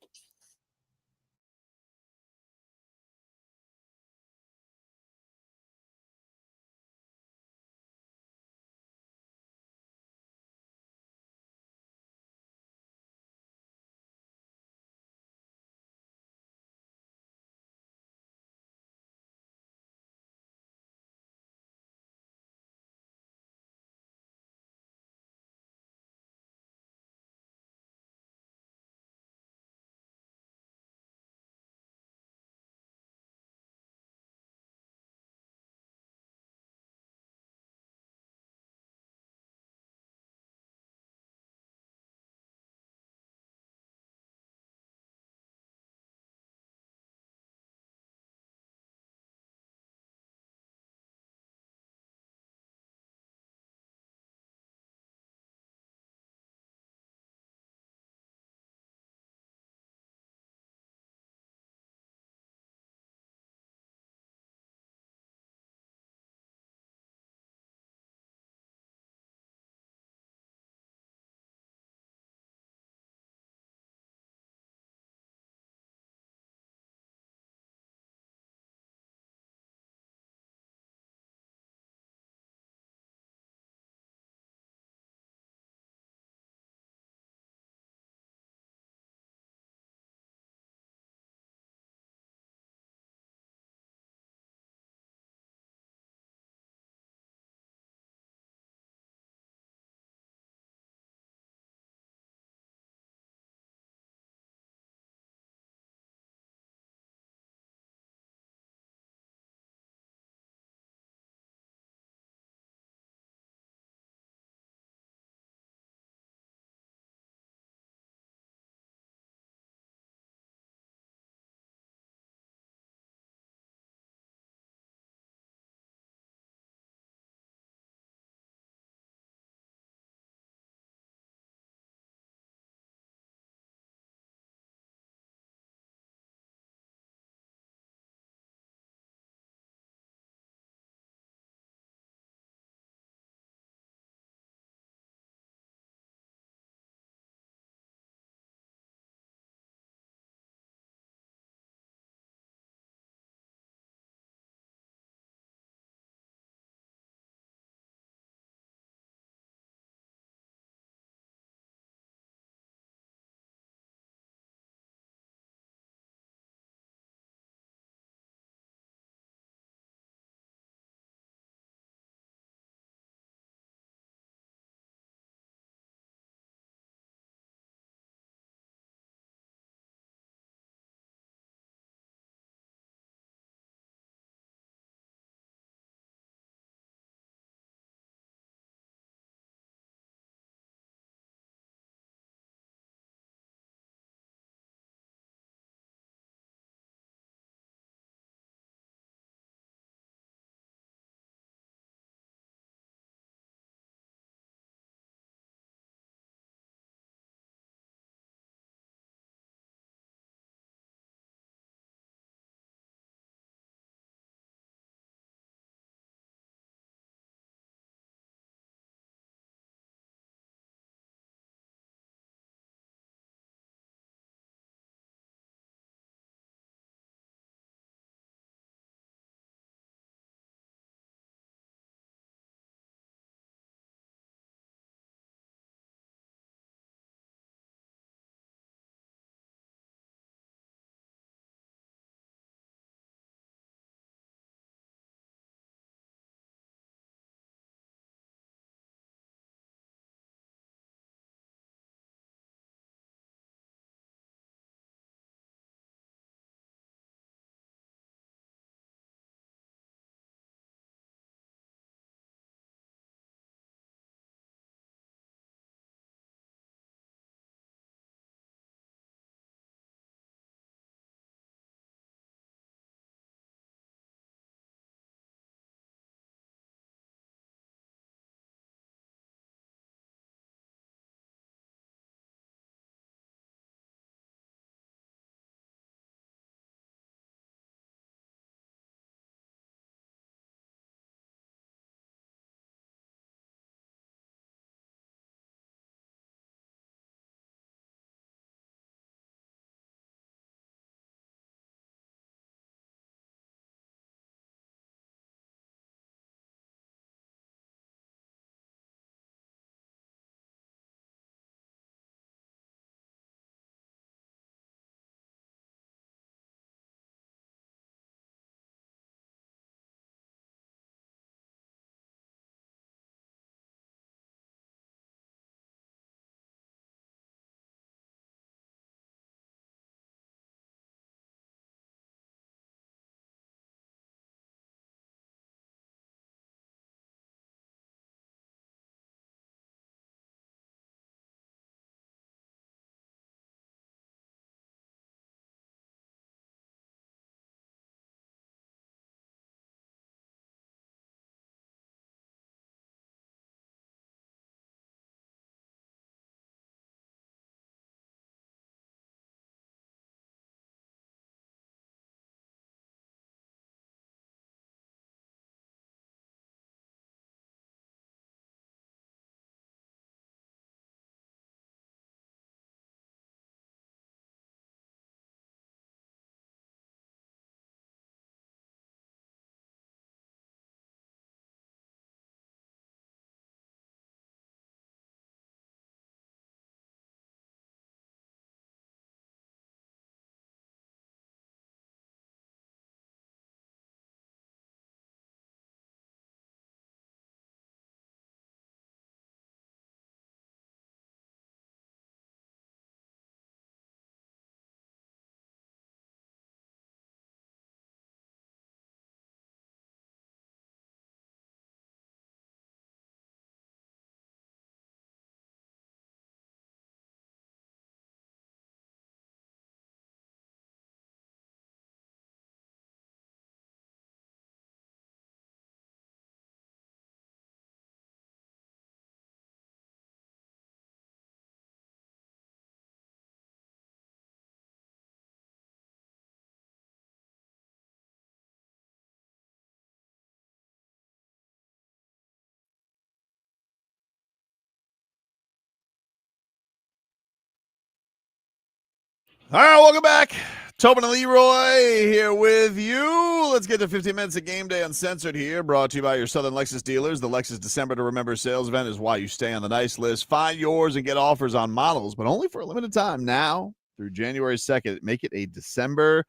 S3: All right, welcome back. Tobin and Leroy here with you. Let's get to 15 minutes of Game Day Uncensored here, brought to you by your Southern Lexus dealers. The Lexus December to Remember sales event is why you stay on the nice list. Find yours and get offers on models, but only for a limited time now through January 2nd. Make it a December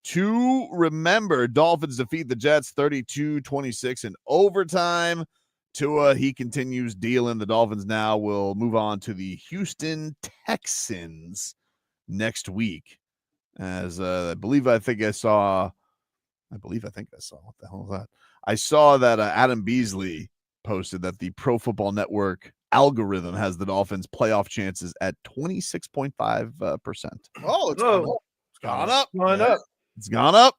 S3: to remember. Dolphins defeat the Jets 32-26 in overtime. Tua, he continues dealing. The Dolphins now will move on to the Houston Texans next week. As I think I saw, what the hell is that? I saw that Adam Beasley posted that the Pro Football Network algorithm has the Dolphins' playoff chances at 26.5%.
S2: Oh, it's gone up.
S3: It's gone up.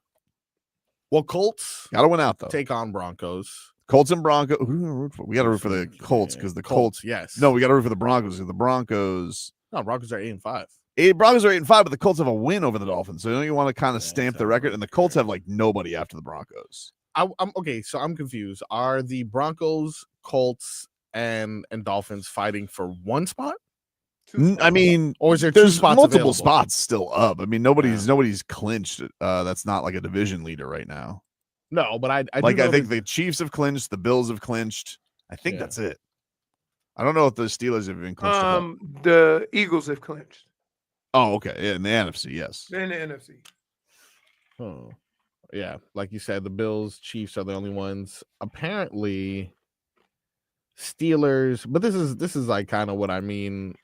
S2: Well, Colts
S3: got to win out, though.
S2: Take on Broncos.
S3: Colts and Broncos. We got to root for the Colts because the Colts.
S2: Yes.
S3: No, we got to root for the Broncos because the Broncos.
S2: No, Broncos are 8-5.
S3: Broncos are 8-5, but the Colts have a win over the Dolphins. So you want to kind of stamp the record, and the Colts have like nobody after the Broncos.
S2: I'm okay. So I'm confused. Are the Broncos, Colts, and Dolphins fighting for one spot?
S3: I mean,
S2: or is there
S3: there's
S2: two spots
S3: multiple
S2: available?
S3: spots still up. I mean, nobody's clinched. That's not like a division leader right now.
S2: No, but I
S3: think the Chiefs have clinched, the Bills have clinched. I think that's it. I don't know if the Steelers have been clinched.
S1: The Eagles have clinched.
S3: Oh, okay. Yeah, in the NFC, yes.
S1: In the NFC.
S2: Oh, yeah. Like you said, the Bills, Chiefs are the only ones. Apparently, Steelers. But this is like kind of what I mean.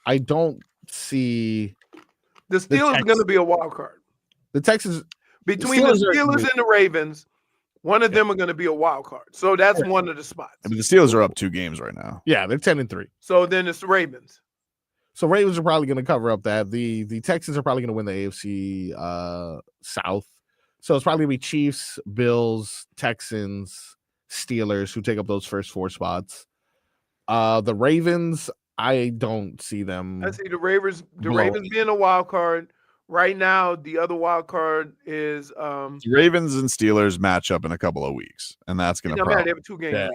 S2: I don't see
S1: the Steelers going to be a wild card.
S2: The Texans
S1: between the Steelers and the Ravens, one of them are going to be a wild card. So that's one of the spots.
S3: I mean, the Steelers are up 2 games right now.
S2: Yeah, they're 10-3.
S1: So then it's the Ravens.
S2: So Ravens are probably going to cover up that. The Texans are probably going to win the AFC South. So it's probably going to be Chiefs, Bills, Texans, Steelers who take up those first 4 spots. The Ravens, I don't see them.
S1: I see the Ravens being a wild card. Right now, the other wild card is
S3: the Ravens and Steelers match up in a couple of weeks, and that's going to
S1: they have a 2-game lead.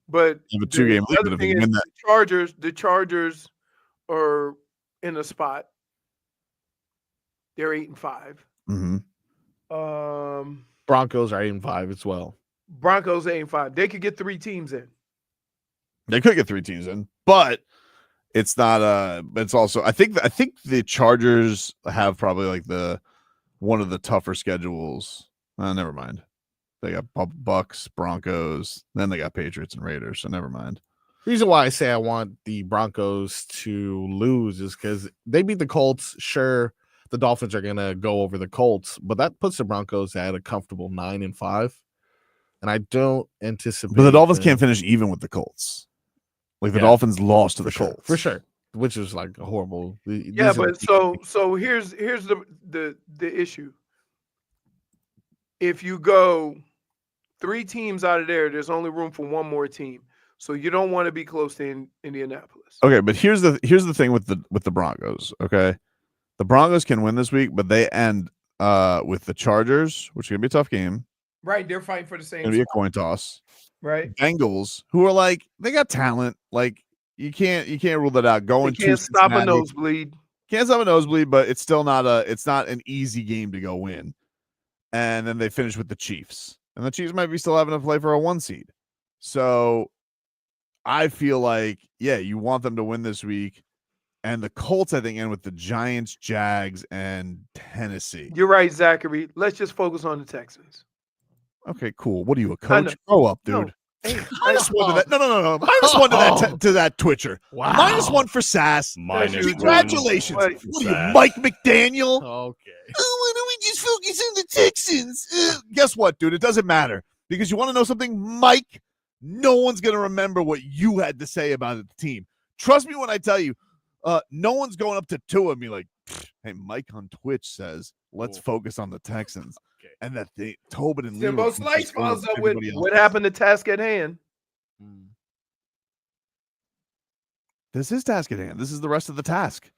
S1: But
S3: they have a 2-game lead. But if you win that,
S1: the Chargers are in a spot. They're 8-5.
S3: Mm-hmm.
S2: Broncos are 8-5 as well.
S1: Broncos 8-5. They could get 3 teams in.
S3: They could get 3 teams in, but it's not. It's also. I think the Chargers have probably like one of the tougher schedules. Never mind. They got Bucks, Broncos, then they got Patriots and Raiders. So never mind.
S2: The reason why I say I want the Broncos to lose is because they beat the Colts. Sure, the Dolphins are going to go over the Colts, but that puts the Broncos at a comfortable 9-5. And I don't anticipate.
S3: But the Dolphins can't finish even with the Colts. Like the Dolphins lost to the Colts.
S2: For sure. Which is like a horrible.
S1: Yeah, but so here's the issue. If you go 3 teams out of there, there's only room for 1 more team. So you don't want to be close to Indianapolis.
S3: Okay, but here's the thing with the Broncos. Okay, the Broncos can win this week, but they end with the Chargers, which is gonna be a tough game.
S1: Right, they're fighting for the same.
S3: It's gonna be a coin toss.
S1: Right,
S3: Bengals, who are like they got talent. Like you can't rule that out. Going
S1: they can't
S3: to
S1: stop a nosebleed.
S3: Can't stop a nosebleed, but it's still not an easy game to go win. And then they finish with the Chiefs, and the Chiefs might be still having to play for a 1 seed. So I feel like, you want them to win this week. And the Colts, I think, end with the Giants, Jags, and Tennessee.
S1: You're right, Zachary. Let's just focus on the Texans.
S3: Okay, cool. What are you, a coach? Grow up, dude.
S1: No.
S3: -1 to that. No. -1 to that Twitcher.
S2: Wow.
S3: -1 for Sass. Congratulations. What are you, Mike McDaniel?
S2: Okay.
S3: Oh, why don't we just focus on the Texans? Guess what, dude? It doesn't matter. Because you want to know something, Mike? No one's going to remember what you had to say about the team. Trust me when I tell you, no one's going up to Tua and be like, hey, Mike on Twitch says, let's focus on the Texans. Okay. And that Tobin and Leroy.
S1: Slice follows up with what happened to task at hand.
S3: This is task at hand. This is the rest of the task.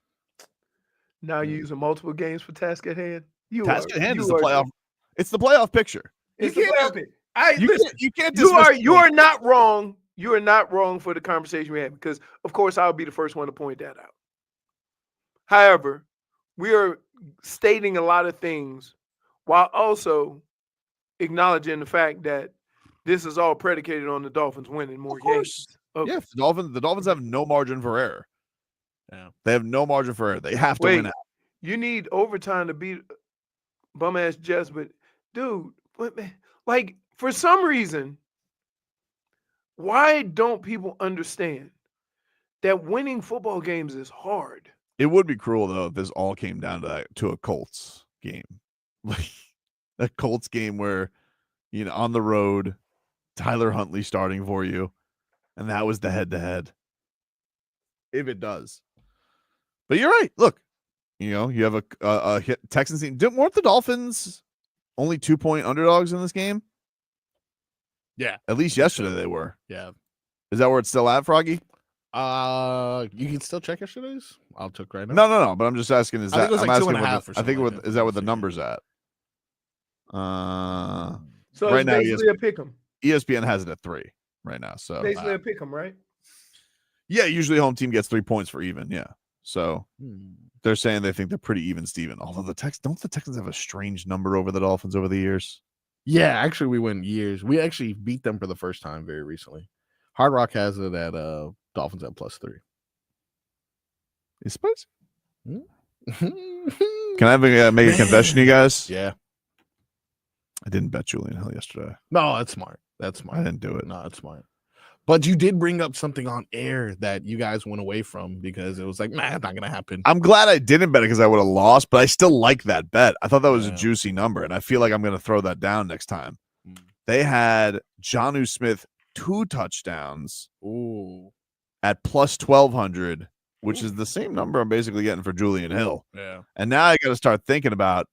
S1: Now you're using multiple games for task at hand.
S3: Task at hand is the playoff. It's the playoff picture.
S1: It's the playoff picture.
S3: You can't.
S1: You are not wrong. You are not wrong for the conversation we had because, of course, I'll be the first one to point that out. However, we are stating a lot of things while also acknowledging the fact that this is all predicated on the Dolphins winning more games. Okay.
S3: Yeah, the Dolphins have no margin for error. Yeah. They have no margin for error. They have to win out.
S1: You need overtime to beat bum ass Jets, but dude, like for some reason, why don't people understand that winning football games is hard?
S3: It would be cruel though if this all came down to a Colts game, like a Colts game where on the road, Tyler Huntley starting for you, and that was the head-to-head. If it does, but you're right. Look, you have a hit Texans team. Weren't the Dolphins only 2-point underdogs in this game?
S2: Yeah,
S3: at least yesterday they were.
S2: Yeah,
S3: is that where it's still at, Froggy?
S2: You can still check yesterday's. I'll check right now.
S3: No. But I'm just asking. Is
S2: I think
S3: that
S2: it was like 2.5 or something?
S3: Is that what the number's at?
S1: So
S3: right
S1: it's
S3: now,
S1: basically a pick 'em.
S3: ESPN has it at 3 right now. So
S1: Basically a pick 'em, right?
S3: yeah, usually home team gets 3 points for even. Yeah, so they're saying they think they're pretty even, Steven. Although the Texans have a strange number over the Dolphins over the years.
S2: Yeah, actually, we went years. We actually beat them for the first time very recently. Hard Rock has it at Dolphins at +3.
S3: Is spicy? Can I make a confession, you guys?
S2: Yeah.
S3: I didn't bet Julian Hill yesterday.
S2: No, that's smart. That's smart.
S3: I didn't do it.
S2: No, that's smart. But you did bring up something on air that you guys went away from because it was like, it's not going to happen.
S3: I'm glad I didn't bet it because I would have lost, but I still like that bet. I thought that was a juicy number, and I feel like I'm going to throw that down next time. They had Jonnu Smith 2 touchdowns at +1,200, which is the same number I'm basically getting for Julian Hill.
S2: Yeah.
S3: And now I got to start thinking about,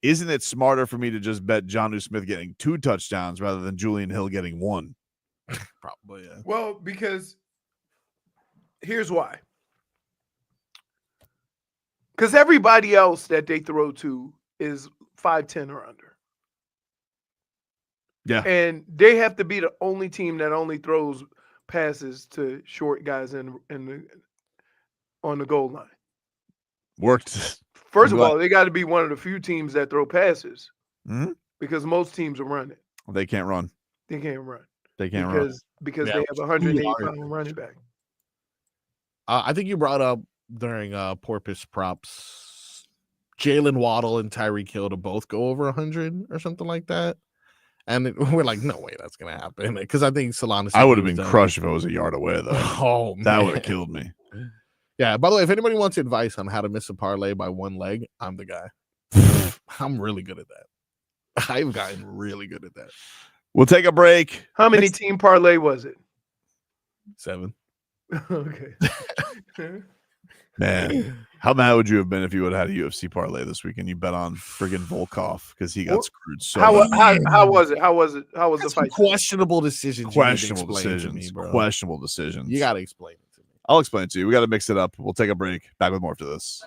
S3: isn't it smarter for me to just bet Jonnu Smith getting 2 touchdowns rather than Julian Hill getting 1?
S2: Probably, yeah.
S1: Well, because here's why. Because everybody else that they throw to is 5'10" or under.
S3: Yeah.
S1: And they have to be the only team that only throws passes to short guys on the goal line.
S3: Worked.
S1: First of all, they got to be one of the few teams that throw passes because most teams are running.
S3: They can't run.
S1: They can't run.
S3: They can't run.
S1: Because they have a 180-pound running back.
S2: I think you brought up during Porpoise Props, Jalen Waddle and Tyreek Hill to both go over 100 or something like that. And we're like, no way that's going to happen. Because I think Solana.
S3: I would have been crushed if it was a yard away, though.
S2: Oh, man.
S3: That would have killed me.
S2: Yeah. By the way, if anybody wants advice on how to miss a parlay by one leg, I'm the guy. I'm really good at that. I've gotten really good at that.
S3: We'll take a break.
S1: How many team parlay was it?
S2: 7.
S1: Okay.
S3: Man, how mad would you have been if you would have had a UFC parlay this week and you bet on friggin' Volkov because he got screwed so
S1: how
S3: bad.
S1: was it? How was the fight?
S2: Questionable decisions.
S3: Questionable decisions. Questionable decisions.
S2: You got to explain it to me.
S3: I'll explain it to you. We got to mix it up. We'll take a break. Back with more after this.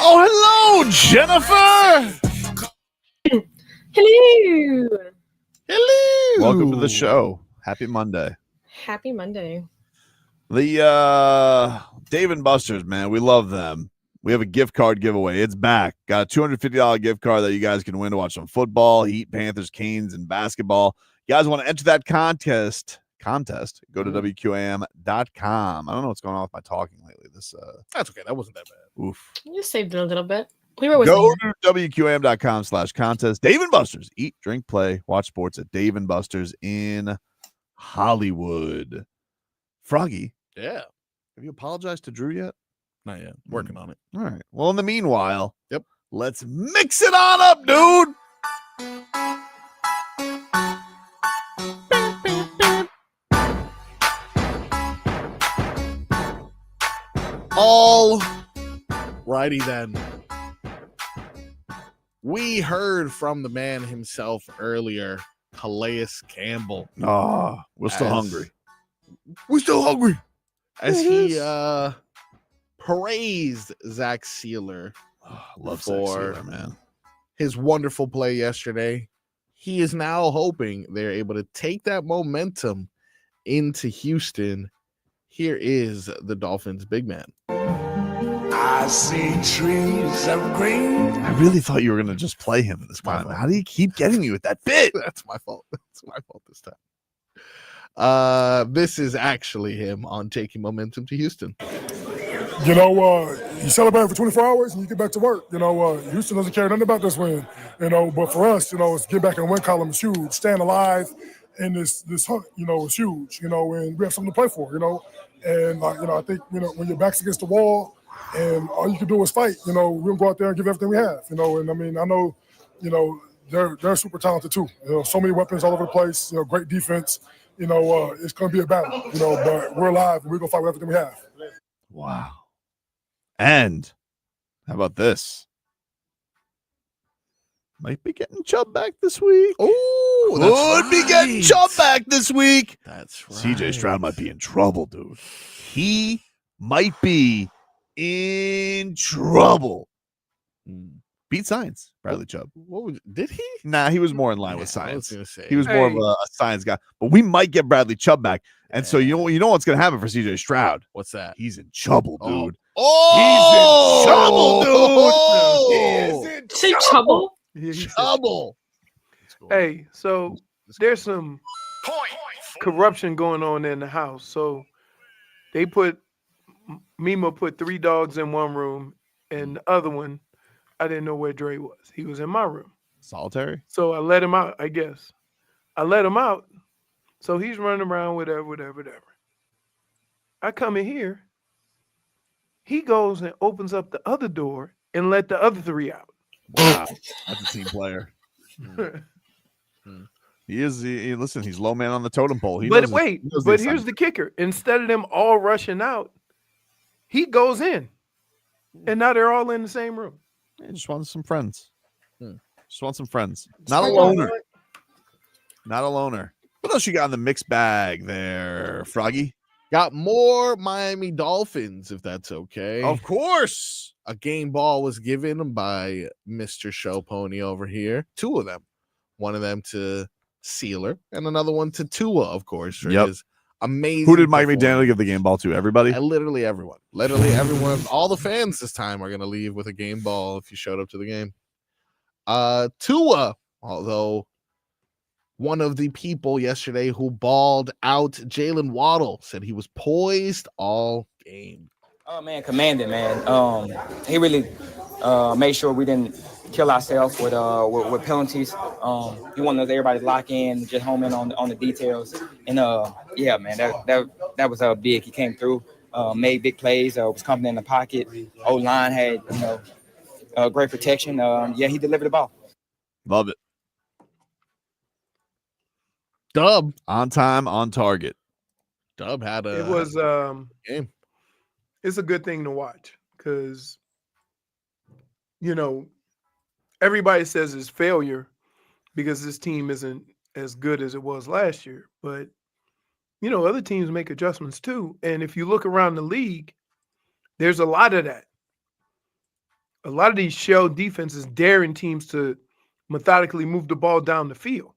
S3: Oh, hello, Jennifer.
S20: Hello.
S2: Hello.
S3: Welcome to the show. Happy Monday.
S20: Happy Monday.
S3: The Dave and Buster's, man, we love them. We have a gift card giveaway. It's back. Got a $250 gift card that you guys can win to watch some football, Heat, Panthers, Canes, and basketball. You guys want to enter that contest, go to WQAM.com. I don't know what's going on with my talking lately.
S2: That's okay. That wasn't that bad.
S3: Oof.
S20: You saved it a little bit. We were with
S3: Go
S20: you.
S3: to WQAM.com/contest. Dave and Buster's. Eat, drink, play, watch sports at Dave and Buster's in Hollywood. Froggy.
S2: Yeah.
S3: Have you apologized to Dru yet?
S2: Not yet. Working on it.
S3: All right. Well, in the meanwhile,
S2: Yep.
S3: Let's mix it on up, dude.
S2: All righty then. We heard from the man himself earlier, Calais Campbell.
S3: Oh, we're still hungry.
S2: We're still hungry. As he praised Zach Sieler
S3: love Zach Sieler, man.
S2: His wonderful play yesterday. He is now hoping they're able to take that momentum into Houston. Here is the Dolphins' big man.
S11: I see trees of green.
S3: I really thought you were going to just play him this time. How do you keep getting me with that bit?
S2: That's my fault. That's my fault this time. This is actually him on taking momentum to Houston.
S10: You know, you celebrate for 24 hours and you get back to work. You know, Houston doesn't care nothing about this win. You know, but for us, you know, it's get back in the win column is huge. Staying alive in this hunt, you know, is huge. You know, and we have something to play for. You know, and you know, I think when your back's against the wall and all you can do is fight. You know, we'll go out there and give everything we have. You know, and I mean, I know, you know, they're super talented too. You know, so many weapons all over the place. You know, great defense. You know, it's going to be a battle. You know, but we're alive and we're going to fight with everything we have.
S3: Wow. And how about this? Might be getting Chubb back this week.
S2: Oh,
S3: could be getting Chubb back this week.
S2: That's right.
S3: CJ Stroud might be in trouble, dude. He might be in trouble. Beat science, Bradley Chubb.
S2: Did he?
S3: Nah, he was more in line with
S2: I was
S3: science.
S2: gonna say.
S3: He was more of a science guy. But we might get Bradley Chubb back. And so you know what's going to happen for CJ Stroud?
S2: What's that?
S3: He's in trouble, dude.
S2: Oh!
S3: He's in trouble, dude. He is in
S20: Say trouble?
S2: Trouble.
S1: Hey, so there's some corruption going on in the house. So they Mima put 3 dogs in one room, and the other one, I didn't know where Dre was. He was in my room.
S3: Solitary?
S1: So I let him out, I guess. I let him out. So he's running around, whatever. I come in here. He goes and opens up the other door and let the other 3 out.
S3: Wow. That's a team player. He is. Listen, he's low man on the totem pole.
S1: But here's the kicker. Instead of them all rushing out, he goes in. And now they're all in the same room.
S3: He just wants some friends. Just want some friends. Not a loner. Not a loner. What else you got in the mixed bag there, Froggy?
S2: Got more Miami Dolphins, if that's okay.
S3: Of course.
S2: A game ball was given by Mr. Show Pony over here. 2 of them. One of them to Sieler and another one to Tua, of course. For his amazing.
S3: Who did Mike McDaniel give the game ball to? Everybody?
S2: Literally everyone. Literally everyone. All the fans this time are going to leave with a game ball if you showed up to the game. Tua, although one of the people yesterday who balled out Jalen Waddle said he was poised all game.
S21: Oh man, commanded, man. He really made sure we didn't kill ourselves with penalties. He wanted everybody to lock in, just home in on the details. And yeah, man, that was big. He came through, made big plays, was confident in the pocket. O-line had great protection. Yeah, he delivered the ball.
S3: Love it.
S2: Dub
S3: on time, on target.
S2: Dub had
S1: it was
S2: game.
S1: It's a good thing to watch because everybody says it's failure because this team isn't as good as it was last year. But other teams make adjustments too. And if you look around the league, There's a lot of that. A lot of these shell defenses daring teams to methodically move the ball down the field.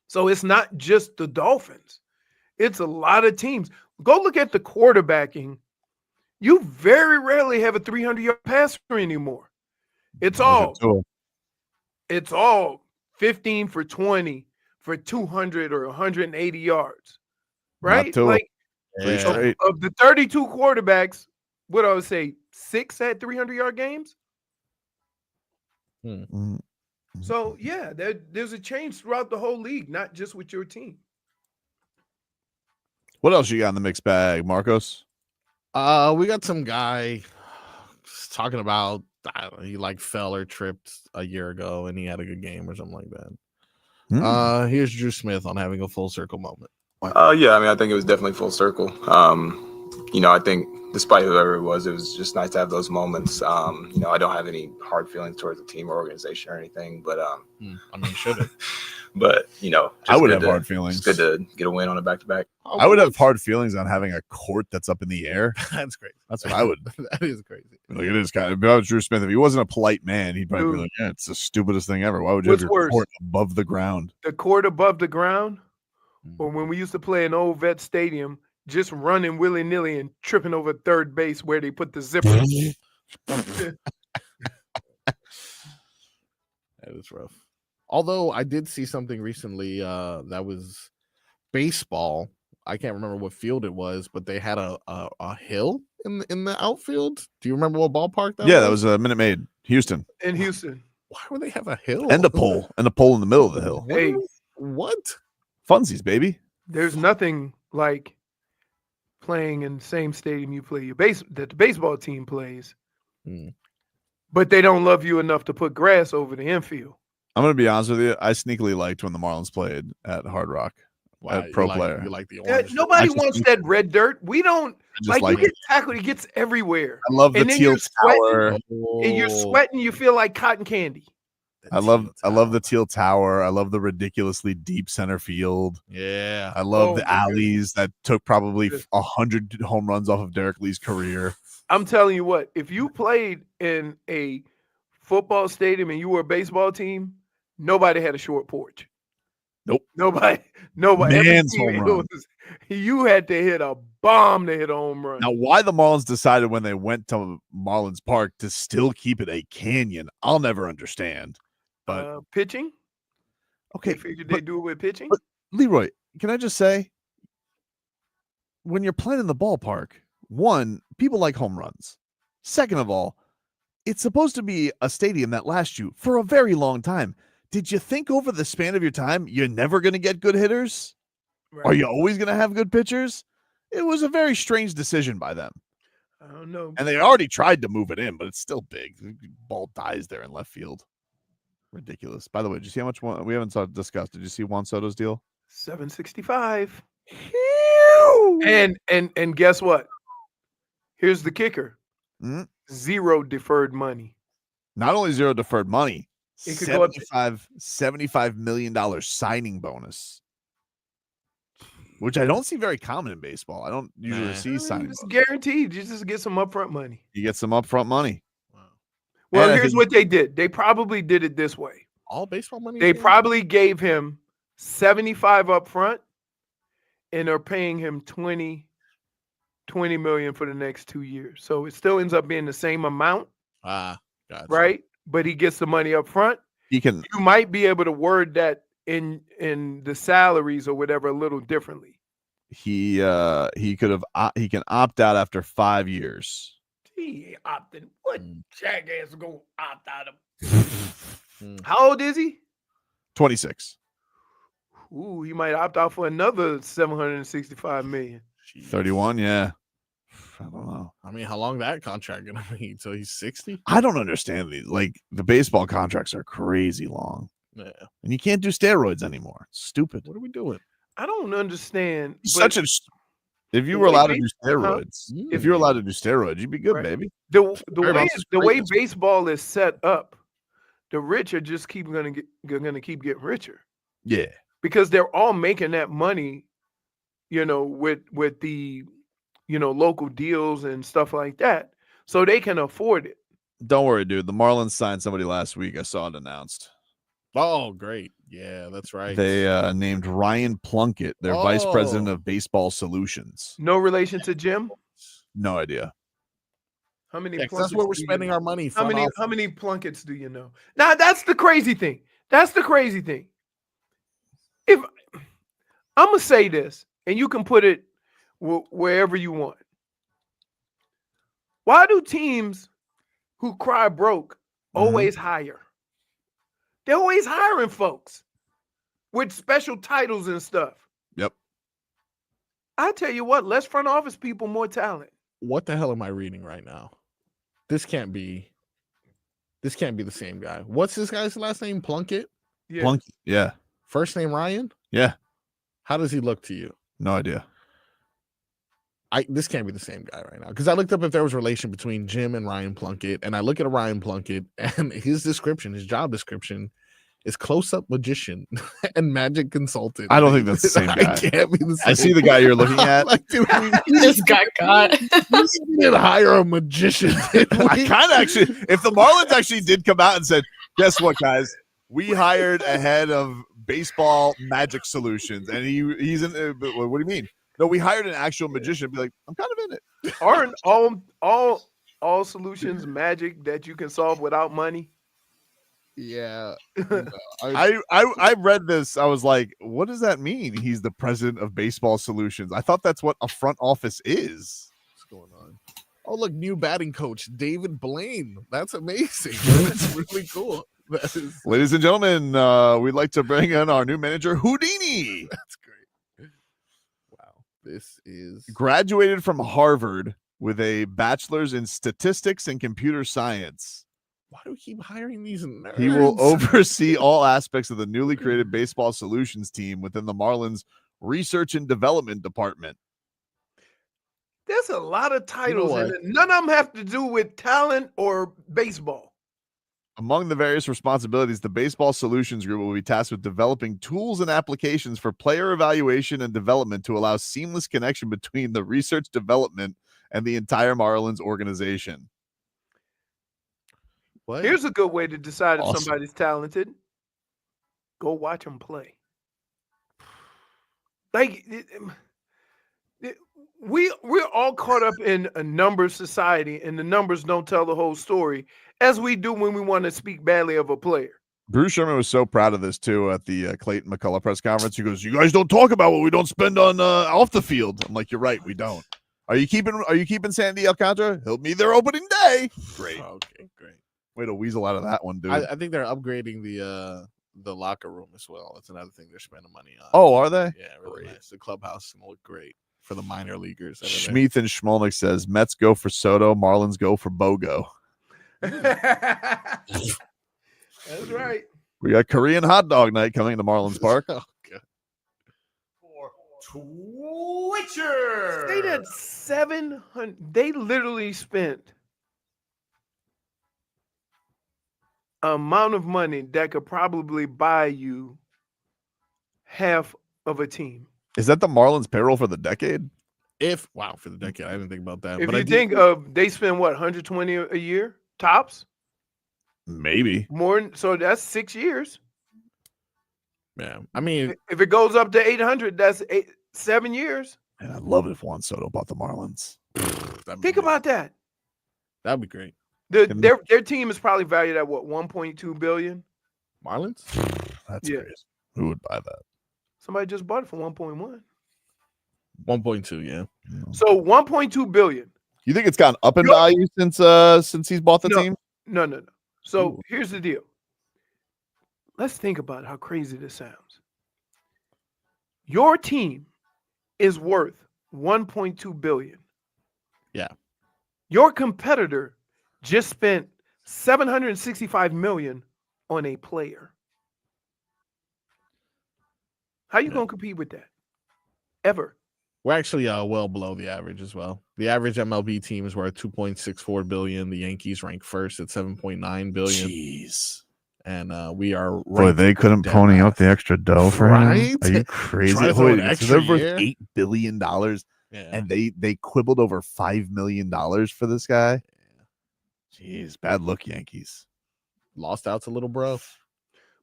S1: So it's not just the Dolphins. It's a lot of teams. Go look at the quarterbacking. You very rarely have a 300-yard passer anymore. It's all 15 for 20 for 200 or 180 yards, right? Like of the 32 quarterbacks, what I would say, 6 had 300-yard games. So yeah, there's a change throughout the whole league, not just with your team.
S3: What else you got in the mixed bag, Marcos?
S2: We got some guy talking about he like fell or tripped a year ago and he had a good game or something like that. Here's Dru Smith on having a full circle moment.
S14: Yeah, I mean, I think it was definitely full circle. I think despite whoever it was just nice to have those moments. I don't have any hard feelings towards the team or organization or anything, but
S2: I mean, should have.
S14: But
S3: I would have hard feelings.
S14: It's good to get a win on a back-to-back.
S3: I would have hard feelings on having a court that's up in the air.
S2: That's crazy.
S3: That's what I would.
S2: That is crazy.
S3: Like it is kind of. If I was Dru Smith, if he wasn't a polite man, he'd probably be like, "Yeah, it's the stupidest thing ever. Why would you have your court above the ground?"
S1: The court above the ground, or when we used to play in old vet stadium, just running willy-nilly and tripping over third base where they put the zipper.
S2: That is rough. Although I did see something recently that was baseball. I can't remember what field it was, but they had a hill in the outfield. Do you remember what ballpark that was?
S3: Yeah, that was a Minute Maid, Houston.
S1: In Houston.
S2: Why would they have a hill?
S3: And a pole. And a pole in the middle of the hill.
S1: Hey,
S2: what?
S3: Funsies, baby.
S1: There's nothing like playing in the same stadium you play that the baseball team plays. But they don't love you enough to put grass over the infield.
S3: I'm going to be honest with you. I sneakily liked when the Marlins played at Hard Rock. At Pro Player.
S2: You like the orange.
S1: Nobody wants that red dirt. We don't like you get tackled. It gets everywhere.
S3: I love the teal tower.
S1: And you're sweating. You feel like cotton candy.
S3: I love the teal tower. I love the ridiculously deep center field.
S2: Yeah.
S3: I love the alleys that took probably 100 home runs off of Derek Lee's career.
S1: I'm telling you what, if you played in a football stadium and you were a baseball team, nobody had a short porch.
S3: Nope.
S1: Nobody.
S3: Man's home run.
S1: You had to hit a bomb to hit a home run.
S3: Now, why the Marlins decided when they went to Marlins Park to still keep it a canyon, I'll never understand. But
S1: pitching?
S3: Okay.
S1: They figured they'd do it with pitching?
S3: But Leroy, can I just say, when you're playing in the ballpark, one, people like home runs. Second of all, it's supposed to be a stadium that lasts you for a very long time. Did you think over the span of your time, you're never going to get good hitters? Right. Are you always going to have good pitchers? It was a very strange decision by them.
S1: I don't know.
S3: And they already tried to move it in, but it's still big. The ball dies there in left field. Ridiculous. By the way, did you see how much we haven't discussed? Did you see Juan Soto's deal?
S1: $765. And guess what? Here's the kicker. Zero deferred money.
S3: Not only zero deferred money,
S1: it could go up to
S3: $75 million signing bonus, which I don't see very common in baseball. I don't usually see signing bonus.
S1: Guaranteed. You just get some upfront money.
S3: You get some upfront money.
S1: Well, here's what they did. They probably did it this way.
S2: All baseball money?
S1: They probably gave him 75 up front and are paying him 20 million for the next 2 years. So it still ends up being the same amount.
S2: Gotcha.
S1: Right? But he gets the money up front.
S3: You
S1: might be able to word that in the salaries or whatever a little differently.
S3: He can opt out after 5 years.
S1: He ain't opting. What jackass gonna opt out of? How old is he?
S3: 26.
S1: Ooh, he might opt out for another $765 million.
S3: 31, yeah. I don't know.
S2: I mean, how long that contract gonna be? So he's 60?
S3: I don't understand these. Like the baseball contracts are crazy long.
S2: Yeah.
S3: And you can't do steroids anymore. It's stupid.
S2: What are we doing?
S1: I don't understand.
S3: If you were allowed to do steroids, you'd be good,
S1: right.
S3: baby.
S1: The way baseball is set up, the rich are just gonna keep getting richer.
S3: Yeah.
S1: Because they're all making that money, with the local deals and stuff like that, so they can afford it.
S3: Don't worry, dude. The Marlins signed somebody last week. I saw it announced.
S2: Oh, great. Yeah, that's right.
S3: They named Ryan Plunkett their vice president of baseball solutions.
S1: No relation to Jim.
S3: No idea.
S1: How many?
S2: That's
S1: Plunkets
S2: where we're
S1: do you
S2: spending
S1: know?
S2: our money.
S1: How many Plunkets do you know? Now that's the crazy thing. If I'm gonna say this, and you can put it wherever you want. Why do teams who cry broke always hire? They're always hiring folks with special titles and stuff.
S3: Yep.
S1: I tell you what, less front office people, more talent.
S2: What the hell am I reading right now? This can't be the same guy. What's this guy's last name? Plunkett?
S1: Yeah.
S3: Plunkett. Yeah.
S2: First name Ryan?
S3: Yeah.
S2: How does he look to you?
S3: No idea.
S2: This can't be the same guy right now, because I looked up if there was a relation between Jim and Ryan Plunkett, and I look at a Ryan Plunkett, and his job description is close-up magician and magic consultant.
S3: I don't think that's the same guy.
S2: I can't be the same.
S3: I see the guy you're looking at.
S2: Like, dude,
S20: He just got caught.
S2: we didn't hire a magician.
S3: I kind of actually, if the Marlins actually did come out and said, guess what, guys? We hired a head of baseball magic solutions, and he's in. What do you mean? No, we hired an actual magician. Be like, I'm kind of in it.
S1: Aren't all solutions magic that you can solve without money?
S2: Yeah.
S3: I read this. I was like, what does that mean? He's the president of baseball solutions. I thought that's what a front office is.
S2: What's going on? Oh, look, new batting coach, David Blaine. That's amazing. That's really cool. That is...
S3: Ladies and gentlemen, we'd like to bring in our new manager, Houdini.
S2: That's great. Wow. This is
S3: graduated from Harvard with a bachelor's in statistics and computer science.
S2: Why do we keep hiring these nerds?
S3: He will oversee all aspects of the newly created baseball solutions team within the Marlins research and development department.
S1: There's a lot of titles
S3: what?
S1: in it. None of them have to do with talent or baseball.
S3: Among the various responsibilities, the Baseball Solutions Group will be tasked with developing tools and applications for player evaluation and development to allow seamless connection between the research development and the entire Marlins organization.
S2: What?
S1: Here's a good way to decide if
S3: Awesome.
S1: somebody's talented. Go watch them play. Like we're all caught up in a numbers society, and the numbers don't tell the whole story, as we do when we want to speak badly of a player.
S3: Bruce Sherman was so proud of this too at the Clayton McCullough press conference. He goes, "You guys don't talk about what we don't spend on off the field." I'm like, "You're right, we don't." Are you keeping Sandy Alcantara? He'll be there opening day. Great.
S2: Okay, great.
S3: Way to weasel out of that one, dude.
S2: I think they're upgrading the locker room as well. That's another thing they're spending money on.
S3: Oh, are they?
S2: Yeah, really nice. The clubhouse is gonna look great for the minor leaguers. that are there.
S3: Schmeeth and Schmolnick says Mets go for Soto, Marlins go for Bogo.
S1: That's right.
S3: We got Korean hot dog night coming to Marlins Park.
S2: Oh, God.
S1: Twitcher. They did 700. They literally spent amount of money that could probably buy you half of a team.
S3: Is that the Marlins payroll for the decade?
S2: For the decade, I didn't think about that.
S1: If
S2: but
S1: you think of, they spend what, 120 a year tops,
S3: Maybe.
S1: more. So that's 6 years.
S2: Yeah, I mean,
S1: If it goes up to 800, that's 7 years.
S3: And I'd love it if Juan Soto bought the Marlins.
S1: Think about that.
S2: That'd be great.
S1: Their team is probably valued at what, 1.2 billion.
S2: Marlins?
S3: That's
S1: Yeah.
S3: crazy. Who would buy that?
S1: Somebody just bought it for 1.1.
S2: 1.2, yeah.
S1: So 1.2 billion.
S3: You think it's gone up in value since he's bought the team?
S1: No. So here's the deal. Let's think about how crazy this sounds. Your team is worth 1.2 billion.
S2: Yeah.
S1: Your competitor just spent 765 million on a player. How you gonna compete with that? Ever?
S2: We're actually well below the average as well. The average MLB team is worth 2.64 billion. The Yankees rank first at 7.9 billion.
S3: Jeez.
S2: And we are
S3: Boy,
S2: ranked
S3: they couldn't
S2: dead
S3: pony
S2: last.
S3: up the extra dough for
S2: Right?
S3: him. Are you crazy?
S2: Try to throw an
S3: Wait, so
S2: extra
S3: they're worth
S2: year?
S3: $8 billion. and they quibbled over $5 million for this guy. Jeez, bad look, Yankees.
S2: Lost out to little bro.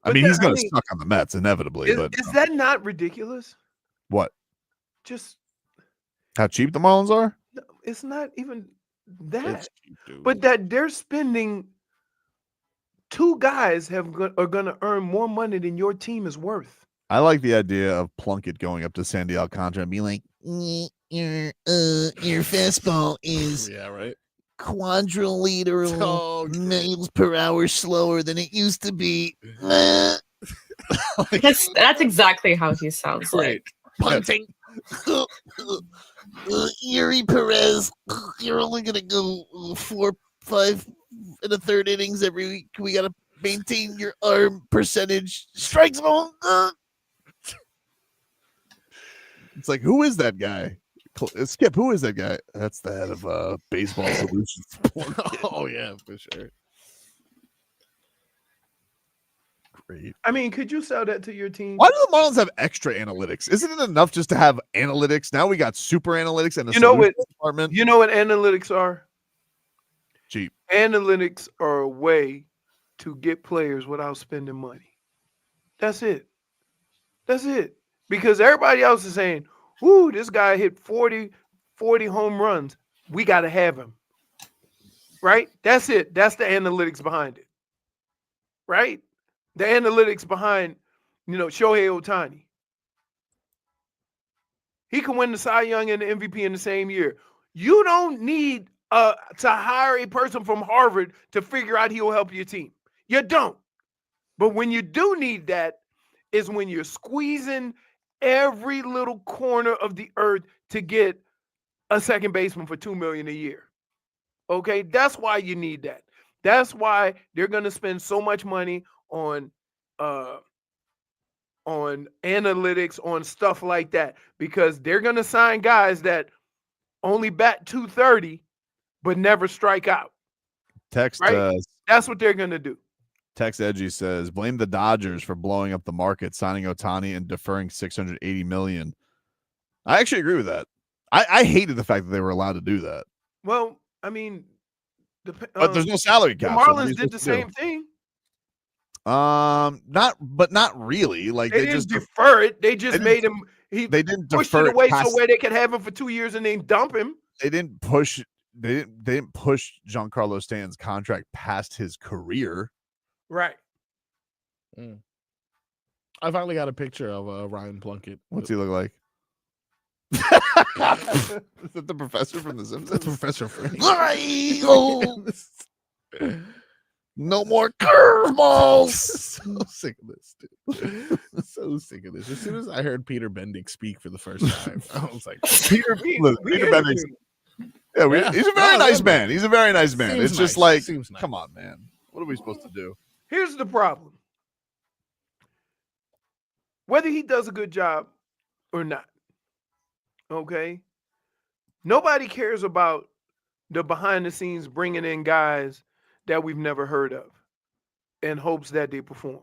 S3: I mean, he's going to suck on the Mets inevitably. But
S1: is that not ridiculous?
S3: What?
S1: Just
S3: how cheap the Marlins are?
S1: It's not even that.
S2: It's cheap, dude.
S1: But that they're spending. Two guys are going to earn more money than your team is worth.
S3: I like the idea of Plunkett going up to Sandy Alcantara and being like, your fastball is
S2: right.
S3: quadrilateral miles per hour slower than it used to be.
S20: That's exactly how he sounds like.
S3: Punting. Yuri Perez, you're only going to go 4, 5 in the third innings every week. We got to maintain your arm percentage. Strike zone. It's like, who is that guy? Skip, who is that guy? That's the head of Baseball Solutions.
S2: Oh, yeah, for sure.
S3: Great.
S1: I mean, could you sell that to your team?
S3: Why do the Marlins have extra analytics? Isn't it enough just to have analytics? Now we got super analytics and a department.
S1: You know what analytics are?
S3: Cheap.
S1: Analytics are a way to get players without spending money. That's it. That's it. Because everybody else is saying, "Ooh, this guy hit 40 home runs. We got to have him." Right? That's it. That's the analytics behind it. Right? The analytics behind, Shohei Ohtani. He can win the Cy Young and the MVP in the same year. You don't need to hire a person from Harvard to figure out he'll help your team. You don't. But when you do need that is when you're squeezing every little corner of the earth to get a second baseman for $2 million a year. Okay, that's why you need that. That's why they're going to spend so much money on analytics, on stuff like that, because they're going to sign guys that only bat 230 but never strike out.
S3: Text
S1: right? That's what they're going to do.
S3: Tex Edgy says, blame the Dodgers for blowing up the market, signing Ohtani and deferring $680 million. I actually agree with that. I hated the fact that they were allowed to do that.
S1: Well, I mean,
S3: but there's no salary cap.
S1: The Marlins did the same thing.
S3: Not really. Like
S1: they didn't just defer it. They just made him.
S3: They didn't
S1: push
S3: defer
S1: it away
S3: past,
S1: so where they could have him for 2 years and then dump him.
S3: They didn't push. They didn't push Giancarlo Stanton's contract past his career.
S1: Right.
S2: I finally got a picture of Ryan Plunkett.
S3: What's he look like? Is that the professor from The Simpsons?
S2: That's Professor Frank.
S3: No more curveballs.
S2: So sick of this, dude. So sick of this. As soon as I heard Peter Bendick speak for the first time, I was like,
S3: Peter Bendick. Yeah, he's a very nice man. He's a very nice man.
S2: Seems
S3: it's just
S2: nice.
S3: like, come on, man. What are we supposed to do?
S1: Here's the problem. Whether he does a good job or not, okay? Nobody cares about the behind the scenes bringing in guys that we've never heard of in hopes that they perform.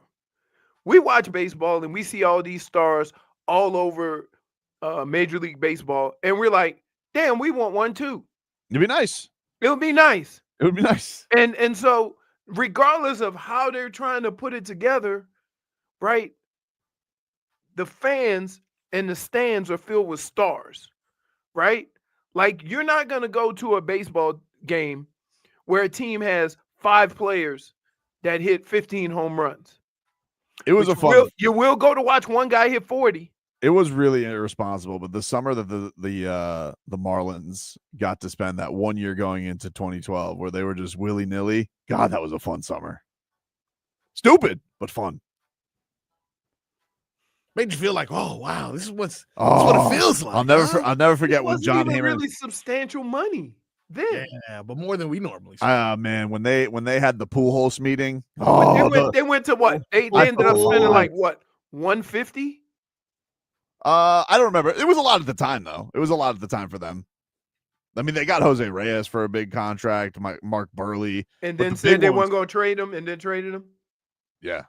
S1: We watch baseball and we see all these stars all over Major League Baseball, and we're like, damn, we want one too.
S3: It'd be nice.
S1: It would be nice.
S3: It would be nice.
S1: And so regardless of how they're trying to put it together, right? The fans and the stands are filled with stars, right? Like, you're not going to go to a baseball game where a team has 5 players that hit 15 home runs.
S3: It was a fun.
S1: You will go to watch one guy hit 40.
S3: It was really irresponsible, but the summer that the Marlins got to spend that 1 year going into 2012, where they were just willy-nilly, God, that was a fun summer. Stupid, but fun.
S2: Made you feel like, oh wow, this is what it feels like.
S3: I'll never forget when John Heyman.
S1: Really substantial money then.
S2: Yeah, but more than we normally.
S3: Man, when they had the pool host meeting,
S1: they went to what? They ended up spending like what, 150?
S3: I don't remember. It was a lot at the time, though. It was a lot at the time for them. I mean, they got Jose Reyes for a big contract, Mark Burley,
S1: and then said they weren't going to trade him, and then traded him.
S3: Yeah,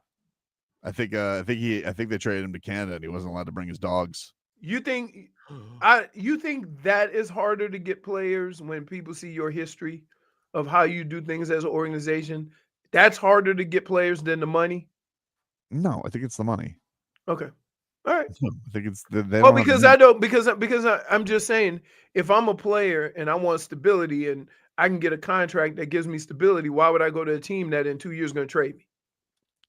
S3: I think they traded him to Canada, and he wasn't allowed to bring his dogs.
S1: You think you think that is harder to get players when people see your history of how you do things as an organization? That's harder to get players than the money?
S3: No, I think it's the money.
S1: Okay. All right.
S3: I think it's they
S1: Well,
S3: don't have
S1: because
S3: the-
S1: I don't because I'm just saying if I'm a player and I want stability and I can get a contract that gives me stability, why would I go to a team that in 2 years is going to trade me?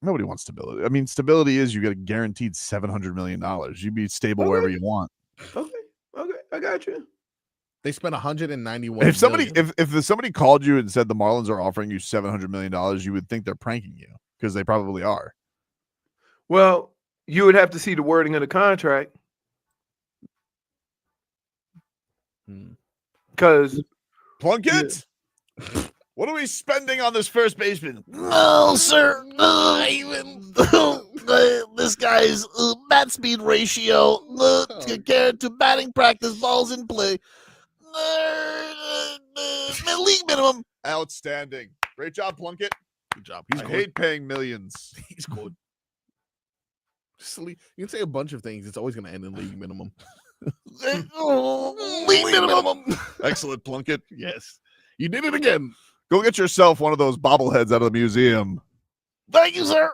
S3: Nobody wants stability. I mean, stability is you get a guaranteed $700 million. You'd be stable wherever you want.
S1: Okay. I got you.
S2: They spent 191.
S3: If somebody
S2: million.
S3: if somebody called you and said the Marlins are offering you $700 million, you would think they're pranking you because they probably are.
S1: Well, you would have to see the wording of the contract. Because
S3: Plunkett, what are we spending on this first baseman?
S2: No, sir. Even this guy's bat speed ratio compared to batting practice balls in play. League minimum.
S3: Outstanding. Great job, Plunkett.
S2: Good job.
S3: I hate paying millions.
S2: He's good. You can say a bunch of things. It's always going to end in league minimum. League minimum.
S3: Excellent, Plunkett.
S2: Yes. You did it again.
S3: Go get yourself one of those bobbleheads out of the museum.
S2: Thank you, sir.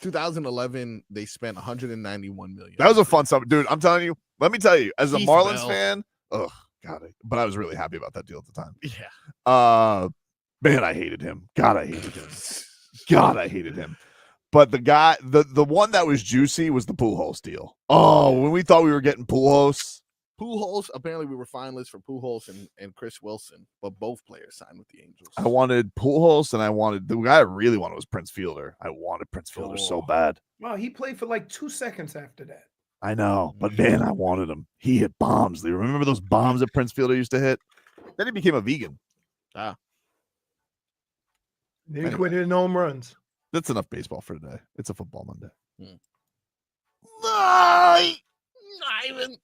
S2: 2011, they spent 191 million.
S3: That was a fun summer, dude. I'm telling you. Let me tell you, as a
S2: Keith
S3: Marlins
S2: Bell.
S3: fan, but I was really happy about that deal at the time.
S2: Yeah.
S3: Man, I hated him. God, I hated him. But the guy, the one that was juicy was the Pujols deal. Oh, when we thought we were getting Pujols.
S2: Pujols, apparently we were finalists for Pujols and Chris Wilson, but both players signed with the Angels.
S3: I wanted Pujols, and I wanted the guy I really wanted was Prince Fielder. I wanted Prince Fielder so bad.
S1: Wow, he played for like 2 seconds after that.
S3: I know, but man, I wanted him. He hit bombs. Do you remember those bombs that Prince Fielder used to hit? Then he became a vegan.
S1: Then he quit hitting home runs.
S3: That's enough baseball for today. It's a football Monday.
S2: Ivan.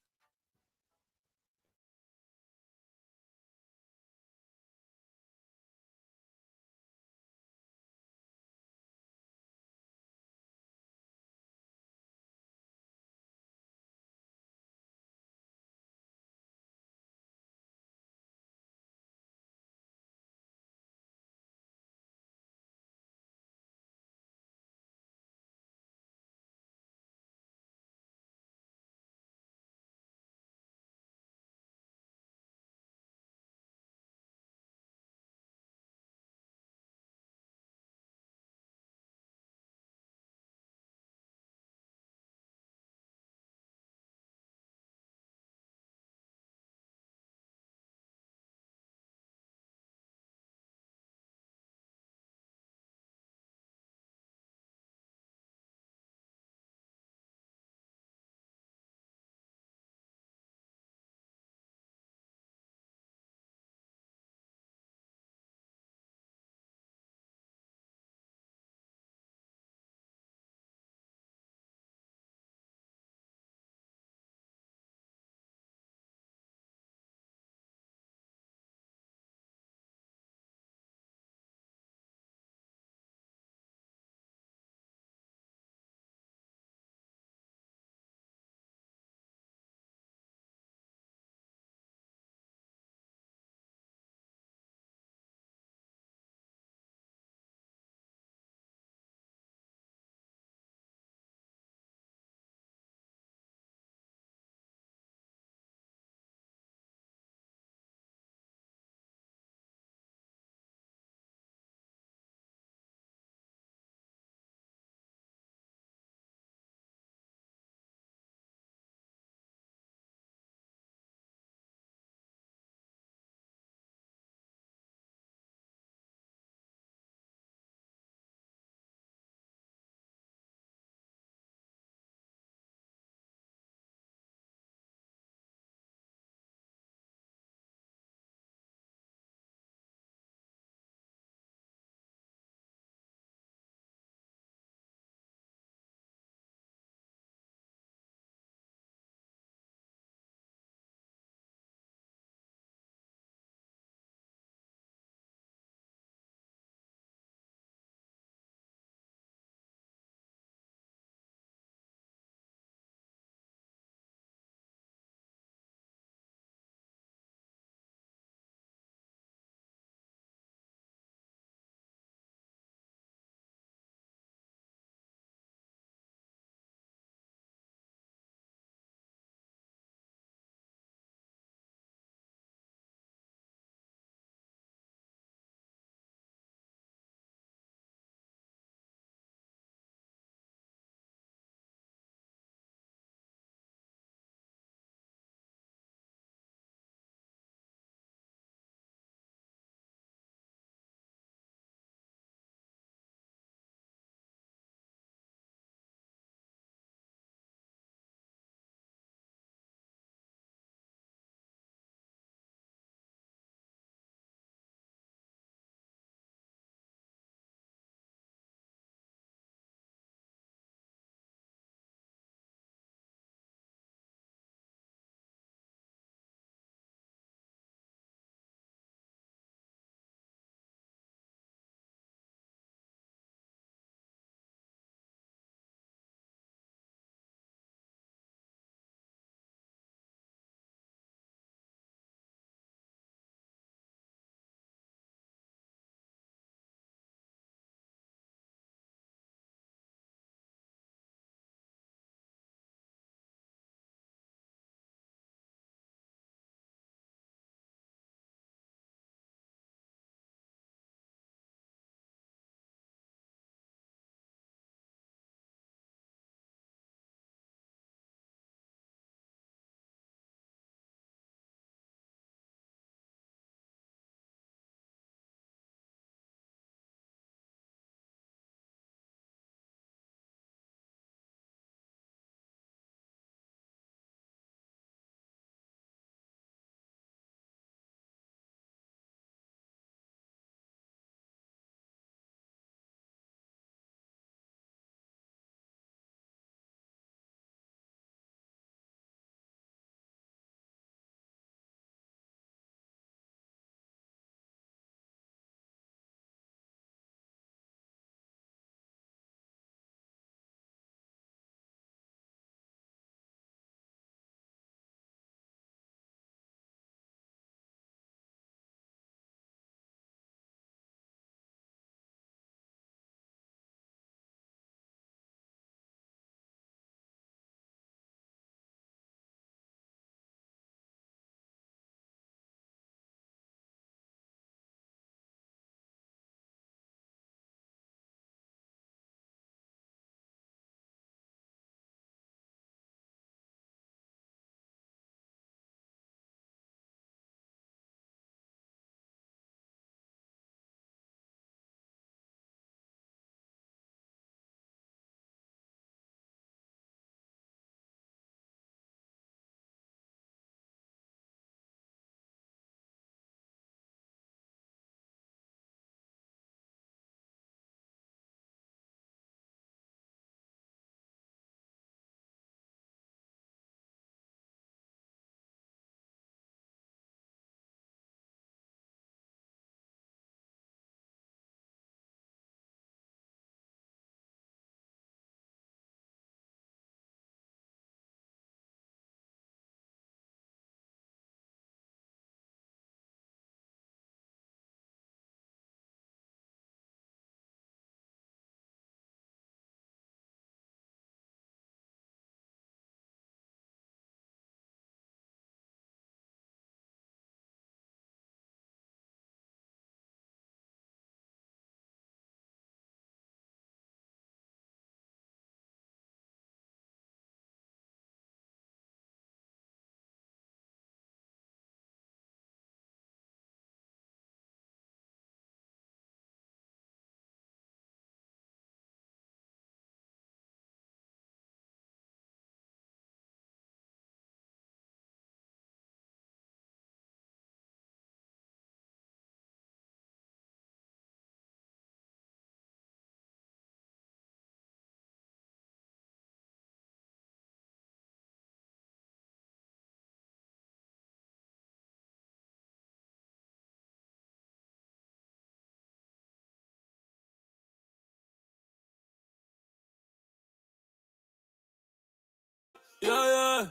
S5: Yeah,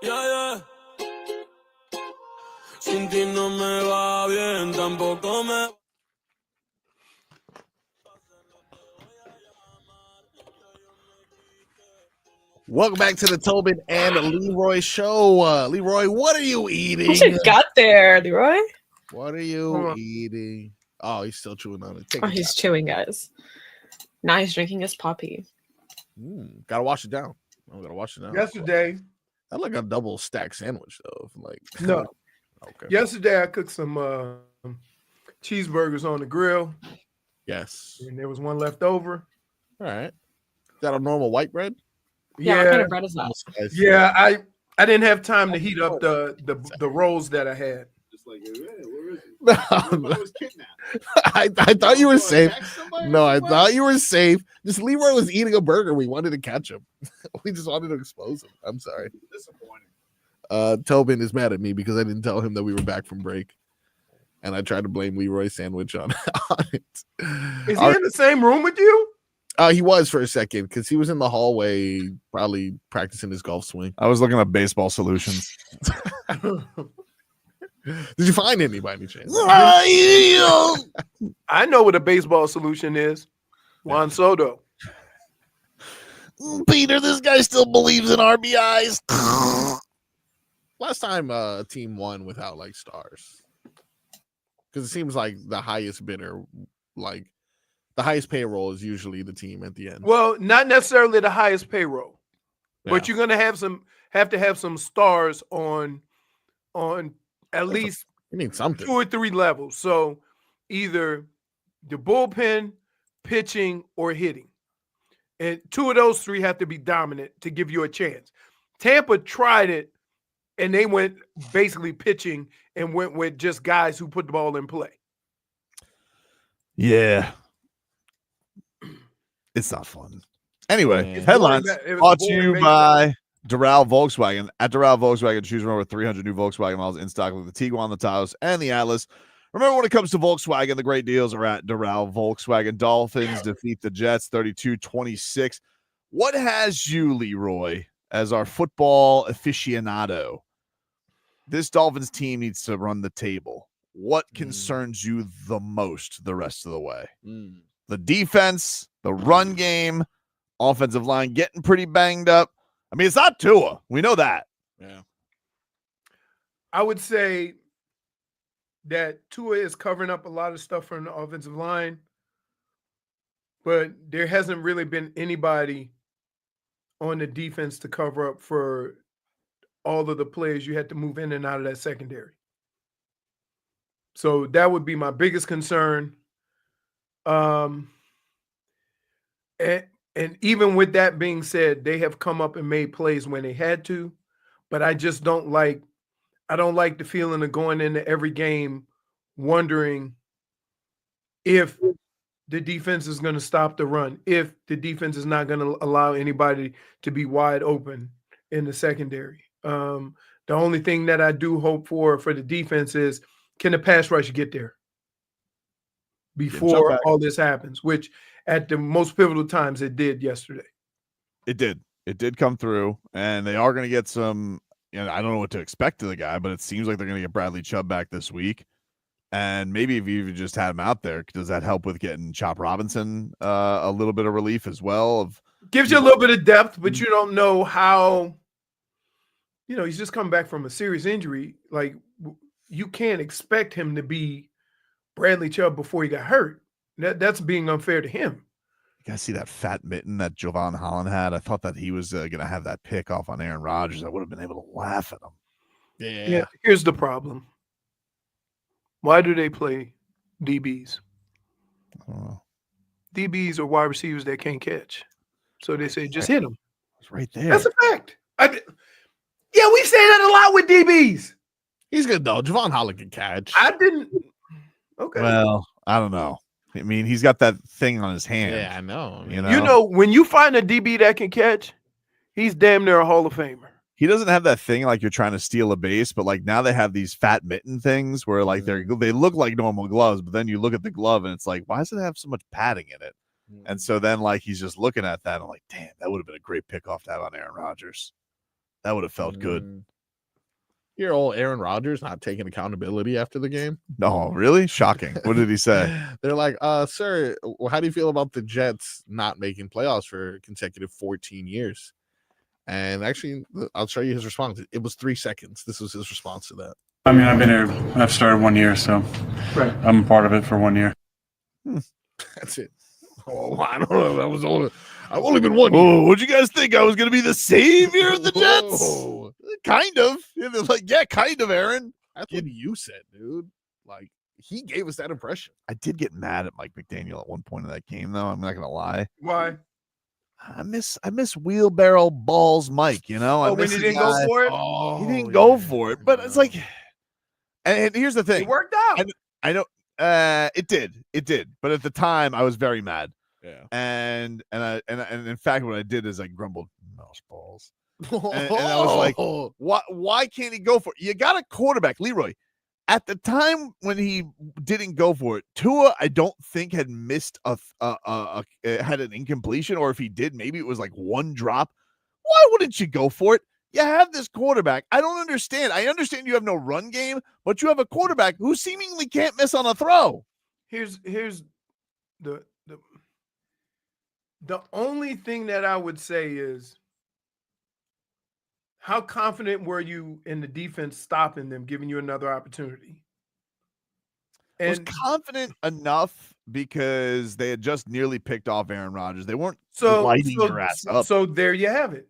S5: yeah. Sin ti no me va bien, tampoco me.
S2: Welcome back to the Tobin and Leroy show. Leroy, what are you eating?
S20: What you got there, Leroy?
S2: What are you eating? Oh, he's still chewing on it.
S20: He's chewing, guys. Now he's drinking his poppy.
S2: Gotta wash it down. Gotta wash it down.
S1: Yesterday,
S2: I like a double stack sandwich though.
S1: No.
S2: Okay.
S1: Yesterday I cooked some cheeseburgers on the grill.
S2: Yes.
S1: And there was one left over.
S2: All right. Is that a normal white bread?
S20: Yeah, what kind of bread is that?
S1: Yeah, I didn't have time to heat up the rolls that I had.
S3: Just like, where is he?
S2: I
S3: was kidnapped.
S2: I thought you were safe. No, I thought you were safe. Just Leroy was eating a burger. We wanted to catch him. We just wanted to expose him. I'm sorry.
S3: Disappointing.
S2: Tobin is mad at me because I didn't tell him that we were back from break. And I tried to blame Leroy's sandwich on it.
S1: Is he in the same room with you?
S2: He was for a second because he was in the hallway probably practicing his golf swing.
S3: I was looking up baseball solutions.
S2: Did you find any by any chance?
S1: I know what a baseball solution is. Juan Soto.
S2: Peter, this guy still believes in RBIs. Last time a team won without like stars. Because it seems like the highest bidder, like the highest payroll is usually the team at the end.
S1: Well, not necessarily the highest payroll, but you're gonna have to have some stars on at least
S2: something
S1: 2 or 3 levels. So either the bullpen, pitching, or hitting. And 2 of those 3 have to be dominant to give you a chance. Tampa tried it, and they went basically pitching and went with just guys who put the ball in play.
S3: Yeah. It's not fun. Anyway,
S1: It's
S3: headlines
S1: boring, it was
S3: brought to you
S1: boring
S3: by Doral Volkswagen. At Doral Volkswagen, choose from over 300 new Volkswagen models in stock with the Tiguan, the Taos, and the Atlas. Remember, when it comes to Volkswagen, the great deals are at Doral Volkswagen. Dolphins defeat the Jets 32-26. What has you, Leroy, as our football aficionado? This Dolphins team needs to run the table. What concerns you the most the rest of the way? The defense, the run game, offensive line getting pretty banged up. I mean, it's not Tua. We know that.
S2: Yeah.
S1: I would say that Tua is covering up a lot of stuff from the offensive line, but there hasn't really been anybody on the defense to cover up for all of the players you had to move in and out of that secondary. So that would be my biggest concern. And even with that being said, they have come up and made plays when they had to, but I just don't like the feeling of going into every game wondering if the defense is going to stop the run, if the defense is not going to allow anybody to be wide open in the secondary. The only thing that I do hope for the defense is, can the pass rush get there before all this happens, which at the most pivotal times it did yesterday.
S3: It did come through, and they are going to get some, I don't know what to expect to the guy, but it seems like they're going to get Bradley Chubb back this week. And maybe if you even just had him out there, does that help with getting Chop Robinson a little bit of relief as well?
S1: Gives you a little bit of depth, but you don't know how, he's just come back from a serious injury. Like, you can't expect him to be Bradley Chubb before he got hurt. That's being unfair to him.
S3: You guys see that fat mitten that Jovan Holland had? I thought that he was going to have that pick off on Aaron Rodgers. I would have been able to laugh at him.
S1: Yeah. Here's the problem. Why do they play DBs? DBs are wide receivers that can't catch. So they say, just hit them.
S3: It's right there.
S1: That's a fact. Yeah, we say that a lot with DBs.
S2: He's good, though. Javon Holland can catch.
S1: I didn't. Okay.
S3: Well, I don't know. I mean, he's got that thing on his hand.
S2: Yeah, I know.
S3: You
S1: know, when you find a DB that can catch, he's damn near a Hall of Famer.
S3: He doesn't have that thing like you're trying to steal a base, but like now they have these fat mitten things where like they look like normal gloves, but then you look at the glove and it's like, why does it have so much padding in it? And so then, like, he's just looking at that. I'm like, damn, that would have been a great pickoff to have on Aaron Rodgers. That would have felt good.
S2: Your old Aaron Rodgers not taking accountability after the game.
S3: No, really? Shocking. What did he say?
S2: They're like, sir, how do you feel about the Jets not making playoffs for consecutive 14 years? And actually, I'll show you his response. It was 3 seconds. This was his response to that.
S6: I mean, I've been here. I've started 1 year, so I'm a part of it for 1 year.
S2: That's it. Oh, I don't know. That was only. I've only been 1 year.
S3: Oh, what'd you guys think? I was going to be the savior of the Jets?
S2: Oh.
S3: Kind of. And they're like, yeah, kind of, Aaron.
S2: That's what you said, dude. Like, he gave us that impression.
S3: I did get mad at Mike McDaniel at one point in that game, though. I'm not going to lie.
S1: Why?
S3: I miss wheelbarrow balls Mike, you know?
S1: Oh, when he didn't go for it?
S3: He didn't go for it. But it's like, and here's the thing.
S1: It worked out.
S3: I know it did. But at the time, I was very mad.
S2: Yeah.
S3: And in fact, what I did is I grumbled, mouse balls. And I was like, why can't he go for it? You got a quarterback, Leroy. At the time when he didn't go for it, Tua, I don't think had missed had an incompletion, or if he did, maybe it was like one drop. Why wouldn't you go for it? You have this quarterback. I don't understand. I understand you have no run game, but you have a quarterback who seemingly can't miss on a throw.
S1: Here's the only thing that I would say is, how confident were you in the defense stopping them, giving you another opportunity?
S3: And was confident enough because they had just nearly picked off Aaron Rodgers. They weren't lighting your ass up.
S1: So there you have it.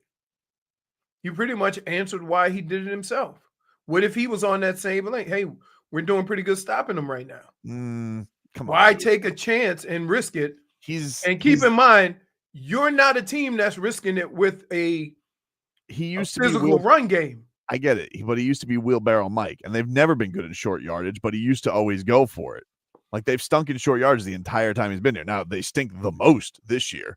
S1: You pretty much answered why he did it himself. What if he was on that same lane? Hey, we're doing pretty good stopping them right now. Why take a chance and risk it? Keep in mind, you're not a team that's risking it with a physical run game.
S3: I get it, but he used to be wheelbarrow Mike, and they've never been good in short yardage, but he used to always go for it. Like, they've stunk in short yardage the entire time he's been here. Now, they stink the most this year,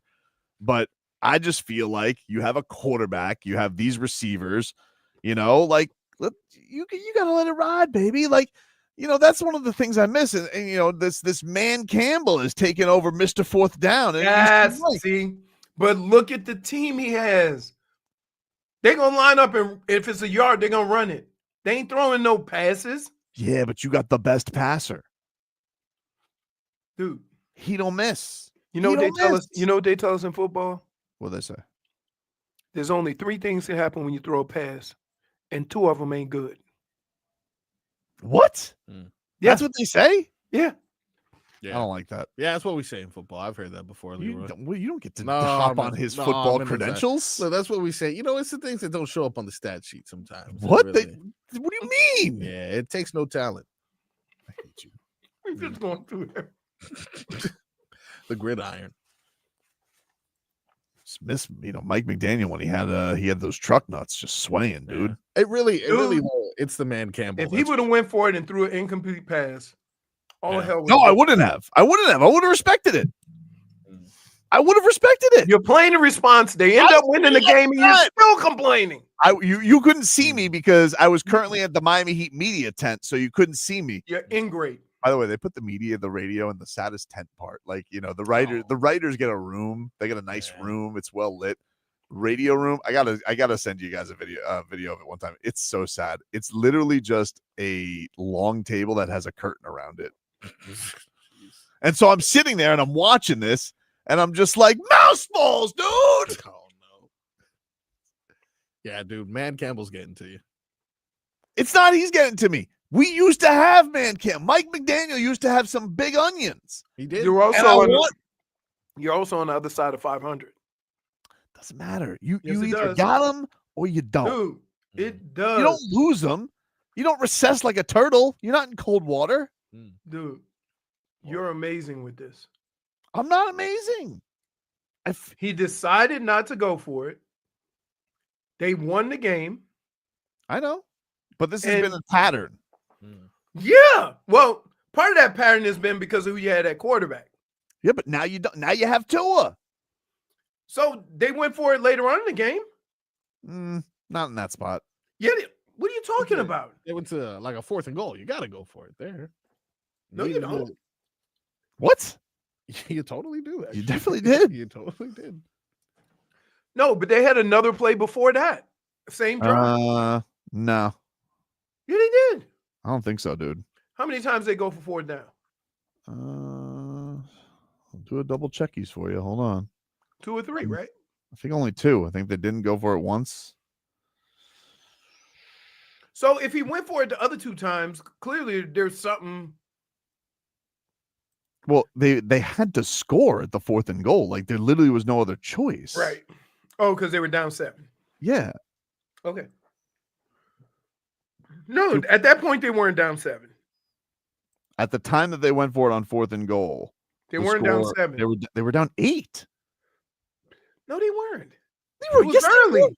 S3: but I just feel like you have a quarterback, you have these receivers, you know, like, you got to let it ride, baby. Like, you know, that's one of the things I miss. And you know, this man Campbell is taking over Mr. Fourth Down.
S1: Yes, see, but look at the team he has. They're going to line up, and if it's a yard, they're going to run it. They ain't throwing no passes.
S3: Yeah, but you got the best passer.
S1: Dude.
S3: He don't miss.
S1: You know what they tell us? You know what they tell us in football?
S3: What they say?
S1: There's only 3 things that happen when you throw a pass, and 2 of them ain't good.
S3: What?
S1: Yeah.
S3: That's what they say?
S1: Yeah.
S3: I don't like that.
S2: Yeah, that's what we say in football. I've heard that before, Leroy.
S3: You don't get to hop on his football credentials.
S2: So that's what we say. You know, it's the things that don't show up on the stat sheet sometimes.
S3: What?
S2: Really,
S3: what do you mean?
S2: Yeah, it takes no talent.
S3: I hate you.
S1: We're just going through there.
S2: The gridiron.
S3: Miss, you know, Mike McDaniel when he had those truck nuts just swaying, dude.
S2: It really, it's the man Campbell.
S1: If he would have went for it and threw an incomplete pass, all hell.
S3: No, I wouldn't have. I would have respected it. I would have respected it.
S1: You're playing a response. They end up winning the game, and you're still complaining.
S3: You couldn't see me because I was currently at the Miami Heat media tent, so you couldn't see me.
S1: You're ingrate.
S3: By the way, they put the media, the radio, in the saddest tent part. Like, you know, the writers get a room. They get a nice room. It's well lit. Radio room. I gotta send you guys a video of it one time. It's so sad. It's literally just a long table that has a curtain around it. And so I'm sitting there and I'm watching this, and I'm just like, mouse balls, dude.
S2: Oh no. Yeah, dude, man Campbell's getting to you.
S3: It's not he's getting to me. We used to have man Cam. Mike McDaniel used to have some big onions.
S2: He did.
S1: You're also on the other side of 500.
S3: Doesn't matter. You
S1: Yes, it
S3: either
S1: does.
S3: got them or you don't.
S1: Dude, it does.
S3: You don't lose them. You don't recess like a turtle. You're not in cold water.
S1: Dude, you're amazing with this.
S3: I'm not amazing.
S1: He decided not to go for it. They won the game.
S3: I know. But this has been a pattern.
S1: Yeah. Well, part of that pattern has been because of who you had at quarterback.
S3: Yeah, but now you don't. Now you have Tua.
S1: So they went for it later on in the game.
S3: Not in that spot.
S1: Yeah. What are you talking about?
S2: They went to like a 4th and goal. You got to go for it there.
S1: No, you don't.
S3: What?
S2: You totally do.
S3: You
S2: Actually.
S3: definitely did.
S2: You totally did.
S1: No, but they had another play before that. Same drive.
S3: No,
S1: Yeah, they did.
S3: I don't think so, dude.
S1: How many times they go for 4th down?
S3: I'll do a double checkies for you. Hold on.
S1: 2 or 3, right?
S3: I think only 2. I think they didn't go for it once.
S1: So if he went for it the other 2 times, clearly there's something.
S3: Well, they had to score at the 4th and goal. Like there literally was no other choice.
S1: Right. Oh, because they were down 7.
S3: Yeah.
S1: Okay. No, at that point they weren't down 7.
S3: At the time that they went for it on 4th and goal,
S1: They weren't down 7.
S3: They were down 8.
S1: No, they weren't.
S3: They were,
S1: It was early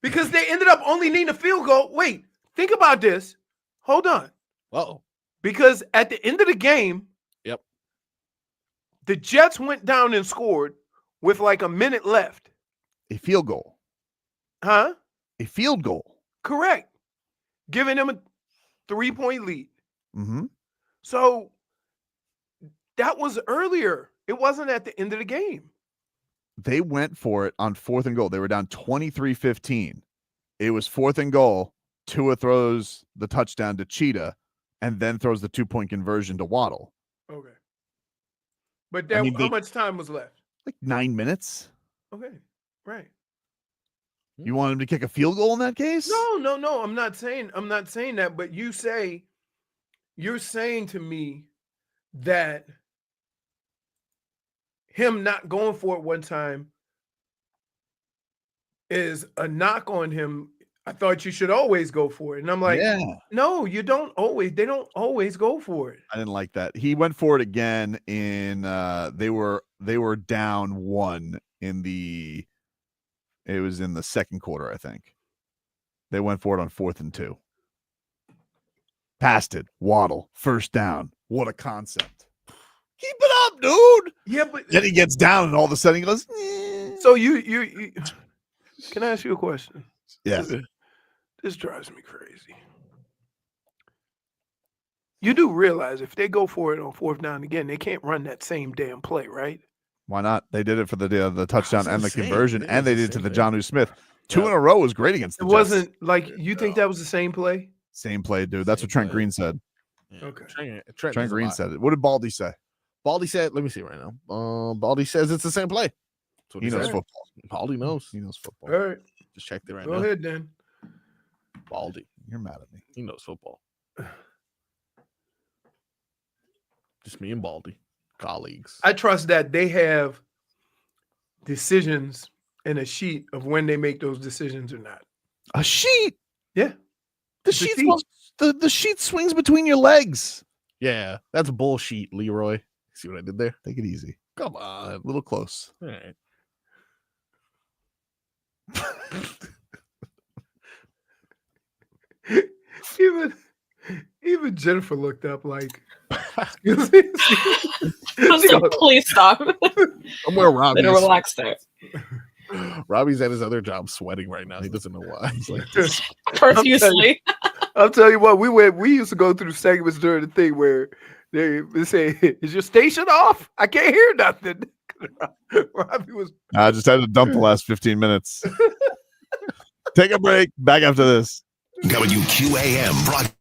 S1: because they ended up only needing a field goal. Wait, think about this. Hold on.
S2: Uh-oh.
S1: Because at the end of the game,
S2: Yep,
S1: the Jets went down and scored with like a minute left.
S3: A field goal.
S1: Huh?
S3: A field goal.
S1: Correct. Giving them a 3-point lead.
S3: Mm-hmm.
S1: So that was earlier. It wasn't at the end of the game.
S3: They went for it on 4th and goal. They were down 23-15. It was 4th and goal. Tua throws the touchdown to Cheetah and then throws the 2-point conversion to Waddle.
S1: Okay. But how much time was left?
S3: Like 9 minutes.
S1: Okay. Right.
S3: You want him to kick a field goal in that case?
S1: No. I'm not saying that, but you're saying to me that him not going for it one time is a knock on him. I thought you should always go for it. And I'm like, no, you don't always. They don't always go for it.
S3: I didn't like that. He went for it again in they were down 1 in the it was in the second quarter, I think. They went for it on 4th and 2. Passed it. Waddle. First down. What a concept. Keep it up, dude.
S1: Yeah, but
S3: then he gets down and all of a sudden he goes,
S1: So you can I ask you a question?
S3: Yes.
S1: This drives me crazy. You do realize if they go for it on 4th down again, they can't run that same damn play, right?
S3: Why not? They did it for the touchdown and the conversion,
S2: It
S3: and
S2: was
S3: they
S2: the
S3: did it to
S2: same
S3: the
S2: thing.
S3: Jonnu Smith. 2 in a row was great against the
S1: It
S3: Jets.
S1: wasn't like you think that was the same play?
S3: Same play, dude. That's what Trent Green said.
S1: Okay.
S3: Trent Green said it. What did Baldy say?
S2: Baldy said, let me see right now. Baldy says it's the same play. That's what
S3: He knows
S2: said.
S3: football.
S2: Baldy knows.
S3: He knows football.
S1: All right.
S2: Just checked it right
S1: Go
S2: now.
S1: ahead then.
S2: Baldy.
S3: You're mad at me.
S2: He knows football. Just me and Baldy. Colleagues.
S1: I trust that they have decisions and a sheet of when they make those decisions or not.
S3: A sheet?
S1: Yeah.
S3: The sheet swings between your legs.
S2: Yeah, that's bullshit, Leroy. See what I did there?
S3: Take it easy.
S2: Come on.
S3: A little close.
S2: All right.
S1: Even Jennifer looked up like, excuse me.
S20: Please stop.
S2: Somewhere Robbie's.
S20: Better relax there.
S2: Robbie's at his other job sweating right now. He doesn't know why. He's like,
S20: Profusely.
S1: I'll tell you what, we used to go through segments during the thing where they say, "Is your station off? I can't hear nothing." Robbie was.
S3: I just had to dump the last 15 minutes. Take a break. Back after this.
S4: WQAM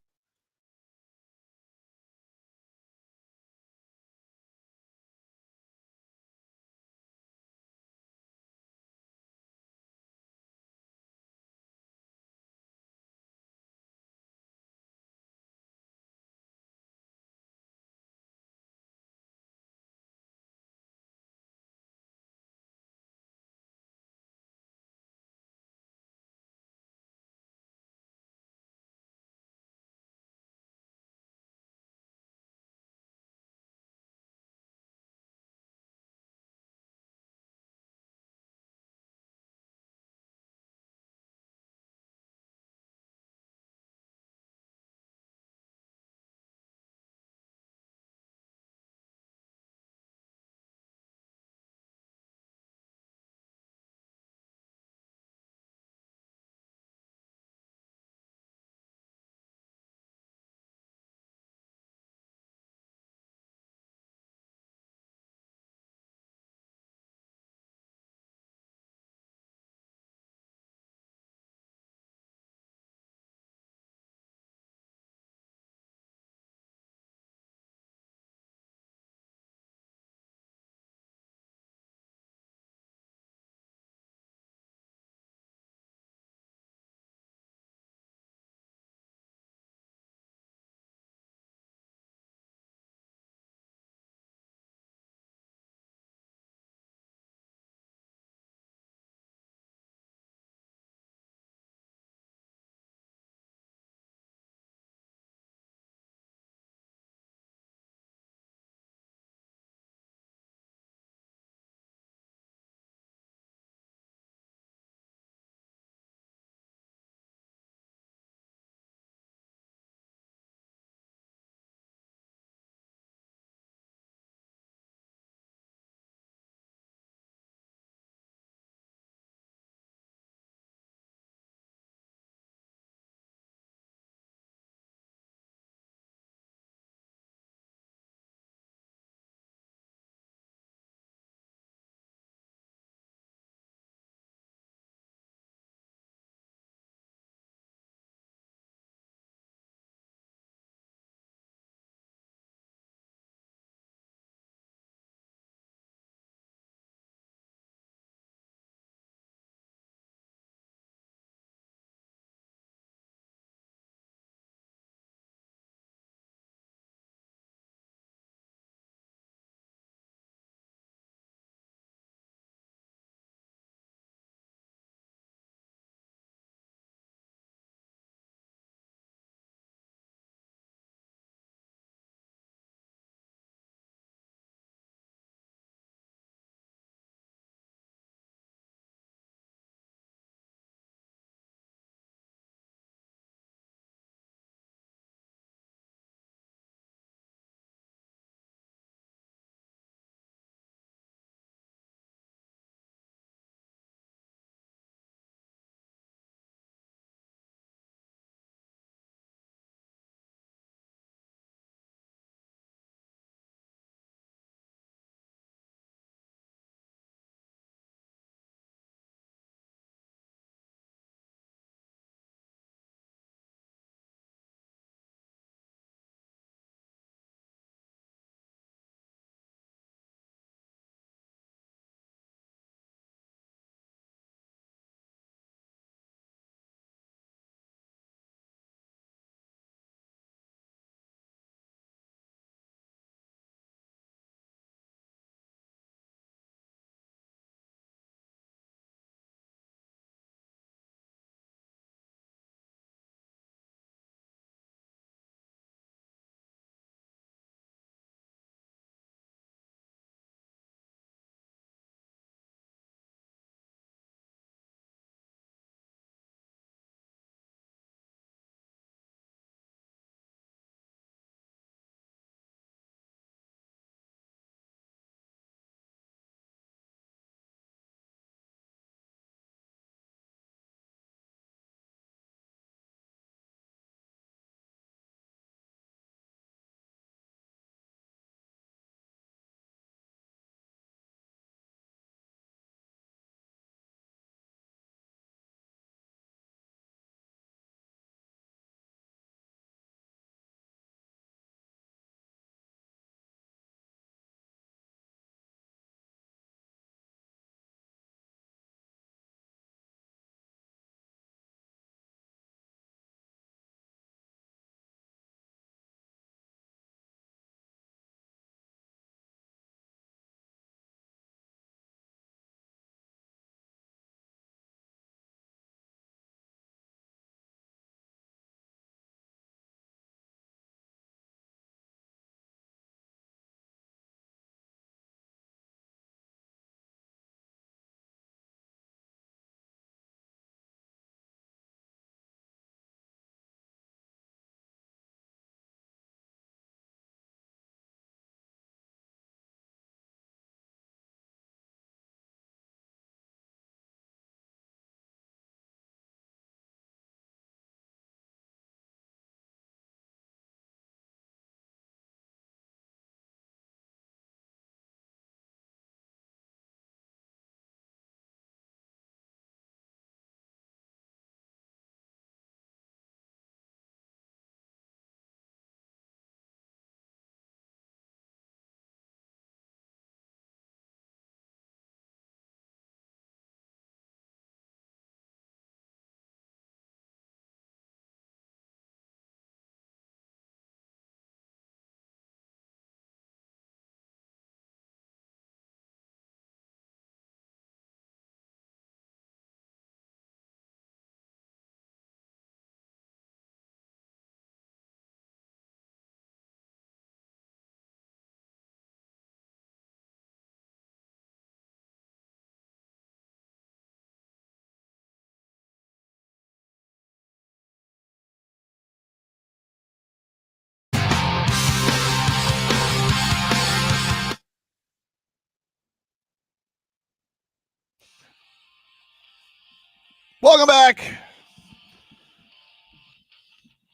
S3: Welcome back.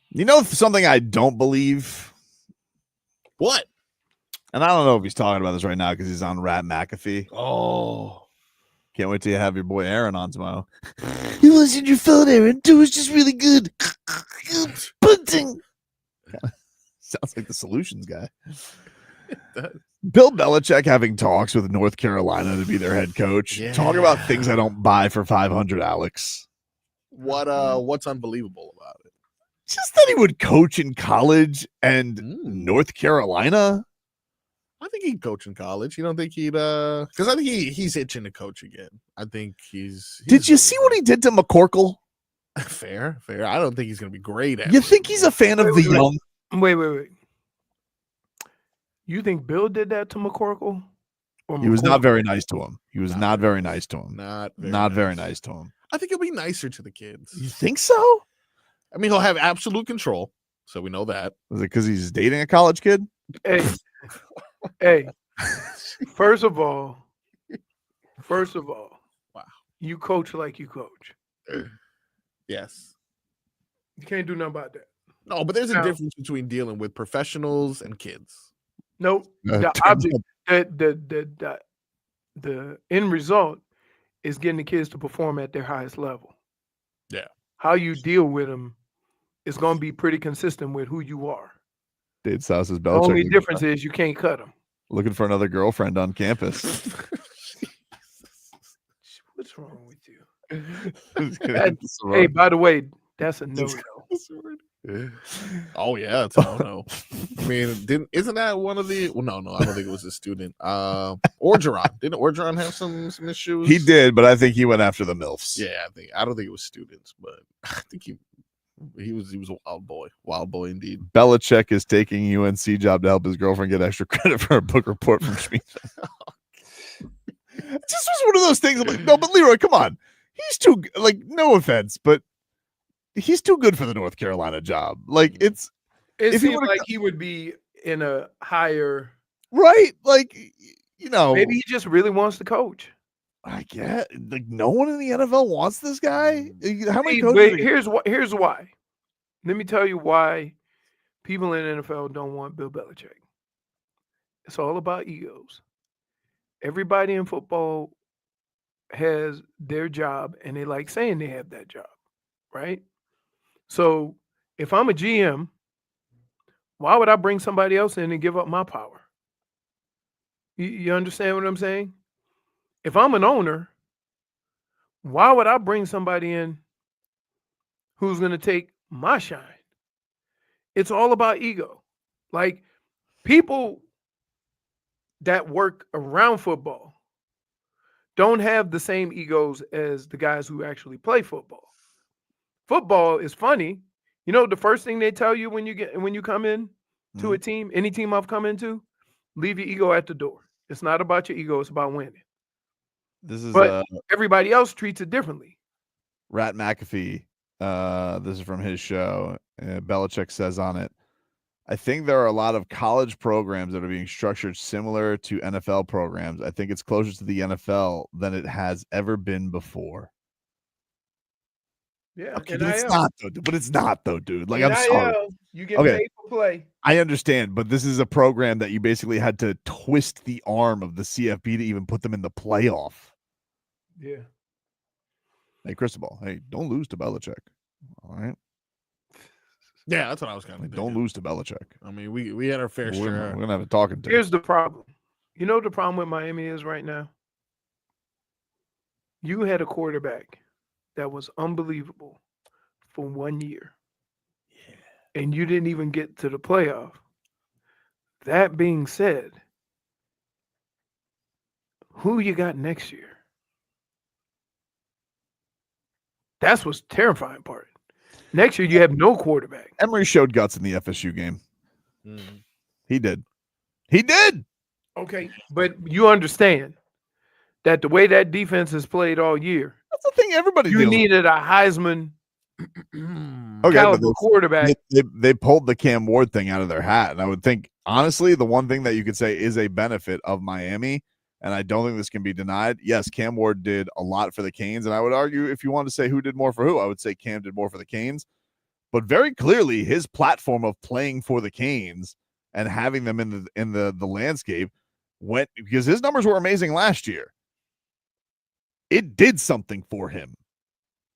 S3: You know something I don't believe?
S2: What?
S3: And I don't know if he's talking about this right now because he's on Rat McAfee.
S2: Oh.
S3: Can't wait till you have your boy Aaron on tomorrow. It wasn't your fault, Aaron. It was just really good. Punting. Sounds like the solutions guy. Bill Belichick having talks with North Carolina to be their head coach.
S2: Yeah.
S3: Talk about things I don't buy for 500, Alex.
S2: What's unbelievable about it?
S3: Just that he would coach in college and North Carolina.
S2: I think he'd coach in college. You don't think he'd because I think he's itching to coach again. I think he's
S3: Did you see what he did to McCorkle?
S2: fair. I don't think he's gonna be great at
S3: You
S2: it.
S3: think he's a fan of the young?
S1: Wait. You think Bill did that to McCorkle?
S3: He was not very nice to him. He was not very nice to him.
S2: Not
S3: very nice to him.
S2: I think he'll be nicer to the kids.
S3: You think so?
S2: I mean, he'll have absolute control, so we know that.
S3: Was it because he's dating a college kid?
S1: Hey. First of all,
S2: wow,
S1: you coach like you coach.
S2: Yes.
S1: You can't do nothing about that.
S2: No, but there's a difference between dealing with professionals and kids.
S1: Nope. The object, the end result is getting the kids to perform at their highest level.
S2: Yeah.
S1: How you deal with them is going to be pretty consistent with who you are.
S3: Dave Sauce's
S1: The
S3: Belichick.
S1: only difference is you can't cut them.
S3: Looking for another girlfriend on campus.
S1: What's wrong with you?
S3: Hey,
S1: by the way, that's a no.
S2: Oh yeah, it's a no. I mean, isn't that one of the? Well, no, I don't think it was a student. Orgeron, didn't Orgeron have some issues?
S3: He did, but I think he went after the MILFs.
S2: Yeah, I don't think it was students, but I think he was a wild boy indeed.
S3: Belichick is taking UNC job to help his girlfriend get extra credit for a book report from Schmidt. It just was one of those things. I'm like, no, but Leroy, come on. He's too no offense, but he's too good for the North Carolina job. Like
S1: it
S3: if
S1: seems like he would be in a higher
S3: right. Like
S1: maybe he just really wants to coach.
S3: I get like no one in the NFL wants this guy. How many coaches?
S1: Wait, here's why. Let me tell you why people in the NFL don't want Bill Belichick. It's all about egos. Everybody in football has their job and they like saying they have that job, right? So if I'm a GM, why would I bring somebody else in and give up my power? You understand what I'm saying? If I'm an owner, why would I bring somebody in who's going to take my shine? It's all about ego. Like people that work around football don't have the same egos as the guys who actually play football. Football is funny. You know, the first thing they tell you when you come in to a team, any team I've come into, leave your ego at the door. It's not about your ego, it's about winning. But everybody else treats it differently.
S3: Rat McAfee, this is from his show. Belichick says on it, I think there are a lot of college programs that are being structured similar to NFL programs. I think it's closer to the NFL than it has ever been before.
S1: Yeah,
S3: okay, but it's not though, dude. Like,
S1: NIL,
S3: I'm sorry.
S1: You get paid for play.
S3: I understand, but this is a program that you basically had to twist the arm of the CFP to even put them in the playoff.
S1: Yeah.
S3: Hey, Cristobal, hey, don't lose to Belichick. All right.
S2: Yeah, that's what I was kind of
S3: Don't lose to Belichick.
S2: I mean, we had our fair share.
S3: We're gonna have a talking to.
S1: Here's the problem. You know what the problem with Miami is right now? You had a quarterback that was unbelievable for 1 year. Yeah. And you didn't even get to the playoff. That being said, who you got next year? That's what's the terrifying part. Next year, you have no quarterback.
S3: Emery showed guts in the FSU game. He did. He did.
S1: Okay, but you understand that the way that defense has played all year,
S3: that's the thing everybody
S1: you needed a Heisman caliber quarterback.
S3: They pulled the Cam Ward thing out of their hat. And I would think, honestly, the one thing that you could say is a benefit of Miami and I don't think this can be denied. Yes, Cam Ward did a lot for the Canes, and I would argue if you want to say who did more for who, I would say Cam did more for the Canes. But very clearly, his platform of playing for the Canes and having them in the landscape went because his numbers were amazing last year. It did something for him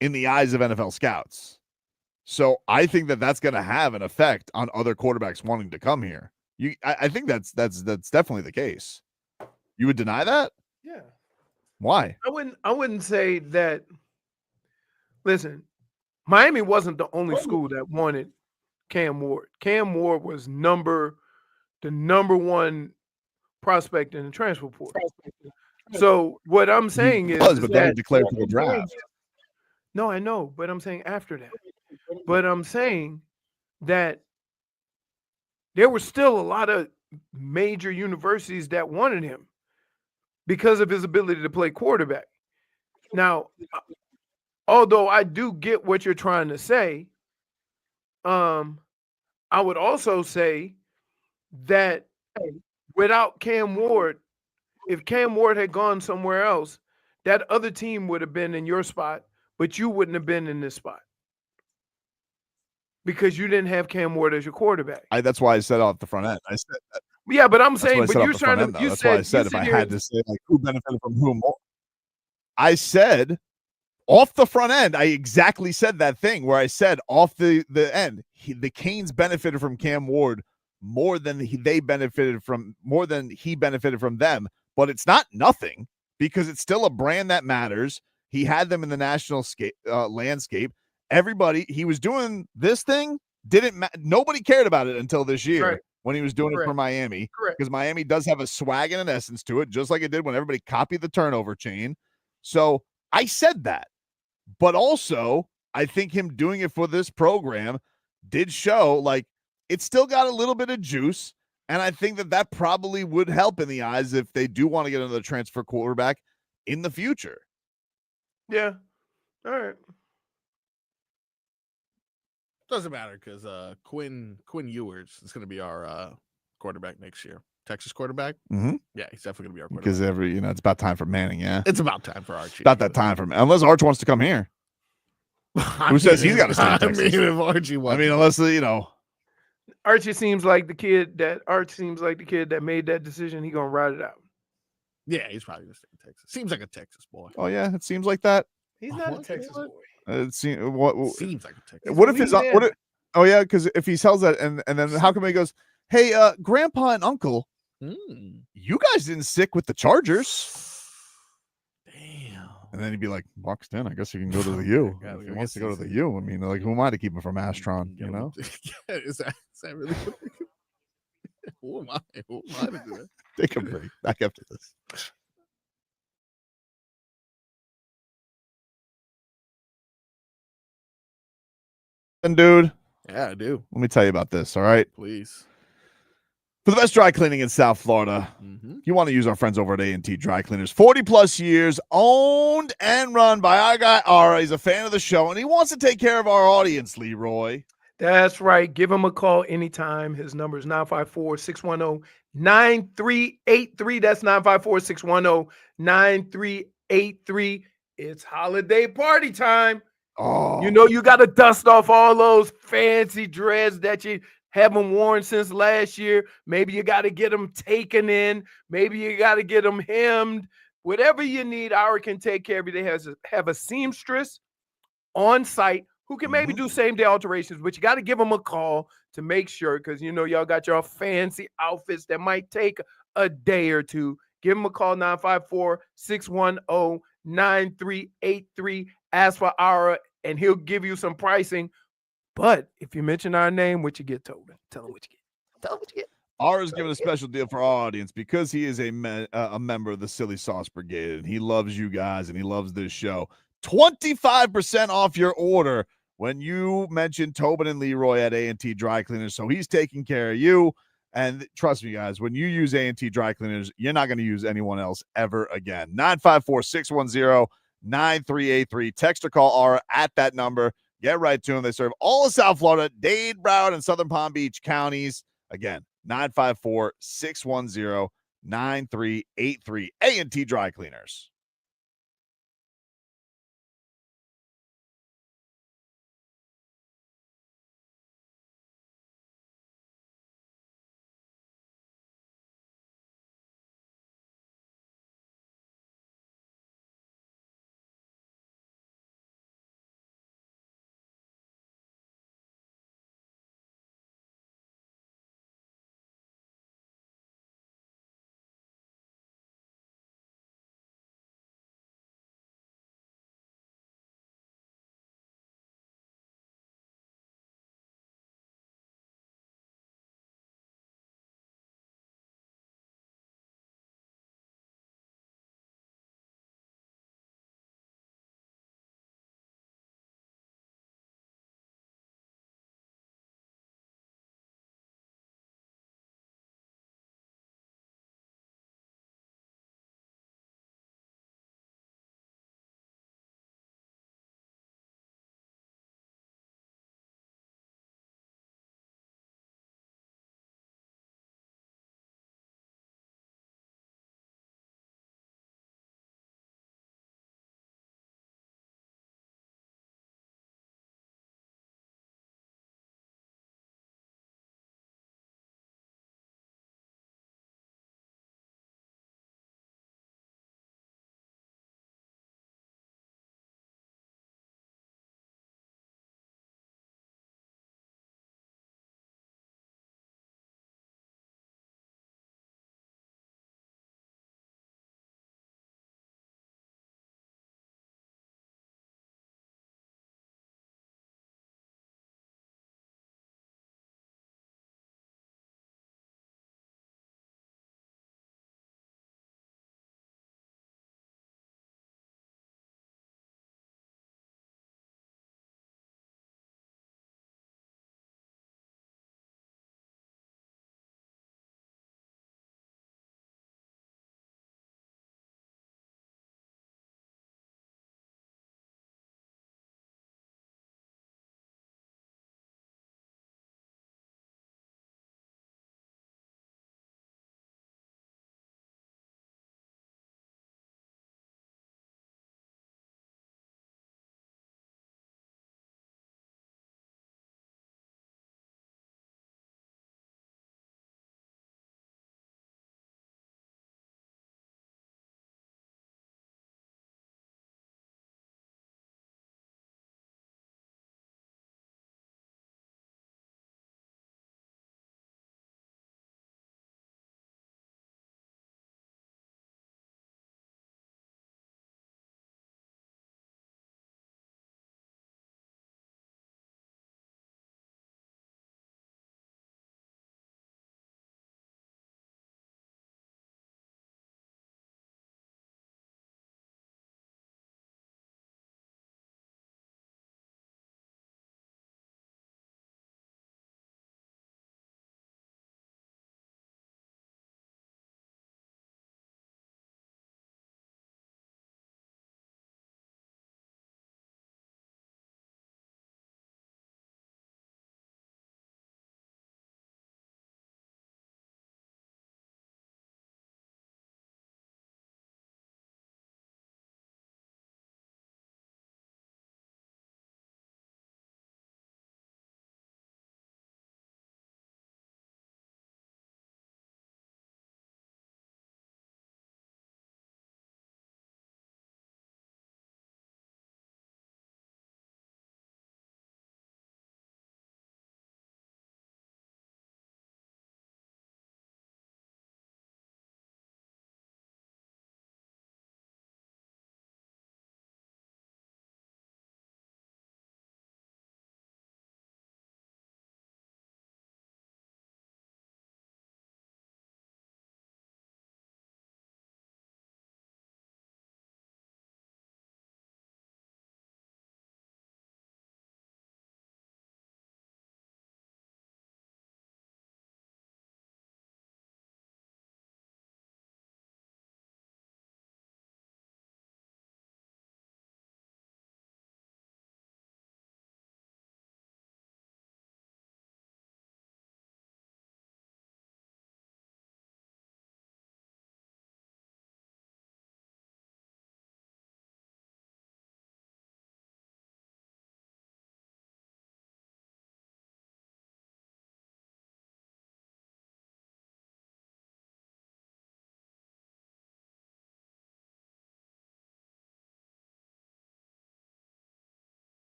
S3: in the eyes of NFL scouts. So I think that that's going to have an effect on other quarterbacks wanting to come here. I think that's definitely the case. You would deny that?
S1: Yeah.
S3: Why?
S1: I wouldn't say that. Listen, Miami wasn't the only school that wanted Cam Ward. Cam Ward was the number one prospect in the transfer portal. So what I'm saying is
S3: but then he declared for the draft.
S1: No, I know, but I'm saying after that. But I'm saying that there were still a lot of major universities that wanted him because of his ability to play quarterback. Now, although I do get what you're trying to say, I would also say that without Cam Ward, if Cam Ward had gone somewhere else, that other team would have been in your spot, but you wouldn't have been in this spot because you didn't have Cam Ward as your quarterback.
S3: That's why I said off the front end. I said that.
S1: Yeah, but I'm saying, but you're trying to.
S3: That's why I said if I had to say like who benefited from who more. I said off the front end, I exactly said that thing where I said off the end, the Canes benefited from Cam Ward more than he benefited from them. But it's not nothing because it's still a brand that matters. He had them in the national landscape. Everybody, he was doing this thing. Nobody cared about it until this year when he was doing it for Miami. Because Miami does have a swag and an essence to it, just like it did when everybody copied the turnover chain. So I said that. But also, I think him doing it for this program did show like it still got a little bit of juice. And I think that probably would help in the eyes if they do want to get another transfer quarterback in the future.
S1: Yeah. All right.
S2: Doesn't matter because Quinn Ewers is going to be our quarterback next year. Texas quarterback.
S3: Mm-hmm.
S2: Yeah, he's definitely going to be our quarterback.
S3: Because it's about time for Manning. Yeah,
S2: it's about time for Archie.
S3: About that time for unless Arch wants to come here. Who says he's got to stay in Texas?
S2: If Archie wants.
S3: Unless
S1: Archie seems like the kid that made that decision. He gonna ride it out.
S2: Yeah, he's probably gonna stay in Texas. Seems like a Texas boy.
S3: Oh yeah, it seems like that.
S1: He's not a Texas boy.
S3: It seems
S2: like a Texas.
S3: What if his oh yeah, because if he sells that and then how come he goes, hey, grandpa and uncle, you guys didn't stick with the Chargers.
S2: Damn.
S3: And then he'd be like, boxed in. I guess he can go to the U. If he wants to go to the U. I mean, like, who am I to keep him from Astron? You know?
S2: Is that really? Who am I? Who am I to do that?
S3: Take a break. Back after this. And dude.
S2: Yeah, I do.
S3: Let me tell you about this. All right.
S2: Please.
S3: For the best dry cleaning in South Florida, you want to use our friends over at A&T Dry Cleaners. 40 plus years, owned and run by our guy Ara. He's a fan of the show, and he wants to take care of our audience, Leroy.
S1: That's right. Give him a call anytime. His number is 954-610-9383. That's 954-610-9383. It's holiday party time.
S3: Oh,
S1: you know you got to dust off all those fancy dreads that you haven't worn since last year. Maybe you got to get them taken in. Maybe you got to get them hemmed. Whatever you need, Ara can take care of you. They have a seamstress on site who can maybe do same-day alterations, but you got to give them a call to make sure because, you know, y'all got your fancy outfits that might take a day or two. Give them a call, 954-610-9383. Ask for Ara, and he'll give you some pricing. But if you mention our name, what you get, Tobin? Tell him what you get. Tell him what you get.
S3: Ara's giving a special deal for our audience because he is a member of the Silly Sauce Brigade, and he loves you guys, and he loves this show. 25% off your order when you mention Tobin and Leroy at A&T Dry Cleaners. So he's taking care of you. And trust me, guys, when you use A&T Dry Cleaners, you're not going to use anyone else ever again. 954-610-9383. Text or call Ara at that number. Get right to them. They serve all of South Florida, Dade, Broward, and Southern Palm Beach counties. Again, 954-610-9383. 9383. A&T Dry Cleaners.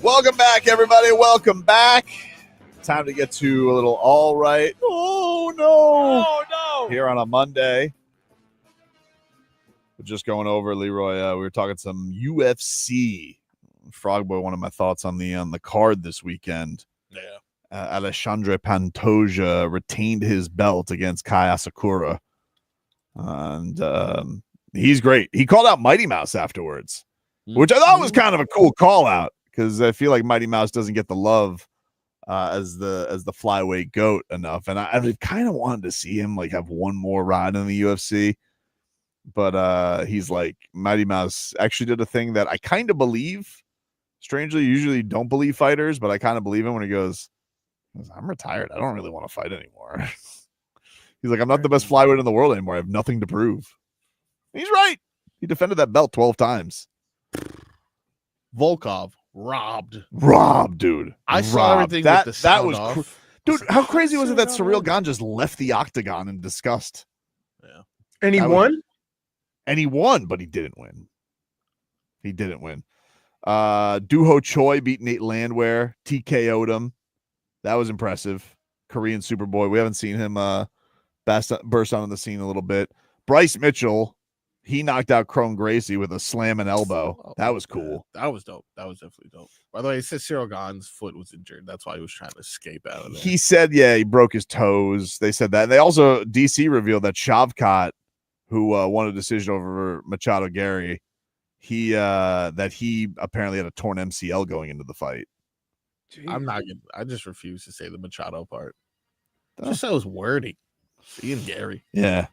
S3: Welcome back, everybody. Welcome back. Time to get to a little all right. Oh, no.
S2: Oh, no.
S3: Here on a Monday. We're just going over, Leroy. We were talking some UFC. Frogboy, one of my thoughts on the card this weekend.
S2: Yeah.
S3: Alexandre Pantoja retained his belt against Kai Asakura. And he's great. He called out Mighty Mouse afterwards, which I thought was kind of a cool call out because I feel like Mighty Mouse doesn't get the love as the flyweight GOAT enough. And I kind of wanted to see him like have one more ride in the UFC. But he's like, Mighty Mouse actually did a thing that I kind of believe. Strangely, usually don't believe fighters, but I kind of believe him when he goes, I'm retired. I don't really want to fight anymore. He's like, I'm not the best flyweight in the world anymore. I have nothing to prove. He's right. He defended that belt 12 times.
S2: Volkov robbed,
S3: dude.
S2: I saw everything
S3: that
S2: with the sound
S3: was
S2: off.
S3: dude. How crazy was it that Ciryl Gane just left the octagon in disgust?
S2: Yeah,
S1: and he won.
S3: And he won, but he didn't win. He didn't win. Duho Choi beat Nate Landwehr, TKO'd him. That was impressive. Korean Superboy. We haven't seen him burst onto the scene a little bit. Bryce Mitchell, he knocked out Crone Gracie with a slam and elbow. That was cool.
S2: That was dope. That was definitely dope. By the way, he said Ciryl Gane's foot was injured. That's why he was trying to escape out of there.
S3: He said, yeah, he broke his toes. They said that. And they also, DC revealed that Shavkat, who won a decision over Machado Gary, he apparently had a torn MCL going into the fight.
S2: I just refuse to say the Machado part. Just so it was wordy. Ian Gary.
S3: Yeah.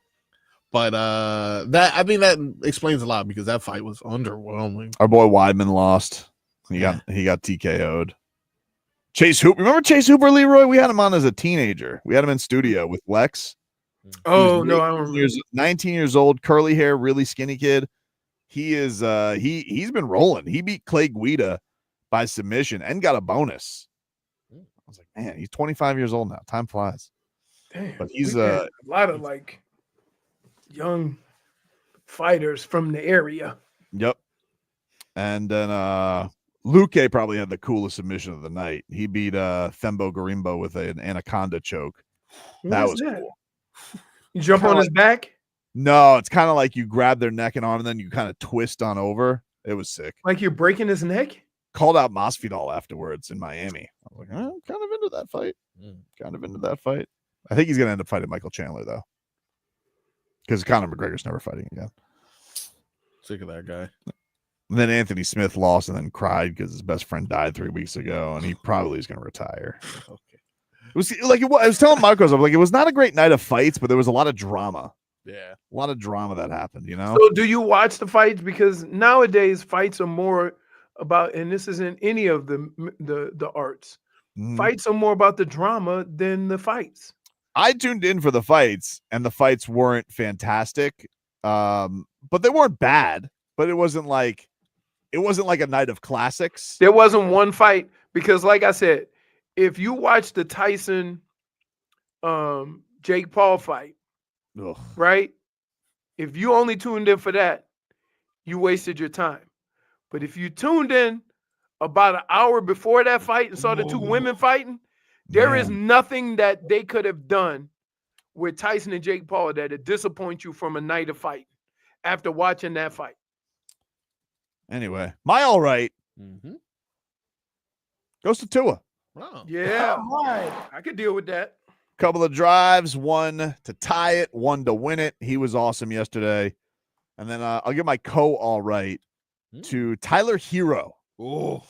S2: But that explains a lot because that fight was underwhelming.
S3: Our boy Weidman lost. He got TKO'd. Chase Hooper. Remember Chase Hooper, Leroy? We had him on as a teenager. We had him in studio with Lex.
S1: Oh no, I don't remember.
S3: 19 years old, curly hair, really skinny kid. He is he's been rolling. He beat Clay Guida by submission and got a bonus. I was like, man, he's 25 years old now. Time flies.
S1: Damn,
S3: but he's
S1: a lot of like young fighters from the area.
S3: Yep. And then Luque probably had the coolest submission of the night. He beat Thembo Garimbo with an anaconda choke. That was cool.
S1: You jump on his back?
S3: No, it's kind of like you grab their neck and arm and then you kind of twist on over. It was sick.
S1: Like you're breaking his neck?
S3: Called out Masvidal afterwards in Miami. I was like, I'm kind of into that fight. Kind of into that fight. I think he's going to end up fighting Michael Chandler, though. Because Conor McGregor's never fighting again.
S2: Sick of that guy.
S3: And then Anthony Smith lost and then cried because his best friend died 3 weeks ago, and he probably is going to retire.
S2: Okay.
S3: It was like I was telling Marcos, I was like, it was not a great night of fights, but there was a lot of drama.
S2: Yeah,
S3: a lot of drama that happened. You know.
S1: So, do you watch the fights? Because nowadays fights are more about, and this isn't any of the arts. Fights are more about the drama than the fights.
S3: I tuned in for the fights, and the fights weren't fantastic, but they weren't bad. But it wasn't like a night of classics.
S1: There wasn't one fight because, like I said, if you watch the Tyson, Jake Paul fight, right? If you only tuned in for that, you wasted your time. But if you tuned in about an hour before that fight and saw the two women fighting, there is nothing that they could have done with Tyson and Jake Paul that would disappoint you from a night of fight after watching that fight.
S3: Anyway, my all right goes to Tua.
S2: Wow.
S1: Yeah, I could deal with that.
S3: Couple of drives, one to tie it, one to win it. He was awesome yesterday. And then I'll give my all right to Tyler Herro.
S2: Oh,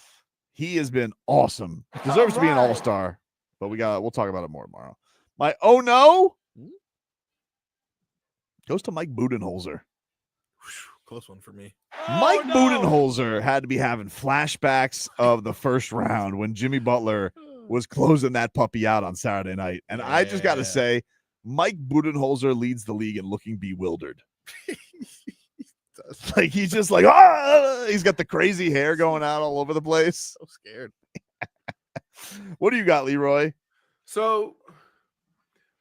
S3: he has been awesome. Deserves to be an all-star, but we'll talk about it more tomorrow. My oh no goes to Mike Budenholzer.
S2: Close one for me.
S3: Mike Budenholzer had to be having flashbacks of the first round when Jimmy Butler was closing that puppy out on Saturday night. And I just got to say, Mike Budenholzer leads the league in looking bewildered. Like he's just like, he's got the crazy hair going out all over the place.
S2: So scared.
S3: What do you got, Leroy?
S1: So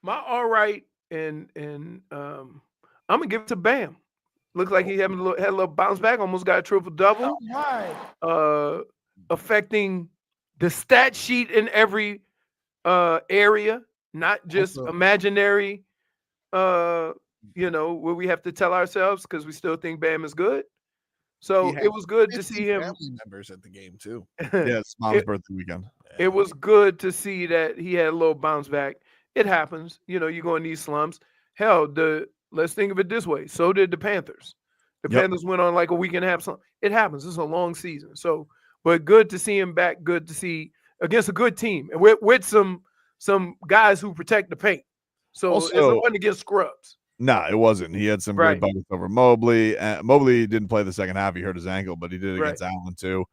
S1: my all right, and I'm gonna give it to Bam. Looked like he had a little bounce back, almost got a triple double. Affecting the stat sheet in every area, not just imaginary, where we have to tell ourselves because we still think Bam is good. So it was good to see him.
S2: Family members at the game too.
S3: Yeah, it's mom's birthday weekend.
S1: It was good to see that he had a little bounce back. It happens. You go in these slumps. Hell, let's think of it this way. So did the Panthers. The Panthers went on like a week and a half. Slump. It happens. It's a long season. So, but good to see him back. Good to see against a good team and with some guys who protect the paint. So
S3: Also,
S1: it wasn't against scrubs.
S3: No, it wasn't. He had some great buckets over Mobley. Mobley didn't play the second half. He hurt his ankle, but he did against Allen too.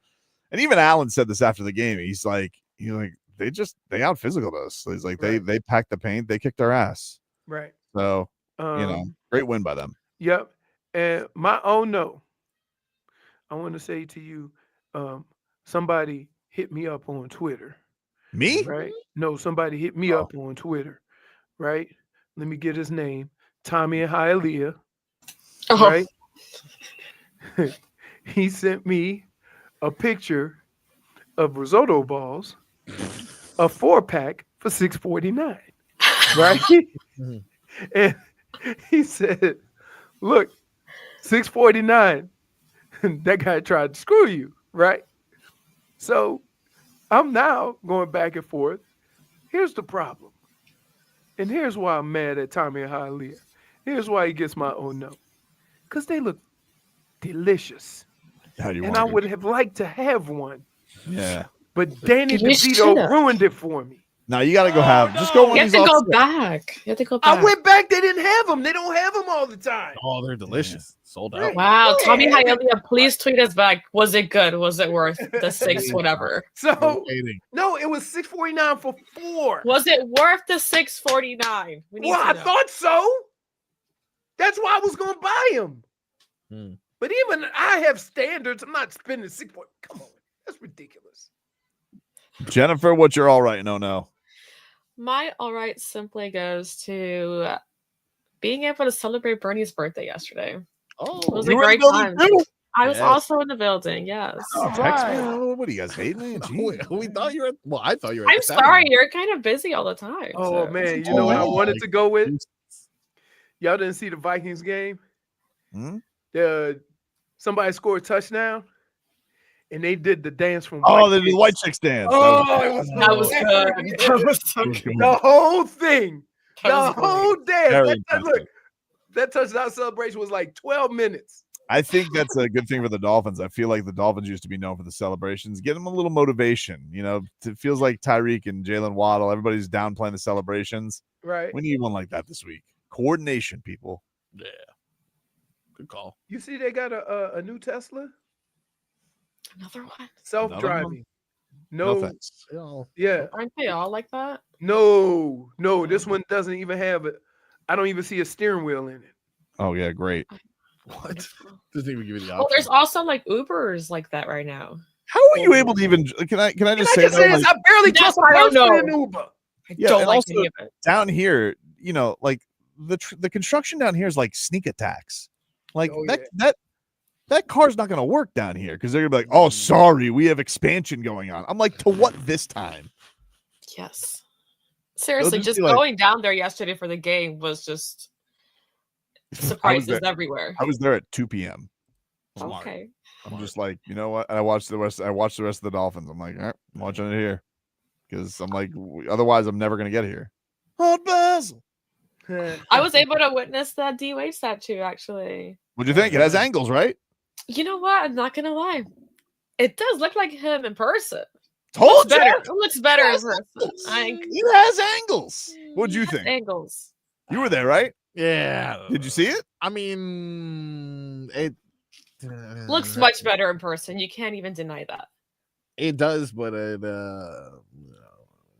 S3: And even Allen said this after the game. He's like, they out physical us. He's like, they packed the paint. They kicked our ass.
S1: Right.
S3: So, great win by them.
S1: Yep. And I want to say to you, somebody hit me up on Twitter.
S3: Me?
S1: Right? No, somebody hit me up on Twitter. Right? Let me get his name. Tommy and Hialeah. Right? He sent me a picture of risotto balls, a 4-pack for $6.49. Right? And he said, look, $6.49. That guy tried to screw you, right? So I'm now going back and forth. Here's the problem. And here's why I'm mad at Tommy and Hialeah. Here's why he gets my oh no. Because they look delicious. And I would have liked to have one.
S3: Yeah.
S1: But Danny DeVito ruined it for me.
S3: Now you got to go just go.
S20: You have to go back. You have to go back.
S1: I went back. They didn't have them. They don't have them all the time.
S2: Oh, they're delicious. Sold out.
S20: Wow. Tommy Hialeah, please tweet us back. Was it good? Was it worth the $6 whatever?
S1: So no, it was $6.49 for 4.
S20: Was it worth the $6.49?
S1: Well, I thought so. That's why I was going to buy them. But even I have standards. I'm not spending $6. Come on, that's ridiculous.
S3: Jennifer, what's your all right? No.
S20: My all right simply goes to being able to celebrate Bernie's birthday yesterday.
S2: Oh,
S20: it was a great time. I was also in the building. Yes.
S3: Text me. What do you guys hate me?
S2: We thought you were. Well, I thought you were.
S20: I'm sorry. You're kind of busy all the time.
S1: Oh man, you know what I wanted to go with? Y'all didn't see the Vikings game? Somebody scored a touchdown. And they did the dance from
S3: they did the white chicks dance.
S1: Oh,
S20: that was good. That was so good.
S1: The whole thing. The whole dance. That touchdown celebration was like 12 minutes.
S3: I think that's a good thing for the Dolphins. I feel like the Dolphins used to be known for the celebrations. Get them a little motivation. It feels like Tyreek and Jalen Waddle, everybody's downplaying the celebrations.
S1: Right.
S3: We need one like that this week. Coordination, people.
S2: Yeah. Good call.
S1: You see they got a new Tesla?
S20: Another one?
S1: Self-driving.
S3: No.
S1: Yeah.
S20: Aren't they all like that?
S1: No. This one doesn't even have it. I don't even see a steering wheel in it.
S3: Oh, yeah. Great.
S2: What? Doesn't even give you the option.
S20: Well, there's also like Ubers like that right now.
S3: How are you able to even? Can I just say that?
S1: I barely trust
S20: I don't know.
S1: an Uber.
S20: I don't like
S3: also,
S20: any of it.
S3: down here, like the construction down here is like sneak attacks. Like that car's not going to work down here because they're going to be like, oh, sorry, we have expansion going on. I'm like, to what this time?
S20: Yes. Seriously, just
S3: like,
S20: going down there yesterday for the game was just surprises everywhere.
S3: I was there at 2 p.m.
S20: Okay.
S3: I'm just like, you know what? I watched the rest of the Dolphins. I'm like, all right, I'm watching it here because I'm like, otherwise I'm never going to get here. Hot Basil.
S20: I was able to witness that D Wade statue actually.
S3: What'd you think? It has angles, right?
S20: You know what? I'm not gonna lie. It does look like him in person.
S3: Told you.
S20: It looks better in person.
S3: It has angles. What'd you think?
S20: Angles.
S3: You were there, right?
S2: Yeah.
S3: Did you see it?
S2: I mean, it
S20: looks much better in person. You can't even deny that.
S2: It does, but it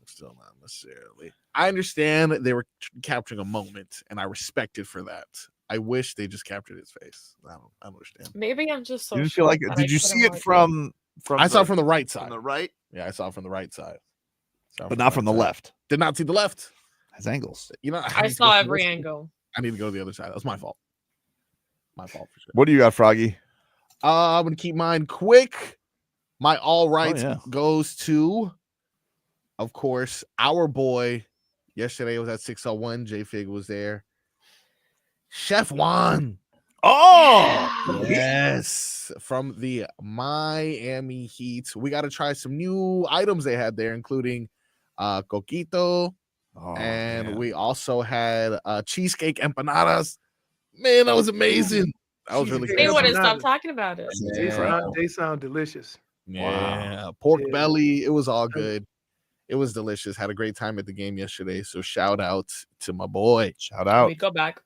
S2: still not necessarily. I understand that they were capturing a moment, and I respect it for that. I wish they just captured his face. I don't understand.
S20: Maybe I'm just so.
S3: You didn't feel like it. Did you see it from?
S2: I saw it from the right side.
S3: From the right?
S2: Yeah, I saw it from the right side.
S3: But not from the left.
S2: Did not see the left.
S3: Has angles.
S20: I saw every angle.
S2: I need to go to the other side. That was my fault. My fault for sure.
S3: What do you got, Froggy?
S2: I'm gonna keep mine quick. My all right
S3: yeah.
S2: goes to, of course, our boy. Yesterday was at 601. J-Fig was there. Chef Juan.
S3: Oh,
S2: yes. From the Miami Heat. We got to try some new items they had there, including coquito. And we also had cheesecake empanadas. Man, that was amazing. That was really
S20: They
S2: good.
S20: wouldn't stop talking about it.
S1: They sound delicious.
S2: Yeah. Pork belly. It was all good. It was delicious. Had a great time at the game yesterday. So shout out to my boy.
S3: Shout out.
S20: We go back.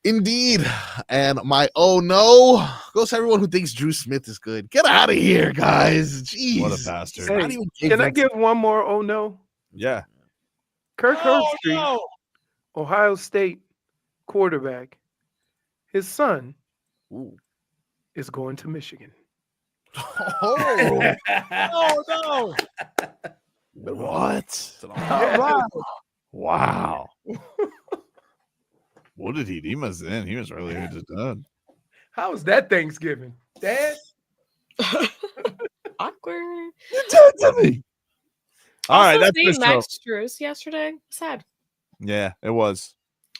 S2: Indeed. And my oh no goes to everyone who thinks Dru Smith is good. Get out of here, guys. Jeez.
S3: What a bastard.
S1: Hey, can I give one more oh no?
S3: Yeah.
S1: Kirk Herbstreit, Ohio State quarterback. His son is going to Michigan.
S2: Oh,
S12: no.
S3: What? Wow. What did he do? He was in. He was really just done.
S1: How was that Thanksgiving, Dad?
S20: Awkward.
S3: All right,
S20: Also
S3: that's
S20: seeing
S3: the show.
S20: Max Strus yesterday. Sad.
S3: Yeah, it was.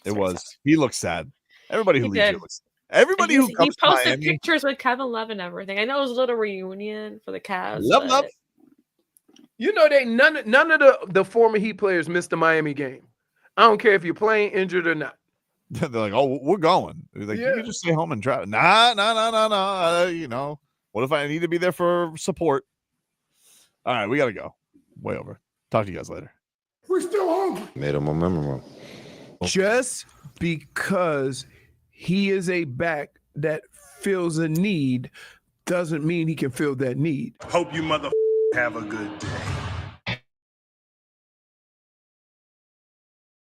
S3: It was. He looked sad. Everybody who
S20: He
S3: leaves
S20: did.
S3: here looks. Everybody who
S20: He
S3: comes to
S20: posted
S3: Miami.
S20: pictures with Kevin Love and everything. I know it was a little reunion for the Cavs.
S3: Love,
S20: but
S3: love.
S1: You know none of the former Heat players missed the Miami game. I don't care if you're playing injured or not.
S3: They're like, oh, we're going. They're like, you can just stay home and travel. Nah. You know, what if I need to be there for support? All right, we got to go. Way over. Talk to you guys later.
S10: We're still hungry.
S9: Made him a memorable.
S1: Just because he is a back that fills a need doesn't mean he can fill that need.
S11: Hope you mother have a good day.